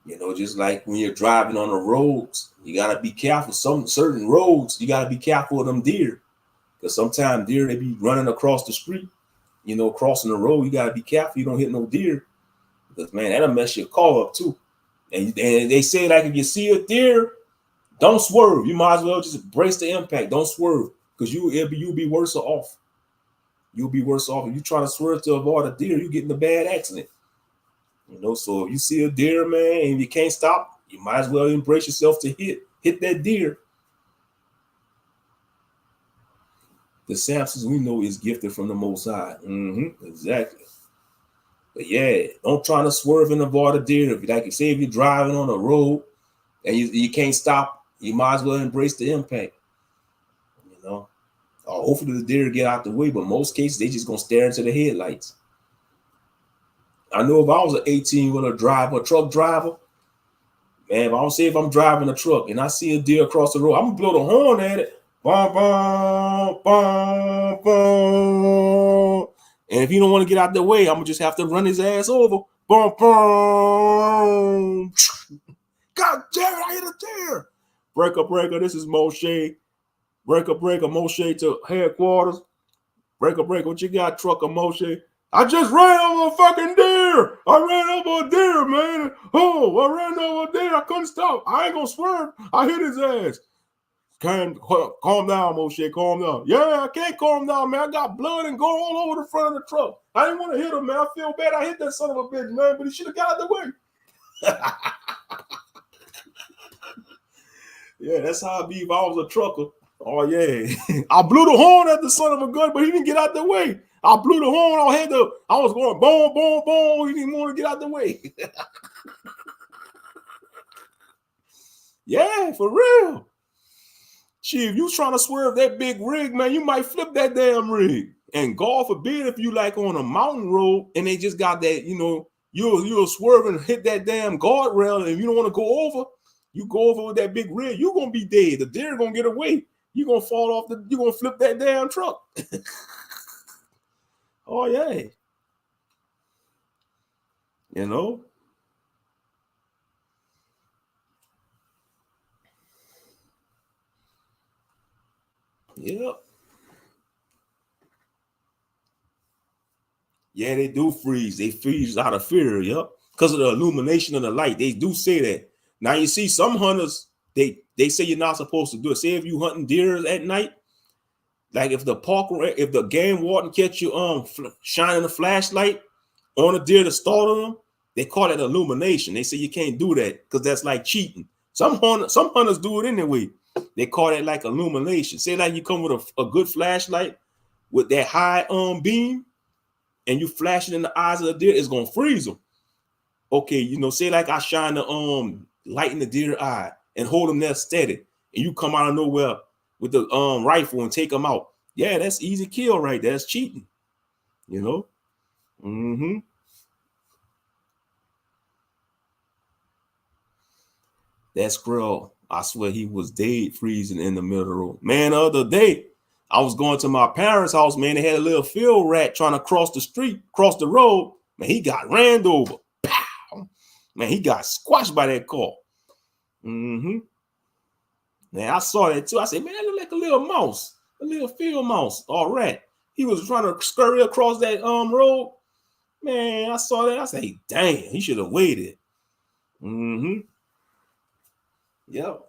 You know, just like when you're driving on the roads, you gotta be careful. Some certain roads, you gotta be careful of them deer, because sometimes deer, they be running across the street. You know, crossing the road, you gotta be careful. You don't hit no deer, because man, that'll mess your car up too. And they say, like, if you see a deer, don't swerve. You might as well just brace the impact. Don't swerve, because you'll be worse off. You'll be worse off if you try to swerve to avoid a deer. You get in a bad accident. You know, so if you see a deer, man, and you can't stop, you might as well embrace yourself to hit that deer. The Samsons we know is gifted from the Most High. Mm-hmm, exactly. But yeah, don't try to swerve and avoid a deer. If, like you say, if you're driving on a road and you can't stop, you might as well embrace the impact. You know, hopefully the deer get out the way, but most cases they just gonna stare into the headlights. I know if I was an 18-wheeler driver, a truck driver, man, if I'm driving a truck and I see a deer across the road, I'm gonna blow the horn at it. Bum, bum, bum, bum. And if you don't want to get out the way, I'm gonna just have to run his ass over. Bum, bum. God damn it, I hit a deer. Breaker, this is Moshe. Breaker, Moshe to headquarters. Breaker, what you got, trucker Moshe? I just ran over a fucking deer. I ran over a deer, man. Oh, I ran over a deer. I couldn't stop. I ain't gonna swerve. I hit his ass. Calm down, Moshe. Calm down. Yeah, I can't calm down, man. I got blood and gore all over the front of the truck. I didn't want to hit him, man. I feel bad. I hit that son of a bitch, man, but he should have got out of the way. Yeah, that's how I be if I was a trucker. Oh yeah. I blew the horn at the son of a gun, but he didn't get out the way. I blew the horn. I was going boom, boom, boom. He didn't want to get out the way. Yeah, for real. Chief, you trying to swerve that big rig, man, you might flip that damn rig. And God forbid if you like on a mountain road and they just got that, you'll swerve and hit that damn guardrail and you don't want to go over. You go over with that big rig, you're gonna be dead. The deer gonna get away. You're gonna fall off you're gonna flip that damn truck. Oh yeah. You know? Yep. Yeah, they do freeze. They freeze out of fear, yep. Because of the illumination of the light. They do say that. Now you see some hunters, they say you're not supposed to do it. Say if you hunting deer at night, like if the game warden catch you shining a flashlight on a deer to startle them, they call it illumination. They say you can't do that because that's like cheating. Some hunters do it anyway. They call it like illumination. Say like you come with a good flashlight with that high beam, and you flash it in the eyes of the deer, it's gonna freeze them. Okay, say like I shine the light in the deer eye and hold them there steady, and you come out of nowhere with the rifle and take them out. Yeah, that's easy kill right there. That's cheating. Mm-hmm. That squirrel, I swear he was dead freezing in the middle of the road. Man, the other day, I was going to my parents' house, man. They had a little field rat trying to cross the road. Man, he got ran over. Pow! Man, he got squashed by that car. Mm-hmm. Man, I saw that too. I said, man, that looked like a little mouse, a little field mouse or rat. He was trying to scurry across that road. Man, I saw that. I said, hey, dang, he should have waited. Mm-hmm. Yep.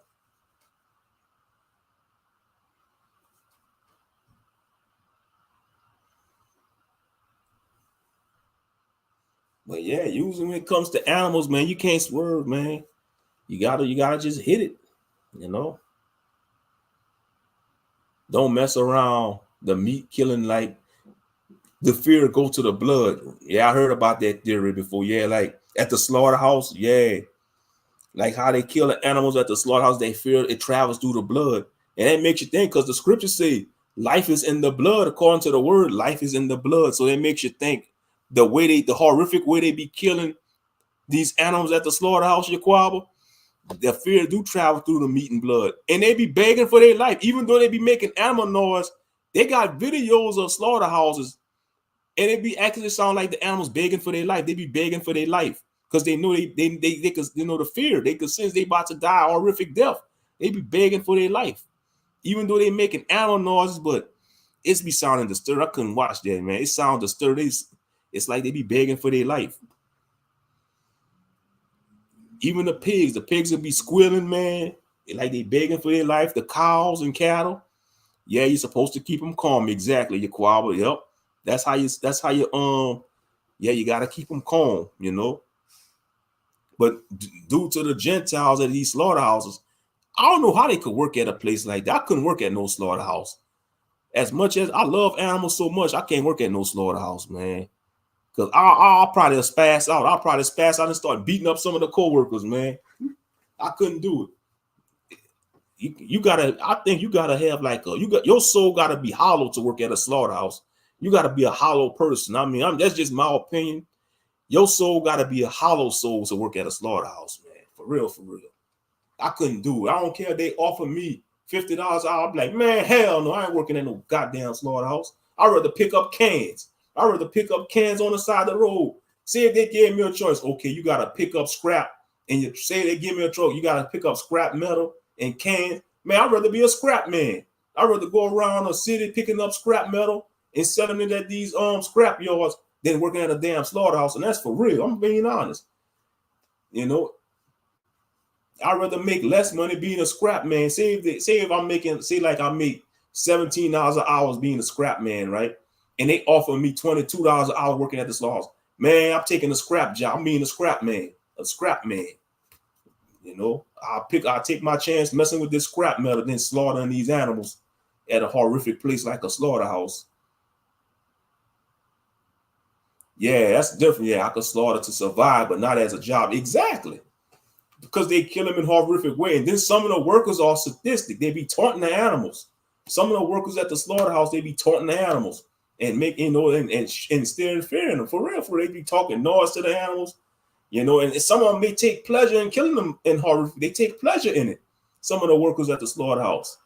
But yeah, usually when it comes to animals, man, you can't swerve, man. You gotta just hit it, Don't mess around. The meat killing, like the fear go to the blood. Yeah, I heard about that theory before. Yeah, like at the slaughterhouse, yeah. Like how they kill the animals at the slaughterhouse, they fear it travels through the blood. And that makes you think, because the scriptures say life is in the blood, according to the word, life is in the blood. So that makes you think the horrific way they be killing these animals at the slaughterhouse, Yaquaba, their fear do travel through the meat and blood. And they be begging for their life. Even though they be making animal noise, they got videos of slaughterhouses and it be actually sound like the animals begging for their life. They be begging for their life because they know they could, the fear. They could sense they about to die horrific death. They be begging for their life. Even though they making animal noises, but it's be sounding disturbed. I couldn't watch that, man. It sounds disturbed. It's like they be begging for their life. Even the pigs will be squealing, man. Like they begging for their life. The cows and cattle. Yeah, you're supposed to keep them calm. Exactly, your quabble. Yep. That's how you yeah, you gotta keep them calm, But due to the Gentiles at these slaughterhouses, I don't know how they could work at a place like that. I couldn't work at no slaughterhouse. As much as I love animals so much, I can't work at no slaughterhouse, man. Because I'll probably spaz out. I'll probably spaz out and start beating up some of the co-workers, man. I couldn't do it. I think you gotta have your soul gotta be hollow to work at a slaughterhouse. You gotta be a hollow person. I mean, that's just my opinion. Your soul gotta be a hollow soul to work at a slaughterhouse, man. For real, for real. I couldn't do it. I don't care if they offer me $50 I'll be like, man, hell no, I ain't working at no goddamn slaughterhouse. I'd rather pick up cans. I'd rather pick up cans on the side of the road. See if they gave me a choice. Okay, you gotta pick up scrap, and you say they give me a truck, you gotta pick up scrap metal and cans. Man, I'd rather be a scrap man. I'd rather go around a city picking up scrap metal and selling it at these scrap yards than working at a damn slaughterhouse. And that's for real. I'm being honest. I'd rather make less money being a scrap man. Say if I'm making, say like I make $17 an hour being a scrap man, right? And they offer me $22 an hour working at the slaughterhouse. Man, I'm taking a scrap job. I'm being a scrap man. I take my chance messing with this scrap metal than slaughtering these animals at a horrific place like a slaughterhouse. Yeah, that's different. Yeah, I could slaughter to survive, but not as a job. Exactly. Because they kill them in horrific way. And then some of the workers are sadistic. They be taunting the animals. Some of the workers at the slaughterhouse, they be taunting the animals and making, and steering fear in them. For real, they be talking noise to the animals, and some of them may take pleasure in killing them in horrific. They take pleasure in it. Some of the workers at the slaughterhouse.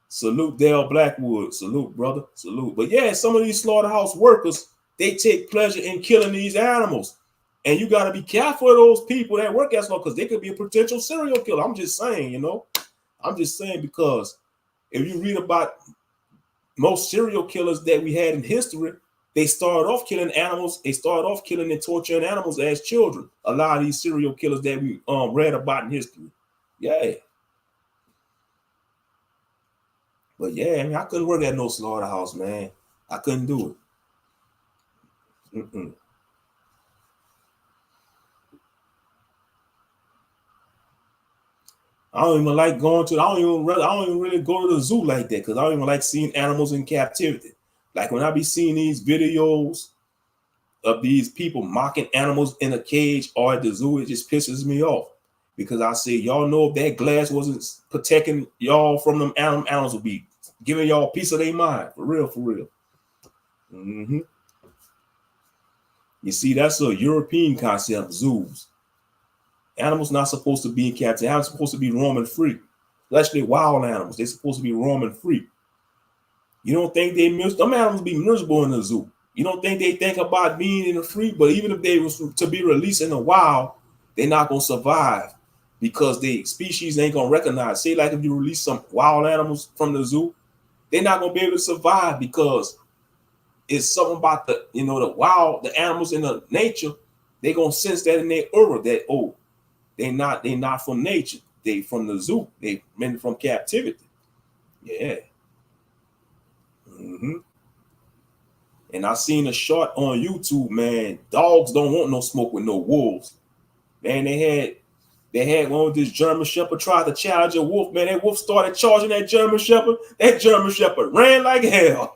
Salute Dale Blackwood. Salute, brother. Salute. But yeah, some of these slaughterhouse workers, they take pleasure in killing these animals. And you got to be careful of those people that work at slaughter because they could be a potential serial killer. I'm just saying, I'm just saying because if you read about most serial killers that we had in history, they started off killing animals. They started off killing and torturing animals as children. A lot of these serial killers that we read about in history. Yeah. But yeah, I mean, I couldn't work at no slaughterhouse, man. I couldn't do it. I don't even like going to. I don't even really go to the zoo like that because I don't even like seeing animals in captivity. Like when I be seeing these videos of these people mocking animals in a cage or at the zoo, it just pisses me off because I say, y'all know if that glass wasn't protecting y'all from them animals would be giving y'all a piece of their mind. For real, for real. You see, that's a European concept, zoos. Animals not supposed to be in captivity. Animals supposed to be roaming free, especially wild animals. They're supposed to be roaming free. You don't think them animals be miserable in the zoo? You don't think they think about being in the free? But even if they was to be released in the wild, they're not gonna survive because the species ain't gonna recognize. Say like if you release some wild animals from the zoo, they're not gonna be able to survive because it's something about the the animals in the nature. They gonna sense that in their aura that they're not from nature. They from the zoo. They men from captivity. Yeah. And I seen a short on YouTube, man. Dogs don't want no smoke with no wolves. Man, they had one with this German Shepherd tried to challenge a wolf. Man, that wolf started charging that German Shepherd. That German Shepherd ran like hell.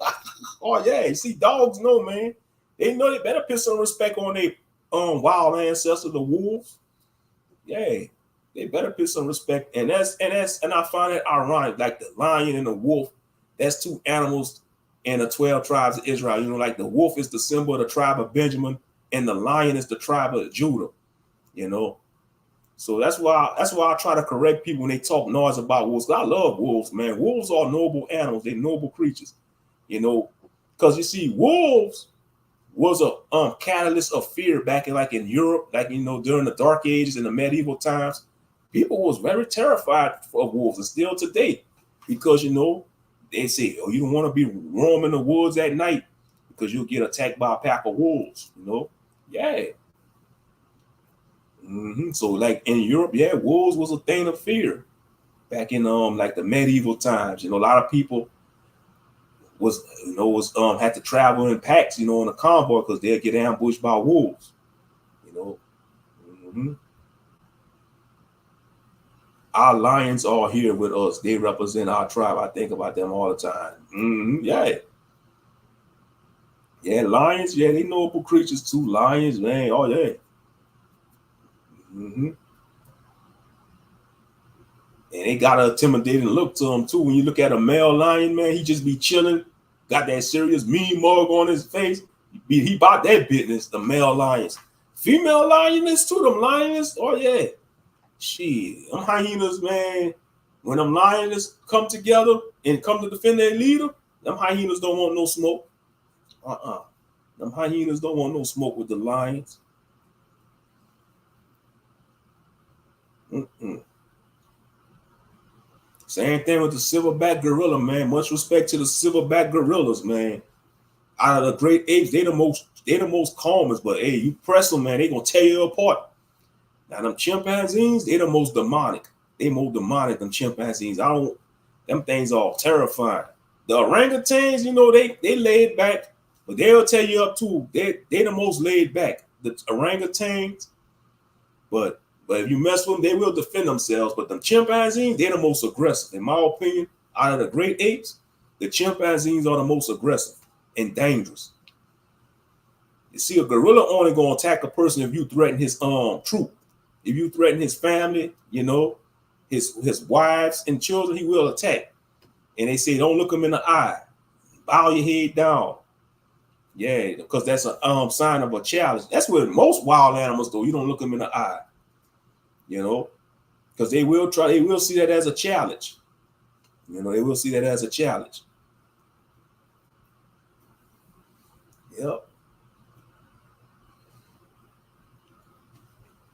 Oh yeah, you see, dogs know, man. They know they better put some respect on their wild ancestors, the wolves. Yeah, they better put some respect. And I find it ironic, like the lion and the wolf. That's two animals in the 12 tribes of Israel. Like the wolf is the symbol of the tribe of Benjamin, and the lion is the tribe of Judah. So that's why I try to correct people when they talk noise about wolves. I love wolves, man. Wolves are noble animals. They're noble creatures. Because you see, wolves was a catalyst of fear back in Europe, during the Dark Ages and the medieval times. People was very terrified of wolves, and still today, because they say, you don't want to be roaming the woods at night because you'll get attacked by a pack of wolves. Yeah. So like in Europe, yeah, wolves was a thing of fear back in like the medieval times. A lot of people was had to travel in packs, in a convoy because they'd get ambushed by wolves. Our lions are here with us. They represent our tribe. I think about them all the time. Yeah. Yeah, lions. Yeah, they noble creatures too. Lions, man. Oh yeah. And they got an intimidating look to them too. When you look at a male lion, man, he just be chilling, got that serious mean mug on his face. He bought that business. The male lions, female lioness too. Them lioness. Oh yeah. Shit, them hyenas, man. When them lioness come together and come to defend their leader, them hyenas don't want no smoke. Them hyenas don't want no smoke with the lions. Same thing with the silverback gorilla, man. Much respect to the silverback gorillas, man. Out of the great apes, they the most calmest. But hey, you press them, man, they gonna tear you apart. Now them chimpanzees, they the most demonic. They more demonic than chimpanzees. Them things are terrifying. The orangutans, they laid back, but they'll tear you up too. They the most laid back. The orangutans, but But if you mess with them, they will defend themselves. But the chimpanzees, they're the most aggressive. In my opinion, out of the great apes, the chimpanzees are the most aggressive and dangerous. You see, a gorilla only gonna attack a person if you threaten his troop. If you threaten his family, you know, his wives and children, he will attack. And they say, don't look him in the eye. Bow your head down. Yeah, because that's a sign of a challenge. That's what most wild animals do. You don't look them in the eye. You know, because they will see that as a challenge. You know, they will see that as a challenge. Yep.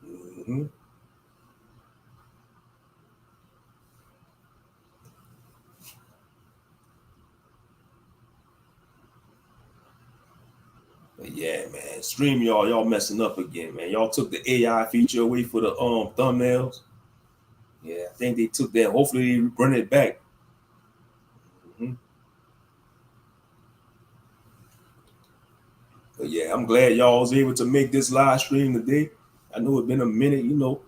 Mm-hmm. But yeah, man, stream y'all messing up again, man. Y'all took the AI feature away for the thumbnails. Yeah, I think they took that. Hopefully they bring it back. Mm-hmm. But yeah, I'm glad y'all was able to make this live stream today. I know it's been a minute, you know.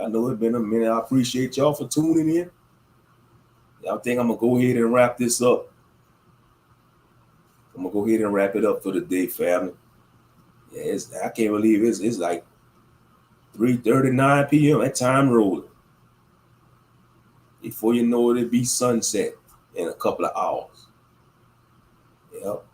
I know it's been a minute. I appreciate y'all for tuning in. I think I'm gonna go ahead and wrap this up. I'm gonna go ahead and wrap it up for the day, family. Yeah, I can't believe it's like 3:39 p.m. That time rolling. Before you know it, it'll be sunset in a couple of hours. Yep.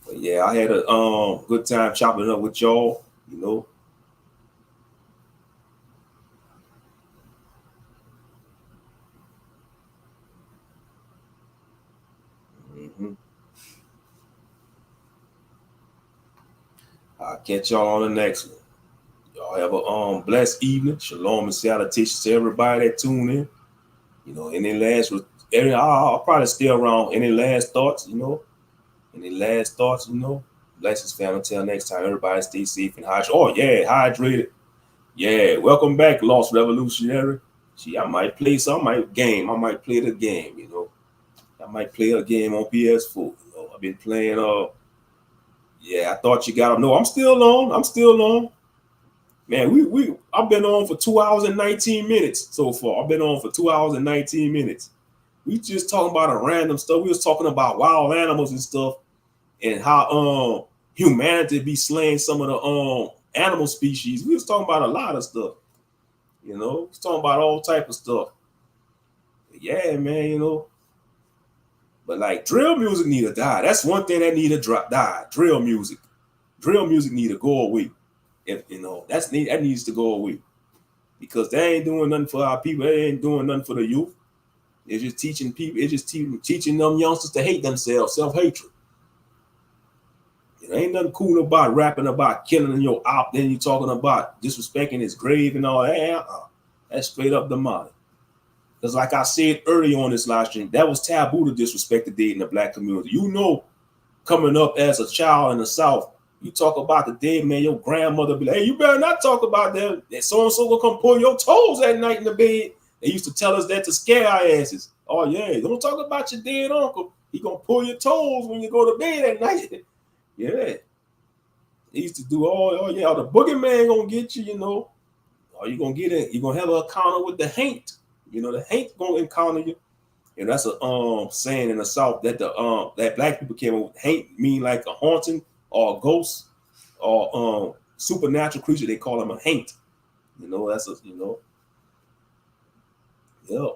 But yeah, I had a good time chopping up with y'all, you know. Mm-hmm. I'll catch y'all on the next one. Y'all have a blessed evening. Shalom and salutations to everybody that tune in. You know, I'll probably stay around. Any last thoughts, you know? Any last thoughts, you know? Blessings, family. Until next time, everybody stay safe and hydrated. Oh, yeah, hydrated. Yeah, welcome back, Lost Revolutionary. See, I might play some, I might play the game, you know. I might play a game on PS4. You know, I've been playing. Yeah, I thought you got. No, I'm still on. Man, I've been on for 2 hours and 19 minutes so far. I've been on for 2 hours and 19 minutes. We just talking about a random stuff. We was talking about wild animals and stuff, and how humanity be slaying some of the animal species. We was talking about a lot of stuff. You know, we was talking about all type of stuff. But yeah, man, you know. But like drill music need to die. That's one thing that need to die. Drill music need to go away. If you know, that needs to go away because they ain't doing nothing for our people. They ain't doing nothing for the youth. It's just teaching people. It's just teaching them youngsters to hate themselves, self-hatred. It ain't nothing cool about rapping about killing your op. Then you talking about disrespecting his grave and all that. That's straight up demonic. Because like I said earlier on this live stream, that was taboo to disrespect the dead in the black community. You know, coming up as a child in the South, you talk about the dead man, your grandmother be like, hey, you better not talk about that. That so-and-so will come pull your toes at night in the bed. They used to tell us that to scare our asses. Oh, yeah, don't talk about your dead uncle. He gonna pull your toes when you go to bed at night. Yeah. They used to do yeah, the boogeyman gonna get you, you know. Or you gonna get it, you're gonna have an encounter with the haint. You know, the haint gonna encounter you. And that's a saying in the South that that black people came up with. Haint mean like a haunting or a ghost or supernatural creature. They call them a haint. You know, that's yeah.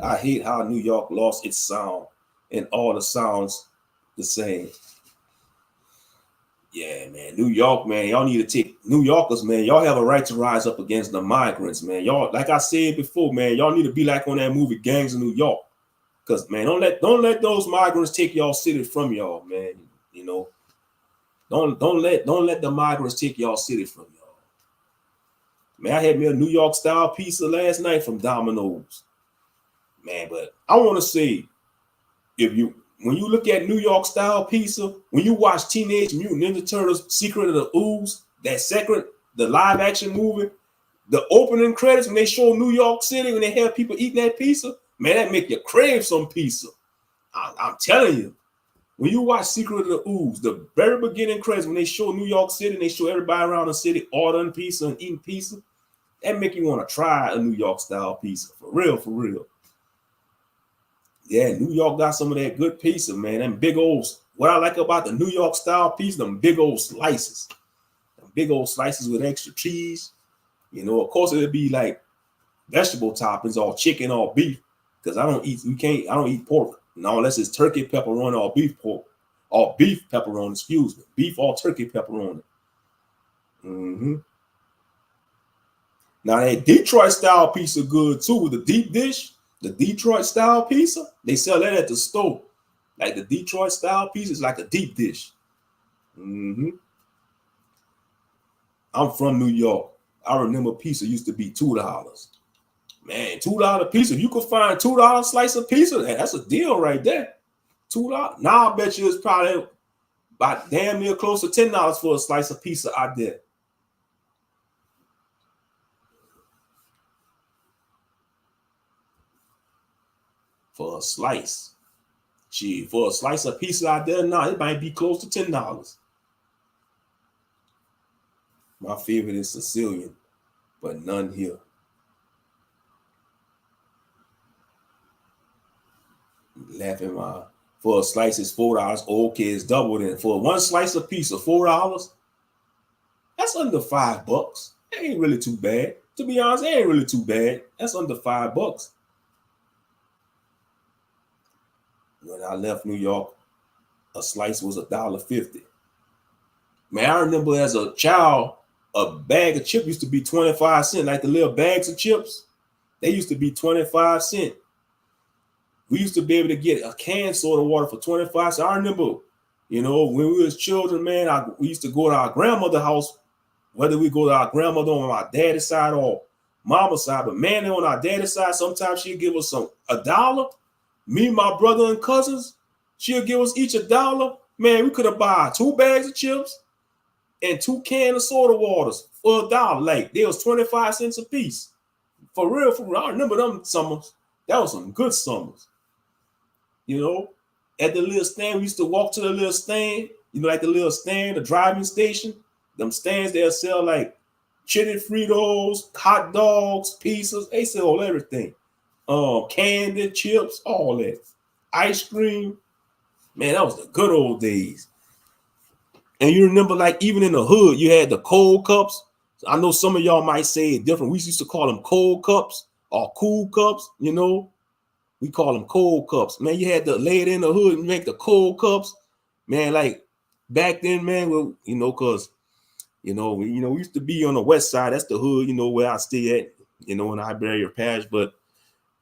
I hate how New York lost its sound and all the sounds the same. Yeah, man. New York, man. Y'all need to take New Yorkers, man. Y'all have a right to rise up against the migrants, man. Y'all, like I said before, man, y'all need to be like on that movie Gangs of New York. Cause man, don't let those migrants take y'all city from y'all, man. You know, don't let the migrants take y'all city from y'all. Man, I had me a New York style pizza last night from Domino's. Man, but I want to say, when you look at New York style pizza, when you watch Teenage Mutant Ninja Turtles: Secret of the Ooze, the live action movie, the opening credits when they show New York City when they have people eating that pizza, Man, that make you crave some pizza. I'm telling you. When you watch Secret of the Ooze, the very beginning credits, when they show New York City and they show everybody around the city ordering pizza and eating pizza, that make you want to try a New York style pizza. For real, for real. Yeah, New York got some of that good pizza, man. Them big old, what I like about the New York style pizza, them big old slices. Them big old slices with extra cheese. You know, of course, it'd be like vegetable toppings or chicken or beef. Because I don't eat pork. No, unless it's turkey pepperoni or beef pork. Or beef pepperoni, excuse me. Beef or turkey pepperoni. Mm-hmm. Now that Detroit style pizza good too with the deep dish. The Detroit style pizza, they sell that at the store. Like the Detroit style pizza is like a deep dish. Mm-hmm. I'm from New York. I remember pizza used to be $2. Man, $2 pizza. If you could find $2 slice of pizza, that's a deal right there. $2. Now I bet you it's probably about damn near close to $10 for a slice of pizza out there. For a slice. Gee, for a slice of pizza out there now, it might be close to $10. My favorite is Sicilian, but none here. Laughing my for a slice is $4. Okay, it's double then. For one slice of pizza, $4. That's under $5. That ain't really too bad. To be honest, it ain't really too bad. That's under $5. When I left New York, a slice was $1.50. Man, I remember as a child, a bag of chips used to be 25 cents, like the little bags of chips. They used to be 25 cents. We used to be able to get a canned soda water for 25 cents. I remember, you know, when we was children, man, we used to go to our grandmother's house, whether we go to our grandmother on my daddy's side or mama's side. But man, on our daddy's side, sometimes she'd give us $1. Me, my brother, and cousins, she'll give us each $1. Man, we could have bought 2 bags of chips and 2 cans of soda waters for $1. Like, they was 25 cents a piece. For real, for real. I remember them summers. That was some good summers. You know, at the little stand, we used to walk to the little stand, you know, like the little stand, the driving station. Them stands, they'll sell like chili Fritos, hot dogs, pizzas. They sell everything. Candy, chips, all that. Ice cream. Man, that was the good old days. And you remember, like, even in the hood, you had the cold cups. I know some of y'all might say it different. We used to call them cold cups or cool cups, you know. We call them cold cups. Man, you had to lay it in the hood and make the cold cups. Man, like back then, man, well, you know, because, we used to be on the west side. That's the hood, you know, where I stay at, you know, in Iberia Parish. But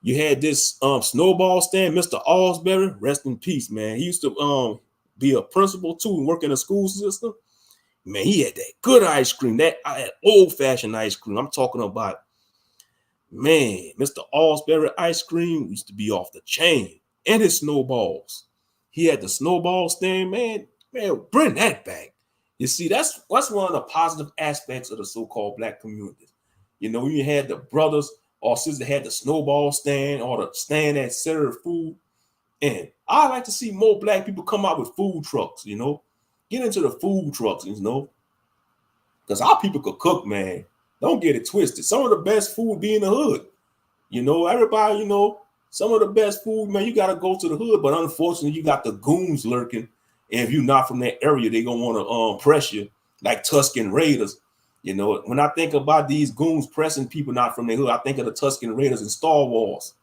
you had this snowball stand, Mr. Allsbury, rest in peace, man. He used to be a principal too and work in the school system. Man, he had that good ice cream, that old-fashioned ice cream. I'm talking about, man, Mr. Allsbury ice cream used to be off the chain. And his snowballs. He had the snowball stand, man, bring that back. You see, that's one of the positive aspects of the so-called black community. You know, you had the brothers or sisters had the snowball stand or the stand that served food. And I like to see more black people come out with food trucks, you know. Get into the food trucks, you know. Because our people could cook, man. Don't get it twisted. Some of the best food be in the hood. You know, everybody, you know, some of the best food, man, you got to go to the hood. But unfortunately, you got the goons lurking. And if you're not from that area, they're going to want to press you like Tuscan Raiders. You know, when I think about these goons pressing people not from the hood, I think of the Tuscan Raiders in Star Wars.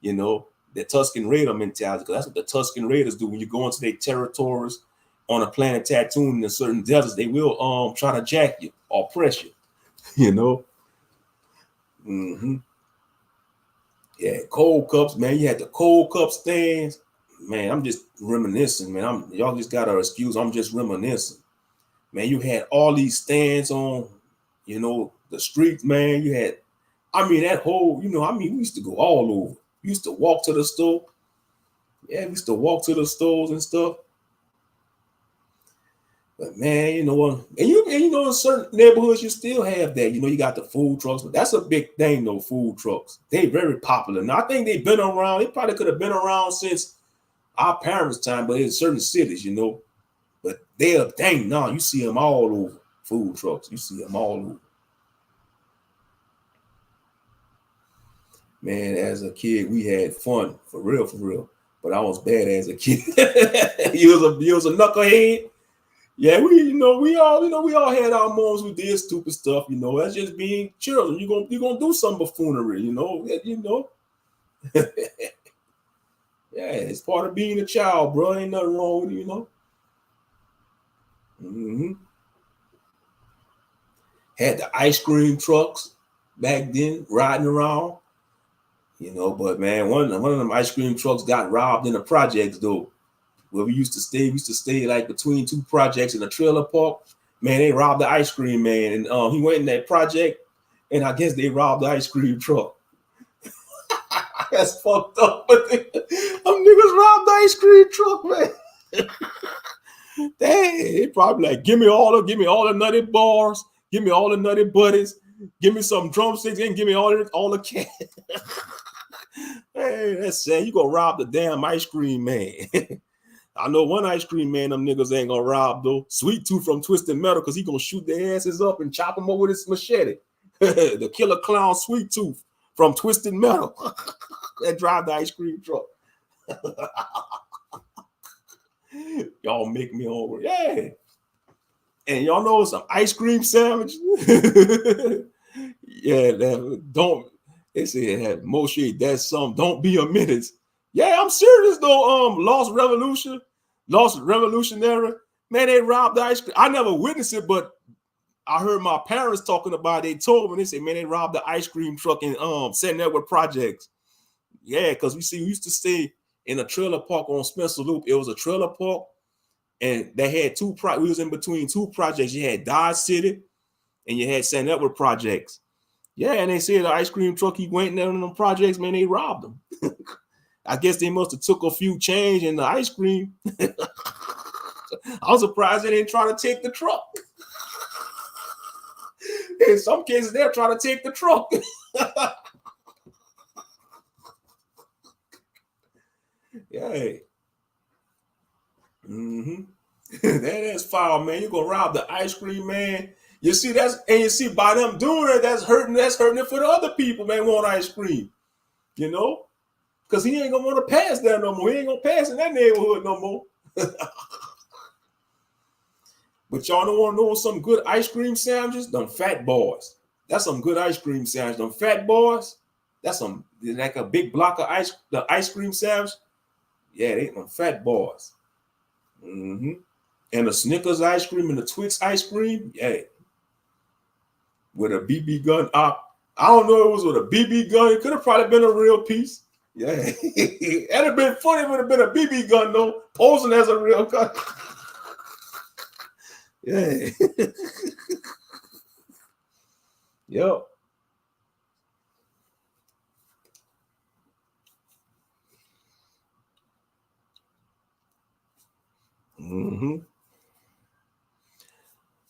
You know, the Tuscan Raider mentality. Because that's what the Tuscan Raiders do. When you go into their territories on a planet Tatooine in certain deserts, they will try to jack you or press you. You know? Mm-hmm. Yeah, cold cups, man. You had the cold cup stands. Man, I'm just reminiscing, man. Y'all just got to excuse. I'm just reminiscing. Man, you had all these stands on, you know, the streets, man. You had, that whole, you know, we used to go all over. We used to walk to the store. Yeah, we used to walk to the stores and stuff. But man, you know what? And you know in certain neighborhoods you still have that. You know, you got the food trucks, but that's a big thing though. Food trucks, they very popular. Now I think they've been around. They probably could have been around since our parents' time, but in certain cities, you know. But they're dang no, you see them all over. Food trucks, you see them all over. Man, as a kid, we had fun for real, for real. But I was bad as a kid. You was a knucklehead. Yeah, we all had our moments. We did stupid stuff. You know, that's just being children. You gonna do some buffoonery. You know, yeah, it's part of being a child, bro. Ain't nothing wrong with it, you know. hmm Had the ice cream trucks back then riding around. You know, but man, one of them ice cream trucks got robbed in the projects though. Where we used to stay like between two projects in a trailer park. Man, they robbed the ice cream man, and he went in that project, and I guess they robbed the ice cream truck. That's fucked up. Them niggas robbed the ice cream truck, man. Dang, they probably like give me all the nutty bars, give me all the nutty buddies, give me some drumsticks, and give me all the cat. Hey, that's sad. You gonna rob the damn ice cream man. I know one ice cream man them niggas ain't gonna rob though. Sweet Tooth from Twisted Metal, because he gonna shoot their asses up and chop them up with his machete. The killer clown Sweet Tooth from Twisted Metal. That drive the ice cream truck. Y'all make me hungry. Yeah. And y'all know some ice cream sandwich. Yeah, don't they say have Moshe, that's some don't be a menace. Yeah, I'm serious though. Lost Revolutionary. Man, they robbed the ice cream. I never witnessed it, but I heard my parents talking about it. They told me, they said, man, they robbed the ice cream truck in St. Edward Projects. Yeah, because we used to stay in a trailer park on Spencer Loop. It was a trailer park, and they had we was in between two projects. You had Dodge City and you had St. Edward Projects. Yeah, and they said the ice cream truck he went in there on them projects, man, they robbed him. I guess they must have took a few change in the ice cream. I'm surprised they didn't try to take the truck. In some cases, they're trying to take the truck. Yeah. Mm-hmm. That is foul, man. You gonna rob the ice cream man. You see, by them doing it, that's hurting it for the other people, man, want ice cream. You know? Because he ain't gonna want to pass there no more. He ain't gonna pass in that neighborhood no more. But y'all don't want to know some good ice cream sandwiches? Them Fat Boys. That's some good ice cream sandwich. Them Fat Boys, that's some like a big block of the ice cream sandwich. Yeah, they them Fat Boys. Mm-hmm. And the Snickers ice cream and the Twix ice cream, yeah, with a BB gun. I don't know if it was with a BB gun. It could have probably been a real piece. Yeah, it'd have been funny if it would have been a BB gun though, posing as a real gun. Yeah. Yep. Mm-hmm.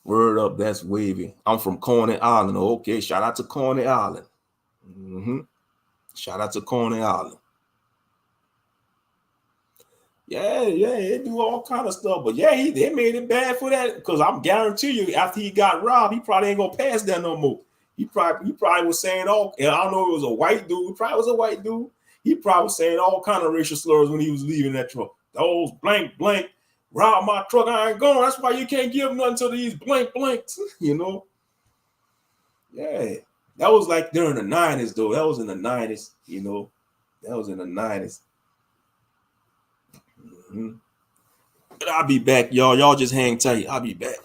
Word up, that's wavy. I'm from Coney Island. Okay, shout out to Coney Island. Mm-hmm. Shout out to Coney Island. Yeah, they do all kind of stuff. But yeah, they made it bad for that because I'm guarantee you, after he got robbed, he probably ain't gonna pass that no more. He probably was saying and I don't know if it was a white dude. Probably was a white dude. He probably was saying all kind of racial slurs when he was leaving that truck. Those blank rob my truck. I ain't going. That's why you can't give nothing to these blanks. You know. Yeah, that was like during the '90s though. That was in the '90s. You know, that was in the '90s. Mm-hmm. But I'll be back, y'all. Y'all just hang tight. I'll be back.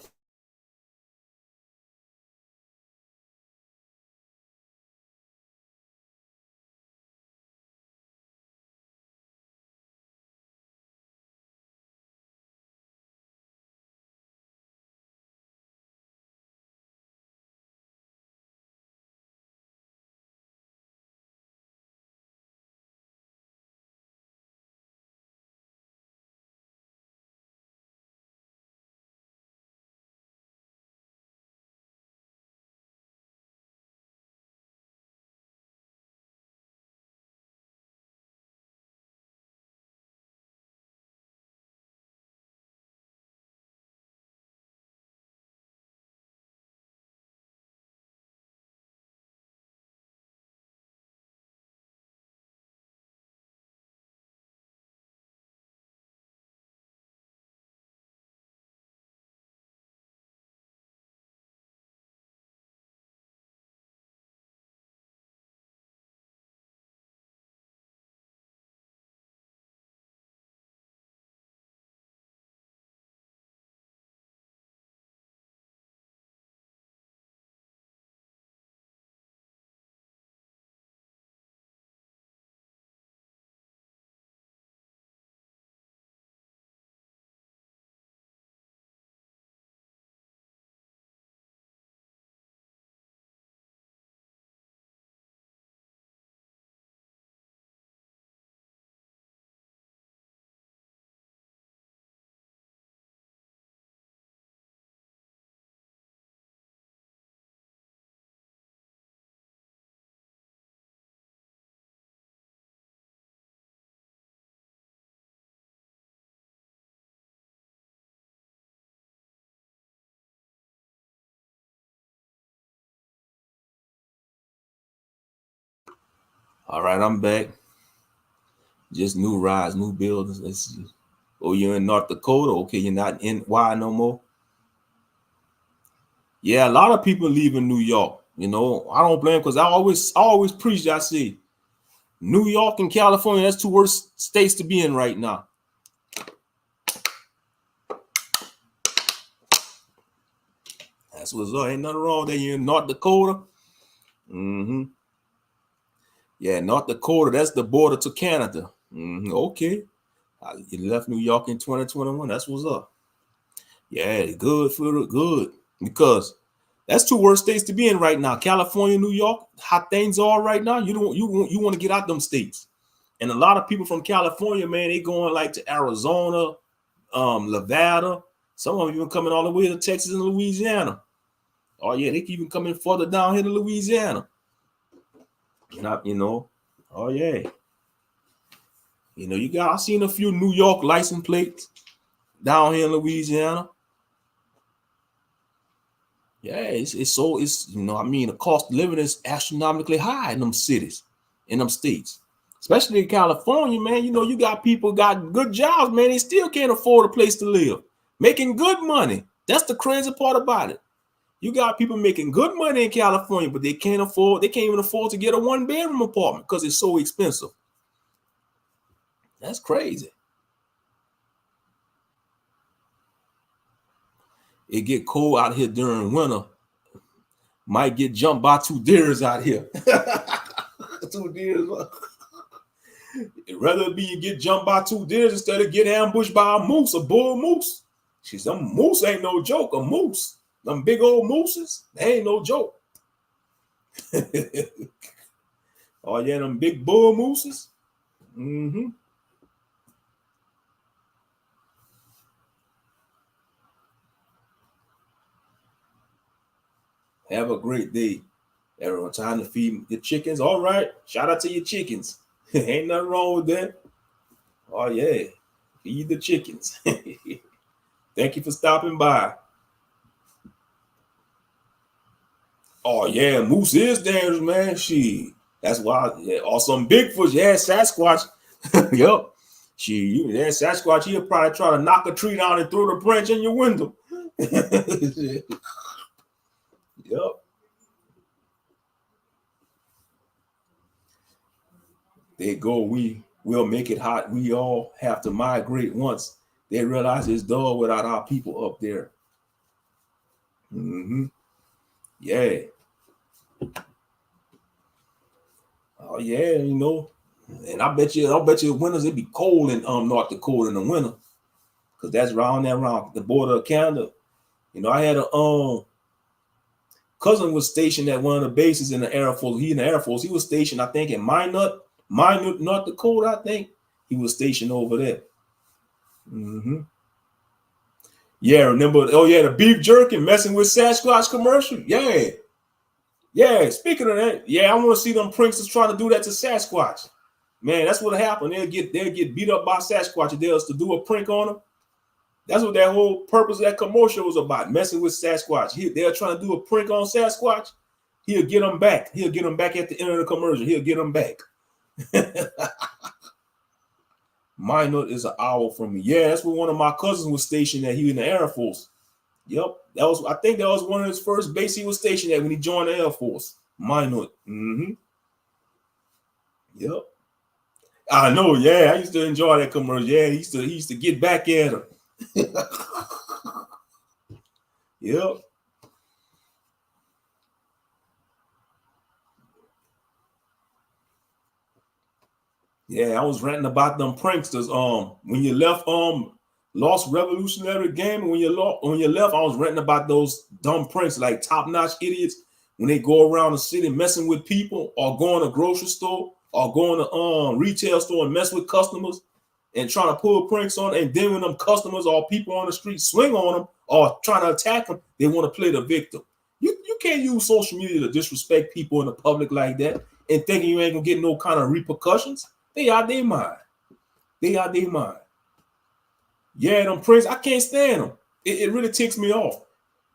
All right, I'm back. Just new rides, new buildings. Let's see. Oh, you're in North Dakota? Okay, you're not in Y no more. Yeah, a lot of people leaving New York. You know, I don't blame because I always preach. I say, New York and California, that's two worst states to be in right now. That's what's up. Ain't nothing wrong there. You're in North Dakota. Mm-hmm. Yeah, North Dakota, that's the border to Canada. Mm-hmm. Okay. You left New York in 2021. That's what's up. Yeah, good for the good. Because that's two worst states to be in right now. California, New York, how things are right now. You want to get out them states. And a lot of people from California, man, they going like to Arizona, Nevada. Some of them even coming all the way to Texas and Louisiana. Oh yeah, they even coming further down here to Louisiana. Oh yeah. I seen a few New York license plates down here in Louisiana. Yeah, it's the cost of living is astronomically high in them cities, in them states, especially in California, man. You got people got good jobs, man. They still can't afford a place to live, making good money. That's the crazy part about it. You got people making good money in California, but they can't even afford to get a 1-bedroom apartment because it's so expensive. That's crazy. It get cold out here during winter. Might get jumped by 2 deers out here. 2 deers. Rather be you get jumped by 2 deers instead of get ambushed by a moose, a bull moose. Them moose ain't no joke. A moose. Them big old mooses, they ain't no joke. Oh yeah, them big bull mooses. Mm-hmm. Have a great day. Everyone, time to feed your chickens. All right. Shout out to your chickens. Ain't nothing wrong with that. Oh yeah. Feed the chickens. Thank you for stopping by. Oh yeah, moose is dangerous, man. That's why. Yeah, or some Bigfoot. Yeah, Sasquatch. Yep. Sasquatch. He'll probably try to knock a tree down and throw the branch in your window. Yep. They go. We'll make it hot. We all have to migrate once they realize it's dull without our people up there. Mm-hmm. Yeah. Oh yeah, and I'll bet you winters it be cold in North Dakota in the winter, because that's around the border of Canada. I had a cousin was stationed at one of the bases in the Air Force. He in the Air Force. He was stationed, I think, in Minot, North Dakota. I think he was stationed over there. Mm-hmm. Yeah, remember? Oh yeah, the beef jerky messing with Sasquatch commercial. Yeah. Yeah, speaking of that, yeah, I want to see them pranksters trying to do that to Sasquatch. Man, that's what happened. They'll get beat up by Sasquatch if they was to do a prank on them. That's what that whole purpose of that commercial was about, messing with Sasquatch. They're trying to do a prank on Sasquatch. He'll get them back. He'll get them back at the end of the commercial. He'll get them back. Minot is an hour from me. Yeah, that's where one of my cousins was stationed at. He was in the Air Force. Yep, I think that was one of his first base he was stationed at when he joined the Air Force. Minot. Mm-hmm. Yep. I know. Yeah, I used to enjoy that commercial. Yeah, he used to get back at him. Yep. Yeah, I was ranting about them pranksters. When you left Lost Revolutionary Game, when you left, I was ranting about those dumb pranks, like top-notch idiots when they go around the city messing with people, or going to grocery store, or going to retail store and mess with customers and trying to pull pranks on, and then when them customers or people on the street swing on them or trying to attack them, they want to play the victim. You can't use social media to disrespect people in the public like that and thinking you ain't gonna get no kind of repercussions. They out their mind. They out their mind. Yeah, them pranks, I can't stand them. It really ticks me off.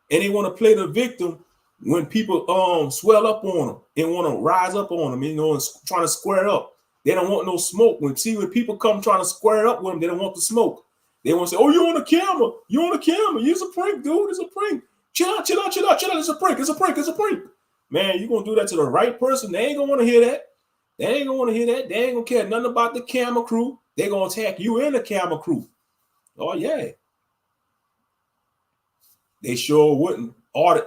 And they want to play the victim When people swell up on them and want to rise up on them, and trying to square up, they don't want no smoke. When people come trying to square up with them, they don't want the smoke. They want to say, "Oh, you on the camera? You on the camera? It's a prank, dude. It's a prank. Chill out, chill out, chill out, chill out. It's a prank. It's a prank. It's a prank." Man, you gonna do that to the right person? They ain't gonna want to hear that. They ain't gonna want to hear that. They ain't gonna care nothing about the camera crew. They gonna attack you and the camera crew. Oh yeah. They sure wouldn't.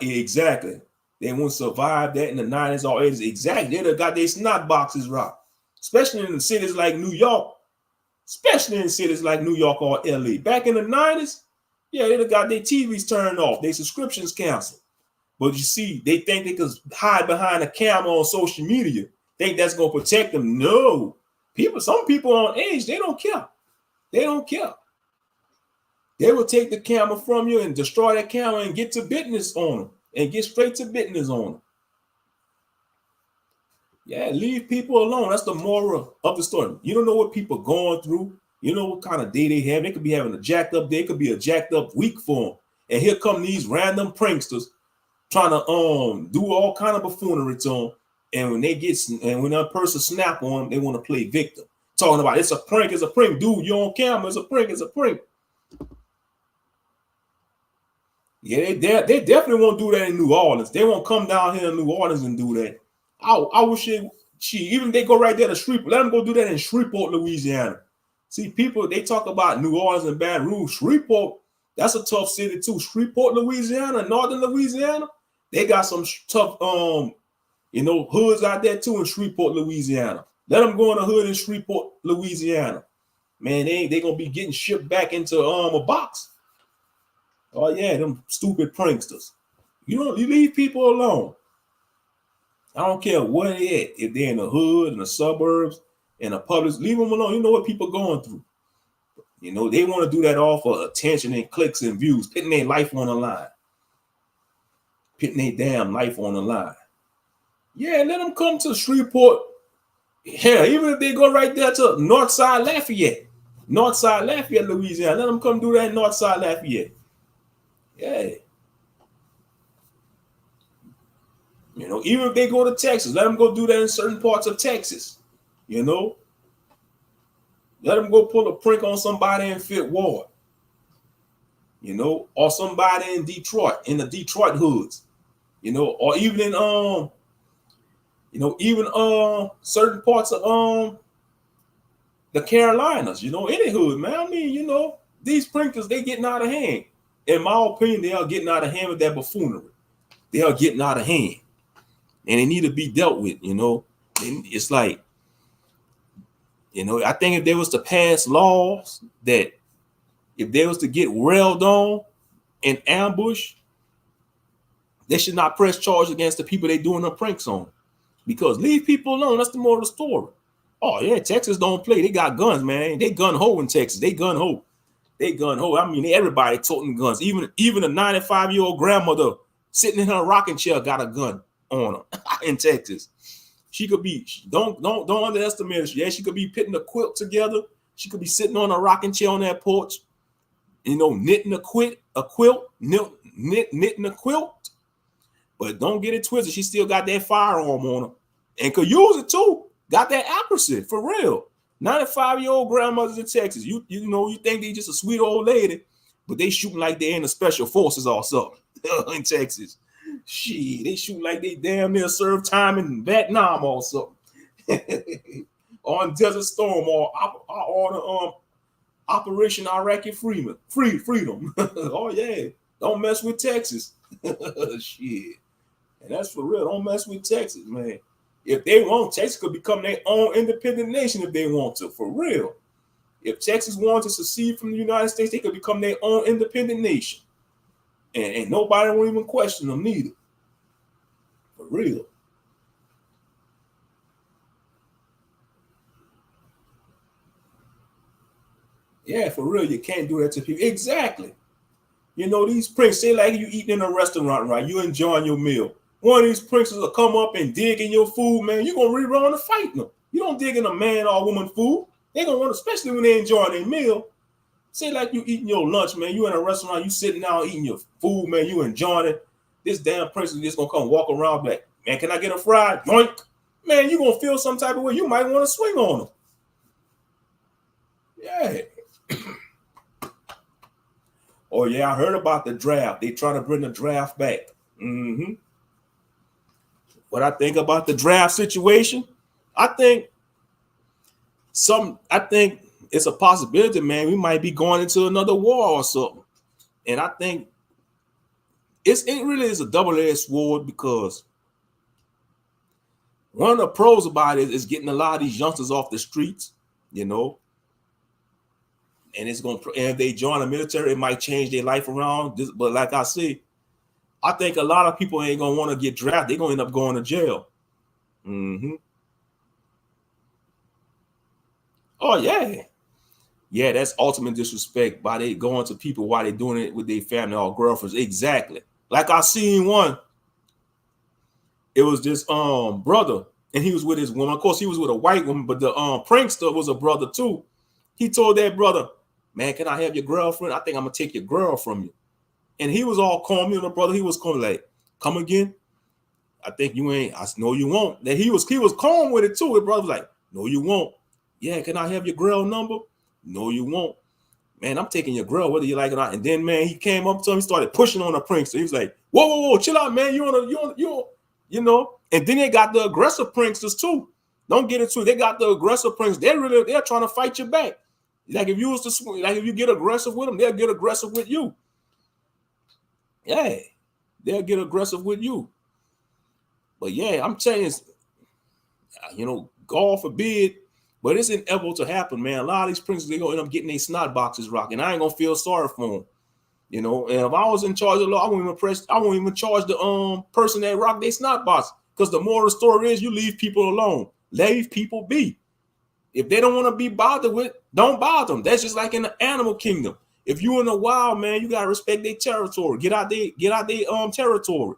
Exactly. They wouldn't survive that in the 90s or 80s. Exactly. They'd have got their snot boxes rocked. Especially in cities like New York. Especially in cities like New York or LA. Back in the 90s, yeah, they'd have got their TVs turned off, their subscriptions canceled. But you see, they think they could hide behind a camera on social media. Think that's gonna protect them. No. Some people on age, they don't care. They don't care. They will take the camera from you and destroy that camera and get to business on them. And get straight to business on them. Yeah, leave people alone. That's the moral of the story. You don't know what people are going through. You know what kind of day they have. They could be having a jacked up day. It could be a jacked up week for them. And here come these random pranksters trying to do all kind of buffoonery to them. And when that person snap on them, they want to play victim. Talking about it's a prank, dude. You're on camera, it's a prank. Yeah, they definitely won't do that in New Orleans. They won't come down here in New Orleans and do that. I wish even if they go right there to Shreveport, let them go do that in Shreveport, Louisiana. See, people, they talk about New Orleans and Baton Rouge. Shreveport, that's a tough city too. Shreveport, Louisiana, northern Louisiana, they got some tough hoods out there too in Shreveport, Louisiana. Let them go in the hood in Shreveport, Louisiana. Man, they gonna be getting shipped back into a box. Oh yeah, them stupid pranksters. You leave people alone. I don't care where they at. If they're in the hood, in the suburbs, in the public, leave them alone. You know what people are going through. They want to do that all for attention and clicks and views, putting their life on the line. Putting their damn life on the line. Yeah, let them come to Shreveport. Hell, even if they go right there to Northside Lafayette, Louisiana, let them come do that in Northside Lafayette. Yeah. Even if they go to Texas, let them go do that in certain parts of Texas. Let them go pull a prank on somebody in Fifth Ward. Or somebody in Detroit, in the Detroit hoods. Or even in certain parts of the Carolinas, any hood, man. I mean, these prankers, they getting out of hand. In my opinion, they are getting out of hand with that buffoonery. They are getting out of hand. And they need to be dealt with, It's like, I think if there was to pass laws that if there was to get railed on and ambush, they should not press charges against the people they doing the pranks on. Because leave people alone. That's the moral of the story. Oh, yeah, Texas don't play. They got guns, man. They gun ho in Texas. They gun ho. I mean, everybody toting guns. Even a 95-year-old grandmother sitting in her rocking chair got a gun on her in Texas. She could be, don't underestimate her. Yeah, she could be putting a quilt together. She could be sitting on a rocking chair on that porch, knitting a quilt, knitting a quilt. But don't get it twisted. She still got that firearm on her and could use it too. Got that accuracy for real. 95-year-old grandmothers in Texas. You think they just a sweet old lady, but they shooting like they're in the special forces or something in Texas. Shit, they shoot like they damn near served time in Vietnam or something. On Desert Storm or the Operation Iraqi Freedom. Oh yeah, don't mess with Texas. Shit, and that's for real. Don't mess with Texas, man. If they want, Texas could become their own independent nation if they want to, for real. If Texas wanted to secede from the United States, they could become their own independent nation. And nobody will even question them neither. For real. Yeah, for real, you can't do that to people. Exactly. These pranks, say like you eating in a restaurant, right? You enjoying your meal. One of these pranksters will come up and dig in your food, man. You're going to rerun the fight them. You don't dig in a man or woman food. They're going to want, especially when they're enjoying their meal. Say like you eating your lunch, man. You in a restaurant, you sitting down eating your food, man. You enjoying it. This damn prince is just gonna come walk around like, man, can I get a fry? Yoink. Man, you gonna feel some type of way. You might want to swing on him. Yeah. Oh yeah, I heard about the draft. They trying to bring the draft back. Mm-hmm. What I think about the draft situation, I think it's a possibility, man. We might be going into another war or something. And I think it really is a double-edged sword, because one of the pros about it is getting a lot of these youngsters off the streets, you know. And it's going to, and if they join the military, it might change their life around. But like I said, I think a lot of people ain't going to want to get drafted. They're going to end up going to jail. Mm-hmm. Oh, yeah. Yeah, that's ultimate disrespect by they going to people while they doing it with their family or girlfriends. Exactly. Like I seen one. It was this brother, and he was with his woman. Of course, he was with a white woman, but the prankster was a brother too. He told that brother, man, can I have your girlfriend? I think I'm gonna take your girl from you. And he was all calm, the brother. He was calm, like, come again? I think you ain't. I know you won't. Then he was calm with it too. His brother was like, no, you won't. Yeah, can I have your girl number? No, you won't. Man, I'm taking your girl, whether you like it or not. And then, man, he came up to him, he started pushing on the prankster. He was like, whoa, chill out, man. You know. And then they got the aggressive pranksters too. Don't get into it. They got the aggressive pranksters. They're trying to fight you back. Like if you get aggressive with them, they'll get aggressive with you. Yeah, they'll get aggressive with you. But yeah, I'm telling you, God forbid, but it's inevitable to happen, man. A lot of these pranksters, they're gonna end up getting their snot boxes rocking. I ain't gonna feel sorry for them. And if I was in charge of the law, I won't even charge the person that rocked their snot box. Because the moral of the story is you leave people alone. Leave people be. If they don't want to be bothered with, don't bother them. That's just like in the animal kingdom. If you in the wild, man, you gotta respect their territory. Get out their territory.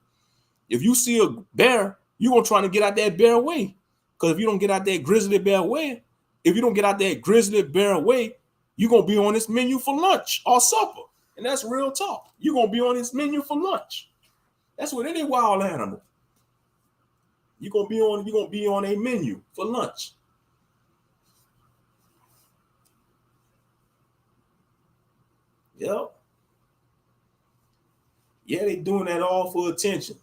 If you see a bear, you gonna try to get out that bear way. Because if you don't get out that grizzly bear way, you're gonna be on this menu for lunch or supper. And that's real talk. You're gonna be on this menu for lunch. That's with any wild animal. You're gonna be on a menu for lunch. Yep. Yeah, they doing that all for attention.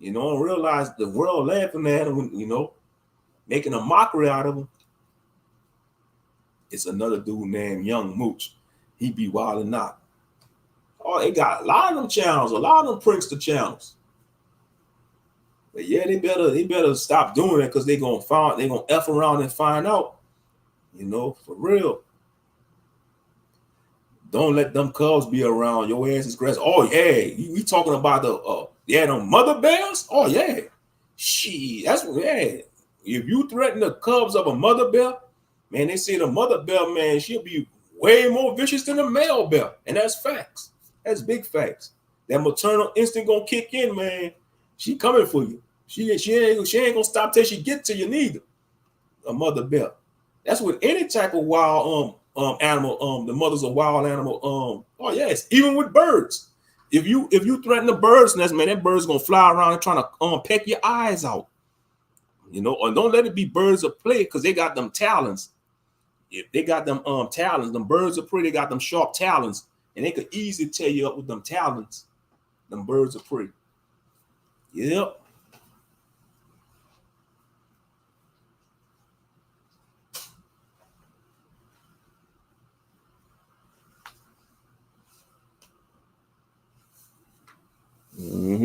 Don't realize the world laughing at them, making a mockery out of them. It's another dude named Young Mooch. He be wilding out. Oh, they got a lot of them channels, a lot of them prankster channels. But yeah, they better stop doing it, because they're gonna F around and find out. For real. Don't let them cubs be around. Your ass is grass. Oh yeah, we talking about the mother bears. Oh yeah, that's yeah. If you threaten the cubs of a mother bear, man, they say the mother bear, man, she'll be way more vicious than the male bear, and that's facts. That's big facts. That maternal instinct gonna kick in, man. She coming for you. She ain't gonna stop till she get to you neither. A mother bear. That's with any type of wild animal. The mother's a wild animal. Oh yes, even with birds. If you threaten the bird's nest, man, that bird's gonna fly around and trying to peck your eyes out. Or don't let it be birds of prey, because they got them talons. If they got them talons, them birds of prey, they got them sharp talons, and they could easily tear you up with them talons. Them birds of prey. Yep. Mm-hmm.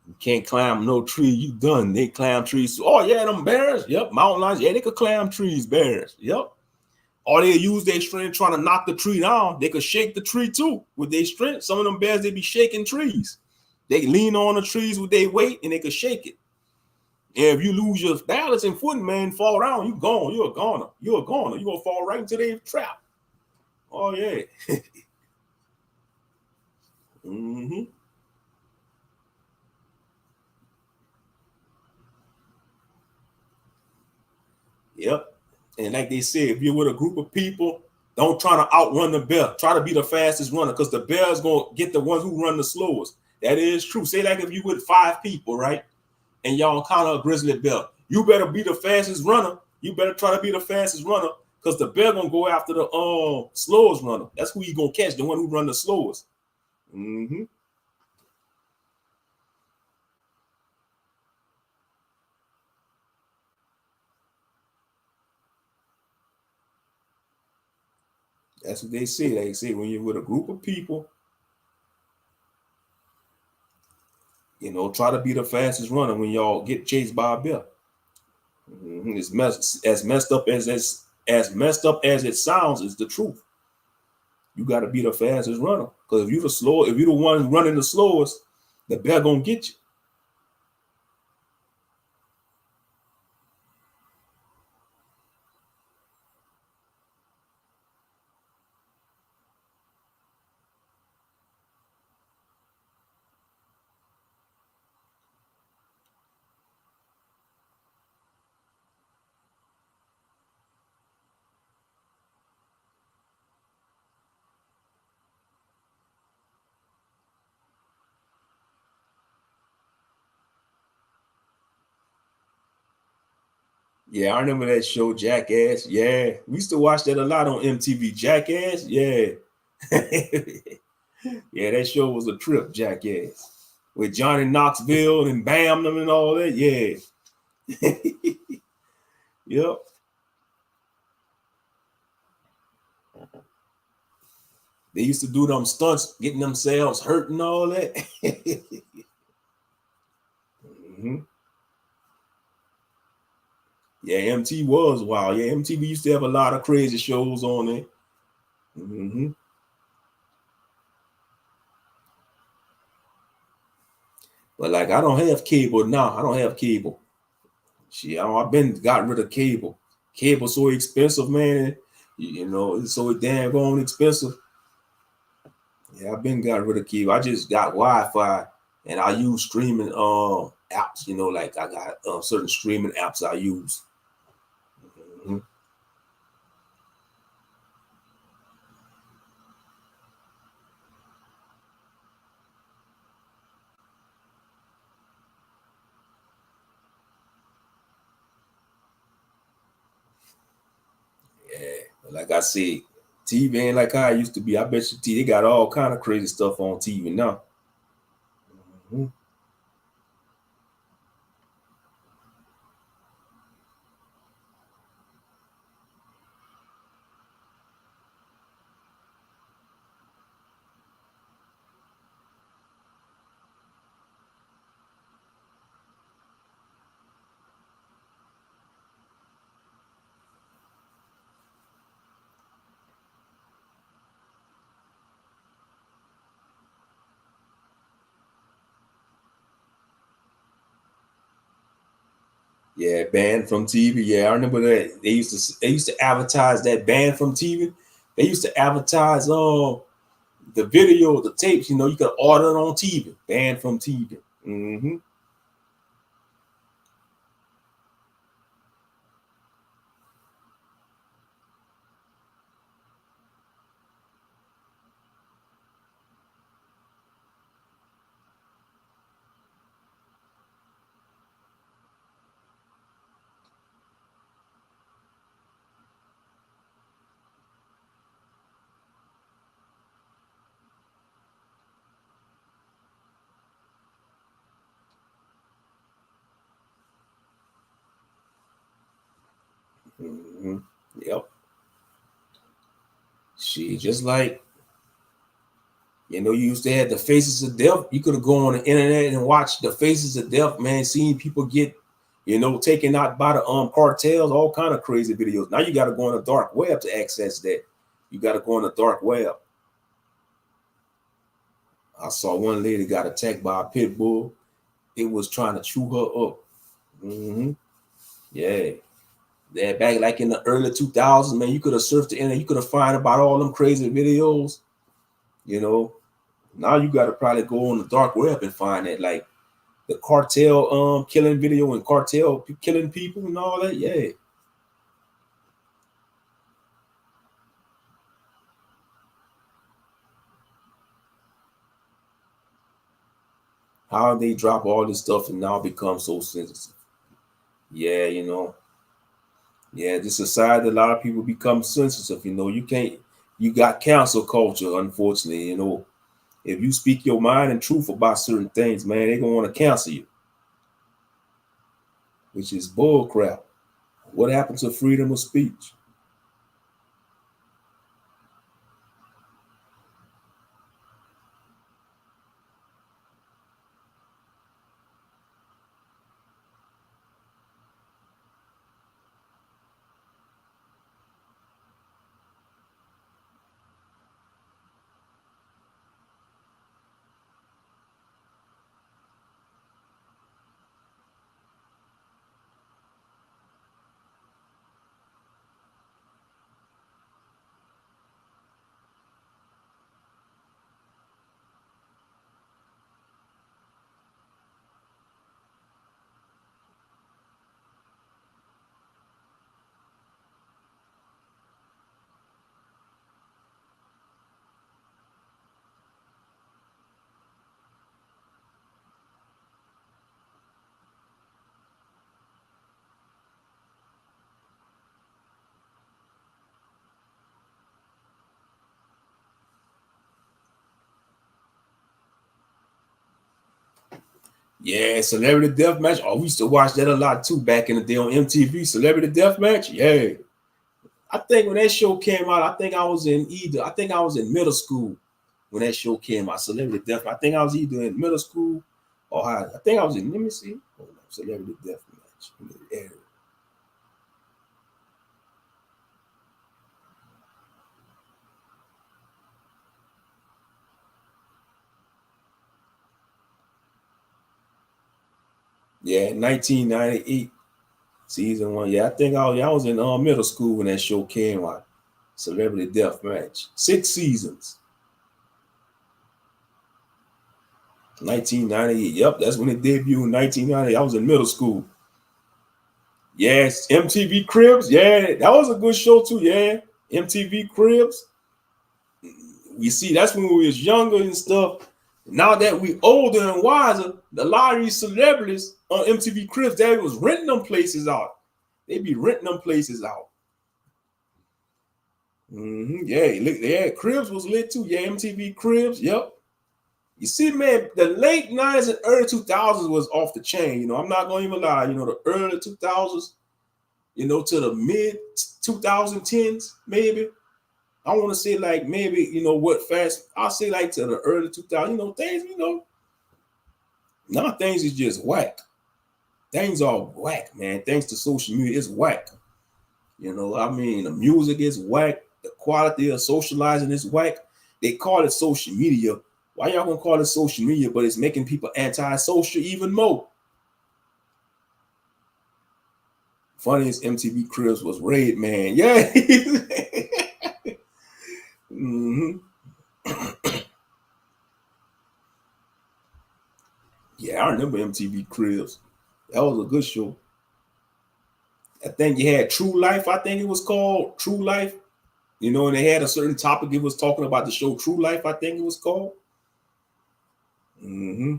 You can't climb no tree. You done. They climb trees. Oh yeah, them bears. Yep. Mountain lions. Yeah, they could climb trees. Bears. Yep. Or they use their strength trying to knock the tree down. They could shake the tree too with their strength. Some of them bears, they be shaking trees. They lean on the trees with their weight and they could shake it. And if you lose your balance and footing, man, fall down, you gone. You're a goner. You're gonna fall right into their trap. Oh yeah. Mm-hmm. Yep. And like they said, if you're with a group of people Don't try to outrun the bear. Try to be the fastest runner, because the bear is gonna get the ones who run the slowest. That is true. Say like if you with 5 people, right? And y'all encounter a grizzly bear, you better be the fastest runner. You better try to be the fastest runner, because the bear gonna go after the slowest runner. That's who you gonna catch, the one who run the slowest. Mm-hmm. That's what they say. They say when you're with a group of people, try to be the fastest runner when y'all get chased by a bear. Mm-hmm. As messed up as it sounds, is the truth. You got to be the fastest runner, because if you're the one running the slowest, the bear gonna get you. Yeah, I remember that show, Jackass. Yeah, we used to watch that a lot on MTV. Jackass. Yeah. Yeah, that show was a trip, Jackass. With Johnny Knoxville and Bam them and all that. Yeah. Yep. They used to do them stunts, getting themselves hurt and all that. Mm-hmm. Yeah, MTV was wild. Yeah, MTV used to have a lot of crazy shows on it. Mm-hmm. But like, I don't have cable now. I don't have cable. Shit, I've been got rid of cable. Cable so expensive, man. It's so damn going expensive. Yeah, I've been got rid of cable. I just got Wi-Fi, and I use streaming apps. Like I got certain streaming apps I use. Mm-hmm. Yeah, but like I said, TV ain't like how it used to be. I bet you they got all kind of crazy stuff on TV now. Mm-hmm. Yeah, banned from TV. Yeah, I remember that. They used to advertise that banned from TV. They used to advertise the video, the tapes. You could order it on TV. Banned from TV. Mm-hmm. Mm-hmm. Yep. She just like you used to have the Faces of Death. You could have gone on the internet and watched the Faces of Death, man. Seeing people get taken out by the cartels, all kind of crazy videos. Now you got to go on the dark web to access that. You got to go on the dark web. I saw one lady got attacked by a pit bull. It was trying to chew her up. Mm-hmm. Yeah. That back like in the early 2000s, man, you could have surfed the internet. You could have found about all them crazy videos. You know, now you got to probably go on the dark web and find that, like the cartel killing video and cartel killing people and all that. Yeah. How they drop all this stuff and now become so sensitive? Yeah, yeah, this society, a lot of people become sensitive. You can't, you got cancel culture, unfortunately. If you speak your mind and truth about certain things, man, they're gonna want to cancel you, which is bull crap. What happened to freedom of speech? Yeah, Celebrity Deathmatch. Oh, we used to watch that a lot too back in the day on MTV. Celebrity Deathmatch. Yeah. I think when that show came out, I think I was in middle school when that show came out, Celebrity Deathmatch. I think I was either in middle school or high. I think I was in, let me see. Hold on, Celebrity Deathmatch. Yeah. Yeah, 1998, season one. Yeah, I was in middle school when that show came out. Celebrity Deathmatch. 6 seasons. 1998. Yep, that's when it debuted in 1998. I was in middle school. Yes, MTV Cribs. Yeah, that was a good show too. Yeah, MTV Cribs. We see that's when we was younger and stuff. Now that we older and wiser, a lot of these celebrities on MTV Cribs, they was renting them places out. They be renting them places out. Yeah, look, yeah, Cribs was lit too. Yeah, MTV Cribs. Yep. You see, man, the late 90s and early 2000s was off the chain. I'm not gonna even lie. The early 2000s, to the mid 2010s, maybe. I want to say like maybe, what fast, I'll say like to the early 2000s, things, now things is just whack. Things are whack, man. Thanks to social media, it's whack. I mean, the music is whack. The quality of socializing is whack. They call it social media. Why y'all gonna call it social media, but it's making people anti-social even more? Funniest MTV Cribs was Raid Man. Yeah. hmm Yeah, I remember MTV Cribs. That was a good show. I think you had True Life. I think it was called True Life. And they had a certain topic. It was talking about the show True Life. I think it was called. hmm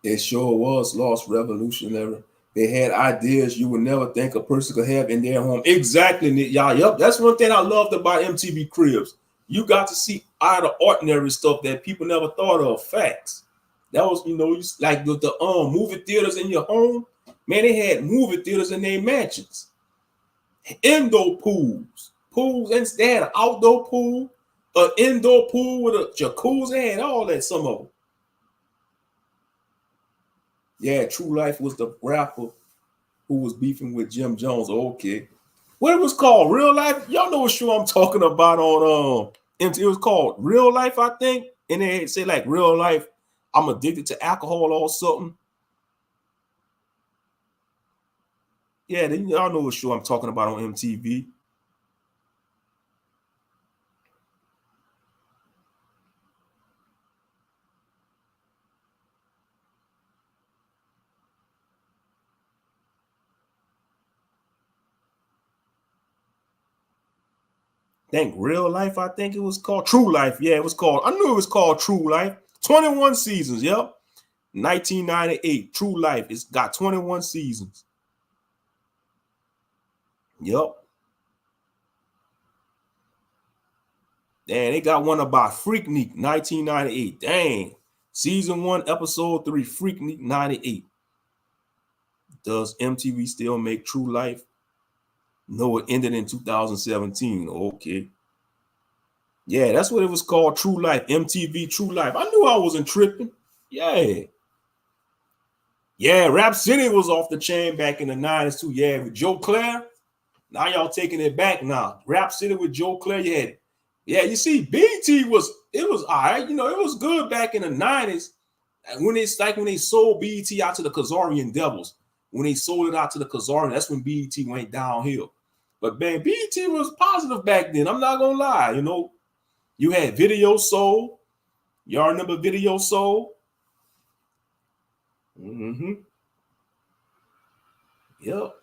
It sure was lost revolutionary. They had ideas you would never think a person could have in their home. Exactly, y'all. Yep, that's one thing I loved about MTV Cribs. You got to see out of ordinary stuff that people never thought of. Facts. That was, like the movie theaters in your home. Man, they had movie theaters in their mansions, indoor pools, and they had an outdoor pool, an indoor pool with a jacuzzi. They had all that. Some of them. Yeah, True Life was the rapper who was beefing with Jim Jones. Okay. What it was called? Real Life? Y'all know what show I'm talking about on it was called Real Life, I think. And they say like Real Life, I'm addicted to alcohol or something. Yeah, then y'all know what show I'm talking about on MTV. think Real Life, I think it was called True Life. Yeah, it was called, I knew it was called True Life. 21 seasons, yep. 1998, True Life. It's got 21 seasons. Yep. And they got one about Freaknik, 1998. Dang. Season 1, episode 3, Freaknik, 98. Does MTV still make True Life? No, it ended in 2017. Okay. Yeah, that's what it was called, True Life, MTV True Life. I knew I wasn't tripping. Yeah. Yeah, Rap City was off the chain back in the 90s too. Yeah, with Joe Claire. Now y'all taking it back now. Rap City with Joe Claire, you had it. Yeah, you see, BT was all right. You know, it was good back in the 90s. When it's like when they sold BET out to the Khazarian Devils. When they sold it out to the Khazarian, that's when BET went downhill. But man, BET was positive back then. I'm not gonna lie, you know. You had Video Soul. Y'all remember Video Soul? Mm-hmm. Yep.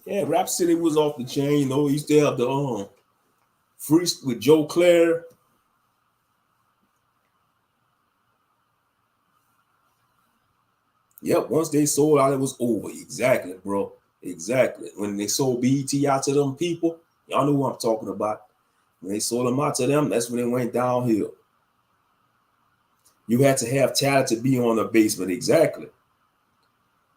Yeah, Rap City was off the chain. You know, he used to have the Free with Joe Claire. Yep, once they sold out, it was over. Exactly, bro. Exactly. When they sold BET out to them people, y'all know what I'm talking about. When they sold them out to them, that's when it went downhill. You had to have talent to be on the basement. Exactly.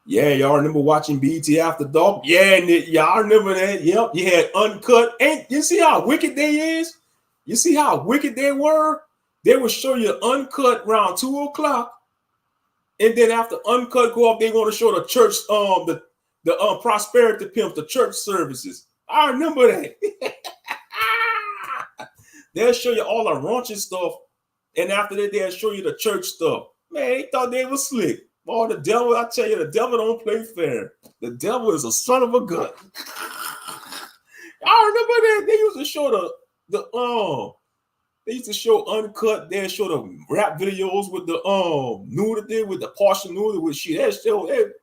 Yeah, y'all remember watching BET After Dark? Yeah, y'all remember that. Yep, you had Uncut. Ain't you see how wicked they is? You see how wicked they were? They would show you Uncut around 2 o'clock. And then after Uncut go up, they're going to show the church, the prosperity pimps, the church services. I remember that. They'll show you all the raunchy stuff, and after that, they'll show you the church stuff. Man, they thought they was slick. Oh, the devil, I tell you, the devil don't play fair. The devil is a son of a gun. I remember that. They used to show they used to show Uncut. They show the rap videos with the nudity, with the partial nudity, with shit. That show it,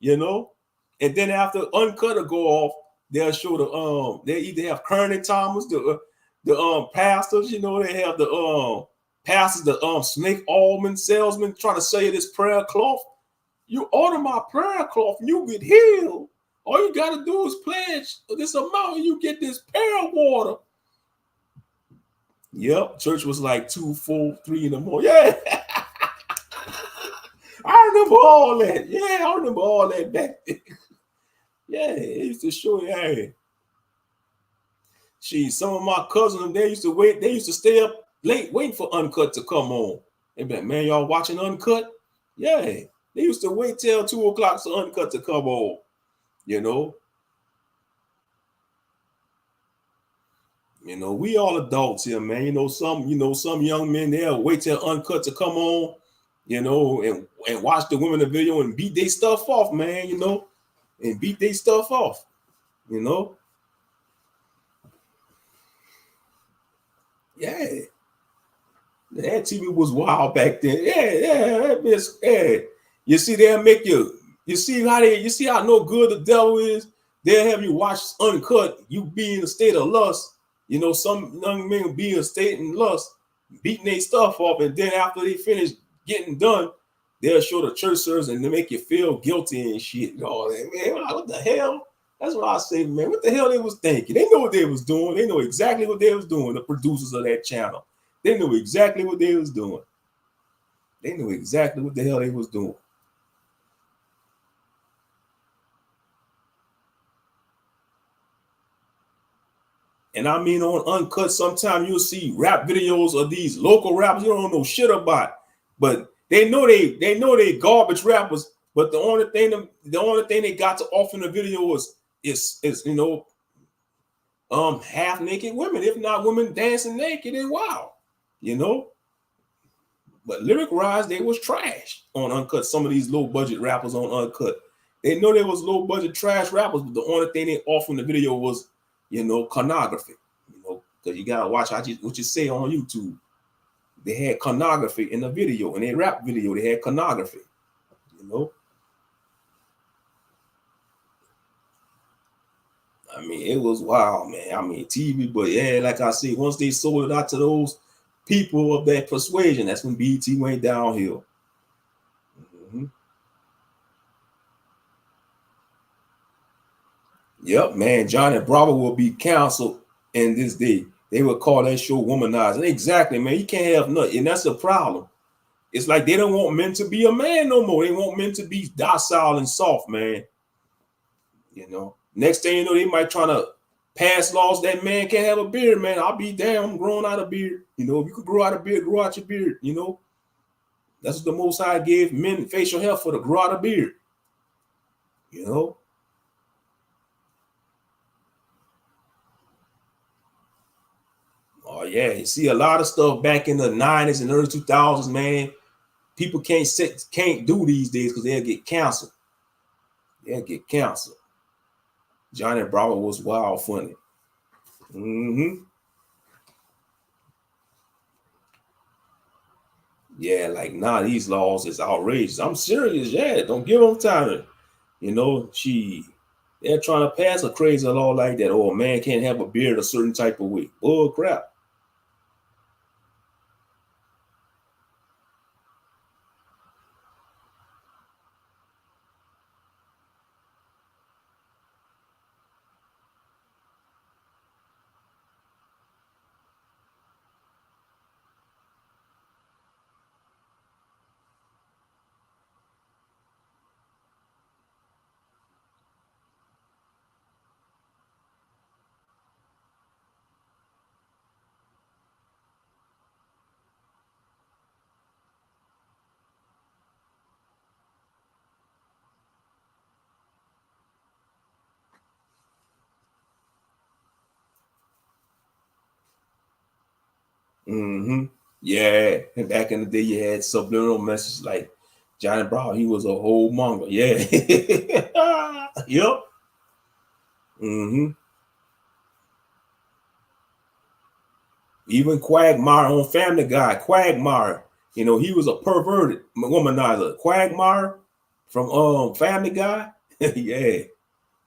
you know. And then after Uncut will go off, they'll show the they either have Kearney Thomas, the pastors, you know, they have the pastors, the snake almond salesman trying to sell you this prayer cloth. You order my prayer cloth and you get healed. All you gotta do is pledge this amount and you get this prayer water. Yep, church was like 2, 4, 3 in the morning. Yeah. I remember all that. Yeah, I remember all that back then. Yeah, it used to show you, hey. Some of my cousins, they used to wait, they used to stay up late waiting for Uncut to come on. They be like, man, y'all watching Uncut? Yeah. They used to wait till 2 o'clock for Uncut to come on, you know. You know, we all adults here, man. You know, some young men, they'll wait till Uncut to come on, you know, and watch the women in the video and beat their stuff off, man, you know, and beat their stuff off, you know. Yeah. That TV was wild back then. Yeah. You see, they'll make you see how no good the devil is. They'll have you watch Uncut, you be in a state of lust. You know, some young men will be in a state of lust, beating their stuff off, and then after they finish getting done, they'll show the church service and they make you feel guilty and shit. And all that. Man, what the hell? That's what I say, man. What the hell they was thinking? They know what they was doing. They know exactly what they was doing, the producers of that channel. They knew exactly what they was doing. They knew exactly what the hell they was doing. And I mean, on Uncut, sometimes you'll see rap videos of these local rappers you don't know shit about, but they know they garbage rappers. But the only thing they got to offer in the video is you know, half naked women, if not women dancing naked and wild, you know. But lyric wise, they was trash on Uncut. Some of these low budget rappers on Uncut, they know they was low budget trash rappers, but the only thing they offer in the video was, you know, pornography. You know, because you gotta watch what you say on YouTube. They had pornography in the video, in their rap video, they had pornography. You know. I mean, it was wild, man. I mean, TV, but yeah, like I said, once they sold it out to those people of that persuasion, that's when BT went downhill. Mm-hmm. Yep, man. Johnny Bravo will be canceled in this day. They will call that show womanizing. Exactly, man. You can't have nothing, and that's the problem. It's like they don't want men to be a man no more. They want men to be docile and soft, man. You know. Next thing you know, they might try to pass laws that man can't have a beard, man. I'll be damn, I'm growing out a beard. You know, if you could grow out a beard, grow out your beard. You know, that's what the Most High gave men facial hair for, to grow out a beard. You know. Oh yeah, you see a lot of stuff back in the 90s and early 2000s, man. People can't do these days because they'll get canceled. They'll get canceled. Johnny Bravo was wild funny. Mm-hmm. Yeah, like nah, these laws is outrageous. I'm serious. Yeah, don't give them time. You know, they're trying to pass a crazy law like that. Oh, a man can't have a beard a certain type of way. Oh crap. Mm-hmm. Yeah, and back in the day, you had subliminal messages like Johnny Bravo. He was a whole monger. Yeah. Yep. Mm-hmm. Even Quagmire on Family Guy, Quagmire, you know, he was a perverted womanizer. Quagmire from Family Guy, yeah,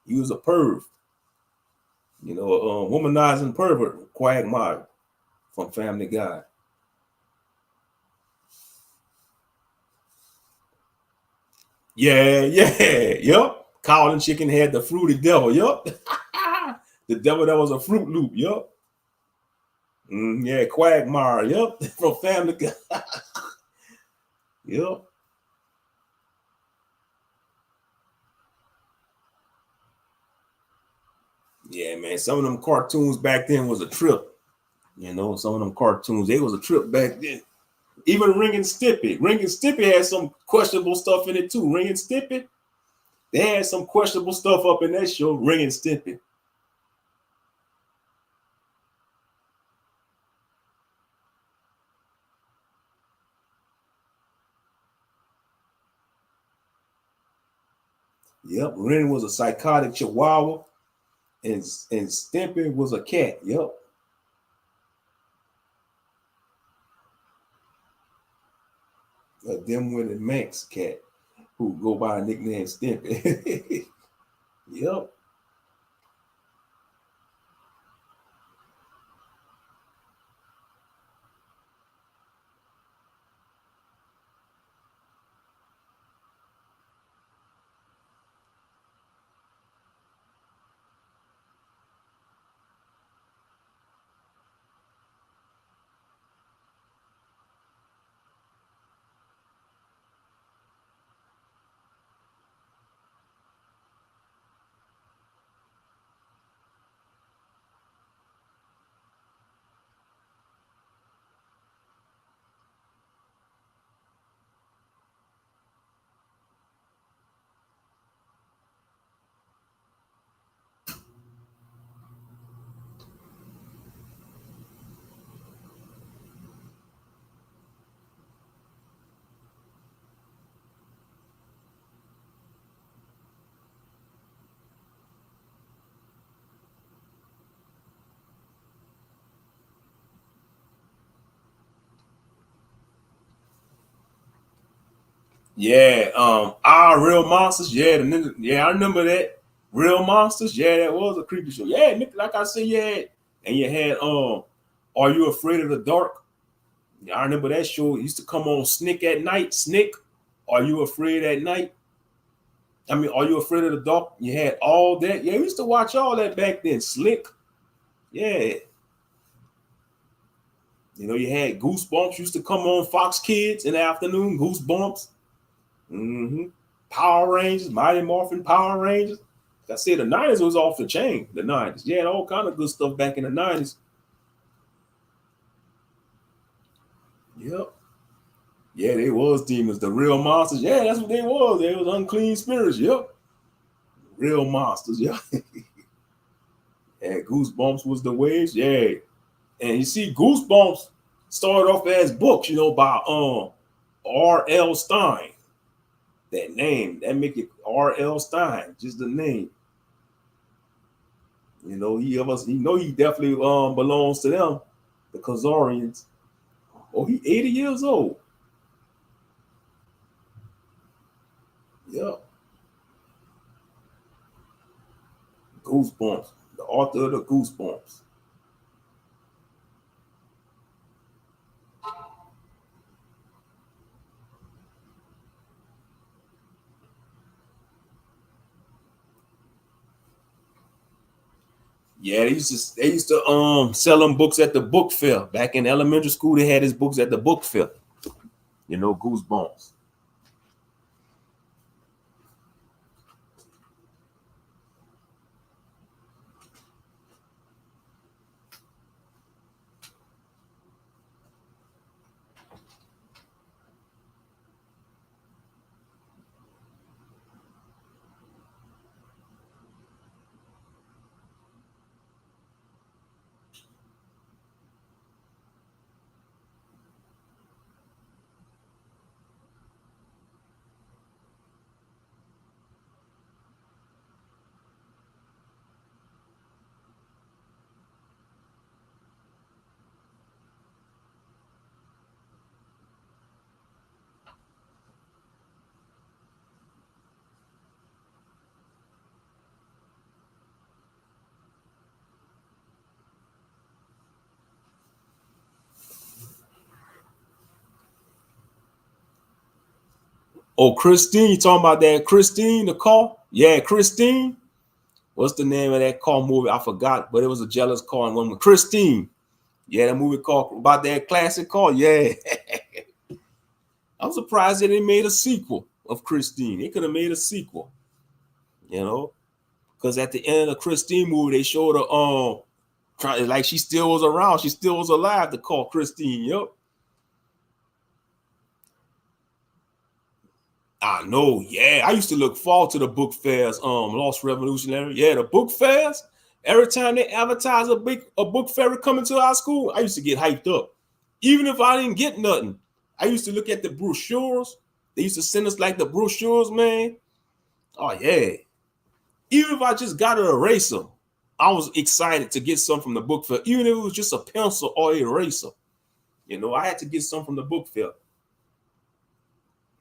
he was a perv, you know, womanizing pervert. Quagmire from Family Guy. Yeah, yeah, yep. Cow and Chicken had the fruity devil. Yep. The devil that was a Fruit Loop. Yep. Yeah, Quagmire. Yep. From Family Guy. Yep. Yeah, man. Some of them cartoons back then was a trip. You know, some of them cartoons, they was a trip back then. Even Ring and Stimpy. Ring and Stimpy had some questionable stuff in it too. Ring and Stimpy, they had some questionable stuff up in that show. Ring and Stimpy. Yep, Ring was a psychotic chihuahua, and Stimpy was a cat. Yep, a dim-witted Manx cat who go by a nickname Stimpy. Yep. Yeah, our real monsters. Yeah, yeah, I remember that. Real Monsters, yeah, that was a creepy show. Yeah, like I said, you had Are You Afraid of the Dark? I remember that show. It used to come on Snick at night. Snick, Are You Afraid at Night? I mean, Are You Afraid of the Dark? You had all that. Yeah, we used to watch all that back then. Slick, yeah. You know, you had Goosebumps used to come on Fox Kids in the afternoon. Goosebumps. Mm-hmm. Power Rangers, Mighty Morphin Power Rangers. Like I said, the 90s was off the chain. The 90s. You had all kind of good stuff back in the 90s. Yep. Yeah, they was demons. The real monsters. Yeah, that's what they was. They was unclean spirits. Yep. Real monsters. Yeah. And Goosebumps was the waves. Yeah. And you see, Goosebumps started off as books, by R.L. Stein. That name, that make it R.L. Stein, just the name. He definitely belongs to them, the Khazarians. Oh, he 80 years old. Yep. Goosebumps, the author of the Goosebumps. Yeah, they used to sell them books at the book fair. Back in elementary school, they had his books at the book fair. Goosebumps. Oh, Christine, you talking about that Christine, the car? Yeah, Christine. What's the name of that car movie? I forgot, but it was a jealous car and one with Christine. Yeah, that movie called about that classic car. Yeah. I'm surprised that they made a sequel of Christine. They could have made a sequel, because at the end of the Christine movie, they showed her like she still was around, she still was alive to call Christine. Yep. I know, yeah. I used to look forward to the book fairs, Lost Revolutionary. Yeah, the book fairs. Every time they advertise a book fair coming to our school, I used to get hyped up. Even if I didn't get nothing, I used to look at the brochures. They used to send us like the brochures, man. Oh yeah. Even if I just got an eraser, I was excited to get some from the book fair, even if it was just a pencil or eraser. I had to get some from the book fair.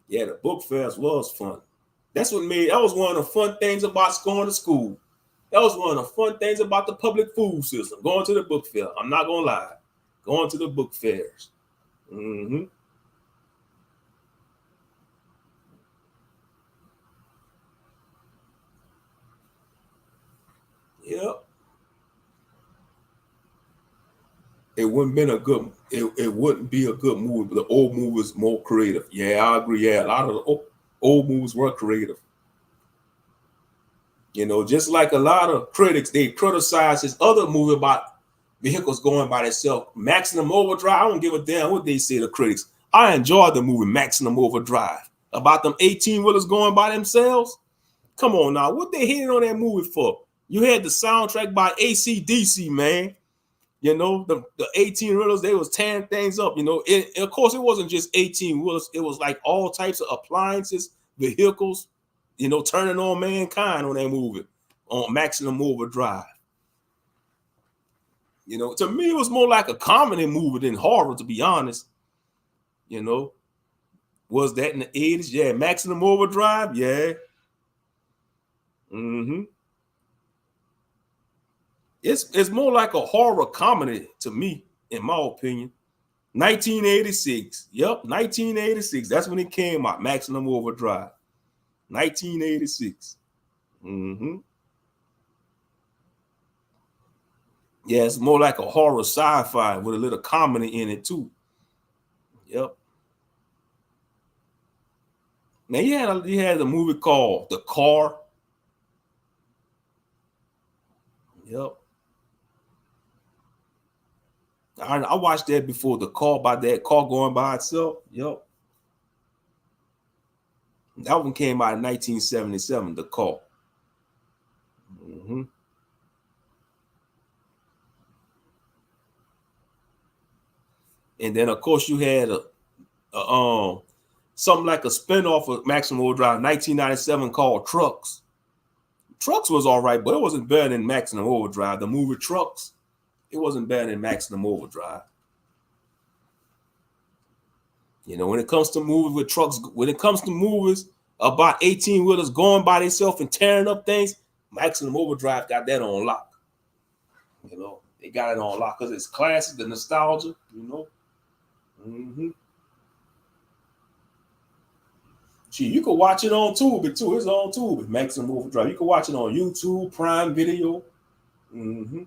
Yeah, the book fairs was fun. That was one of the fun things about going to school. That was one of the fun things about the public food system, going to the book fair. I'm not gonna lie. Going to the book fairs. Mm-hmm. Yep. It wouldn't be a good movie, but the old movie was more creative. Yeah, I agree. Yeah, a lot of the old movies were creative. Just like a lot of critics, they criticize his other movie about vehicles going by themselves, Maximum Overdrive. I don't give a damn what they say, the critics. I enjoyed the movie Maximum Overdrive about them 18 wheelers going by themselves. Come on now, what they hating on that movie for? You had the soundtrack by AC/DC, man. The 18 wheelers, they was tearing things up. Of course, it wasn't just 18 wheelers, it was like all types of appliances, vehicles, turning on mankind on that movie, on Maximum Overdrive. To me, it was more like a comedy movie than horror, to be honest. You know, was that in the 80s? Yeah, Maximum Overdrive. Yeah. Mm-hmm. It's more like a horror comedy to me, in my opinion. 1986. Yep, 1986. That's when it came out. Maximum Overdrive. 1986. Mm-hmm. Yeah, it's more like a horror sci-fi with a little comedy in it too. Yep. Man, he had a movie called The Car. Yep. I watched that before. The Car, by that car going by itself. Yep. That one came out in 1977. The Car. Mm-hmm. And then of course you had something like a spinoff of Maximum Overdrive 1997 called Trucks. Trucks was all right, but it wasn't better than Maximum Overdrive. The movie Trucks, it wasn't better than Maximum Overdrive. You know, when it comes to movies with trucks, when it comes to movies about 18-wheelers going by themselves and tearing up things, Maximum Overdrive got that on lock. You know, they got it on lock because it's classic, the nostalgia, you know. Mm-hmm. Gee, you can watch it on Tubi too. It's on Tubi, Maximum Overdrive. You can watch it on YouTube, Prime Video. Mm-hmm.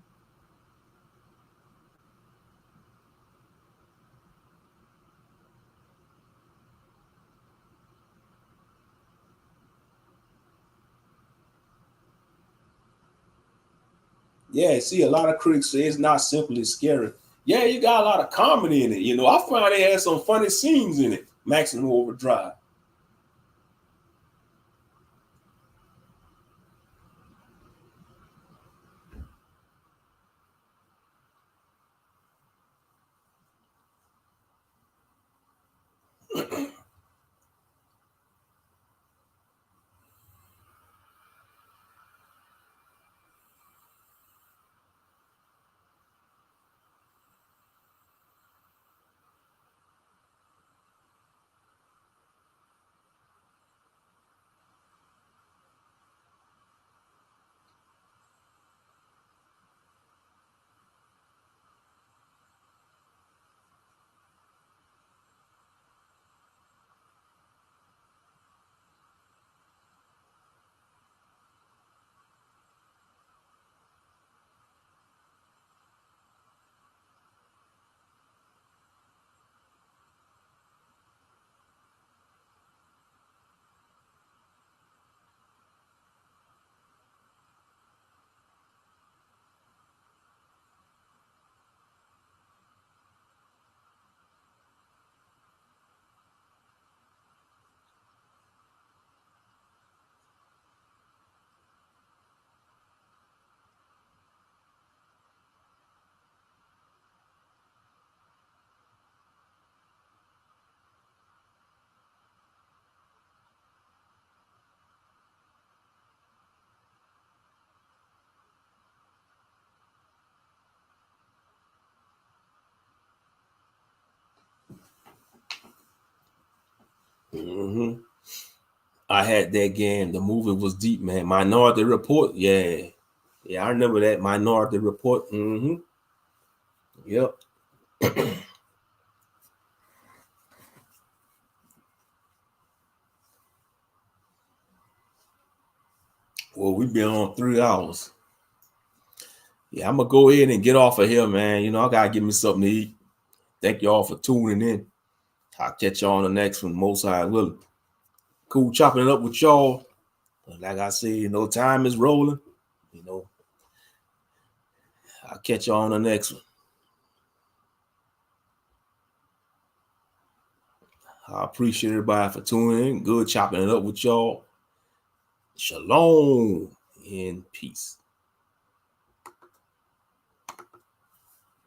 Yeah, see, a lot of critics say it's not simply scary. Yeah, you got a lot of comedy in it. You know, I found they had some funny scenes in it. Maximum Overdrive. Mm-hmm. I had that game. The movie was deep, man. Minority Report. Yeah. Yeah, I remember that. Minority Report. Mm-hmm. Yep. Well, we've been on 3 hours. Yeah, I'm gonna go ahead and get off of here, man. You know, I gotta give me something to eat. Thank y'all for tuning in. I'll catch y'all on the next one. Most High willing. Cool chopping it up with y'all. Like I said, you know, time is rolling. You know, I'll catch y'all on the next one. I appreciate everybody for tuning in. Good chopping it up with y'all. Shalom and peace.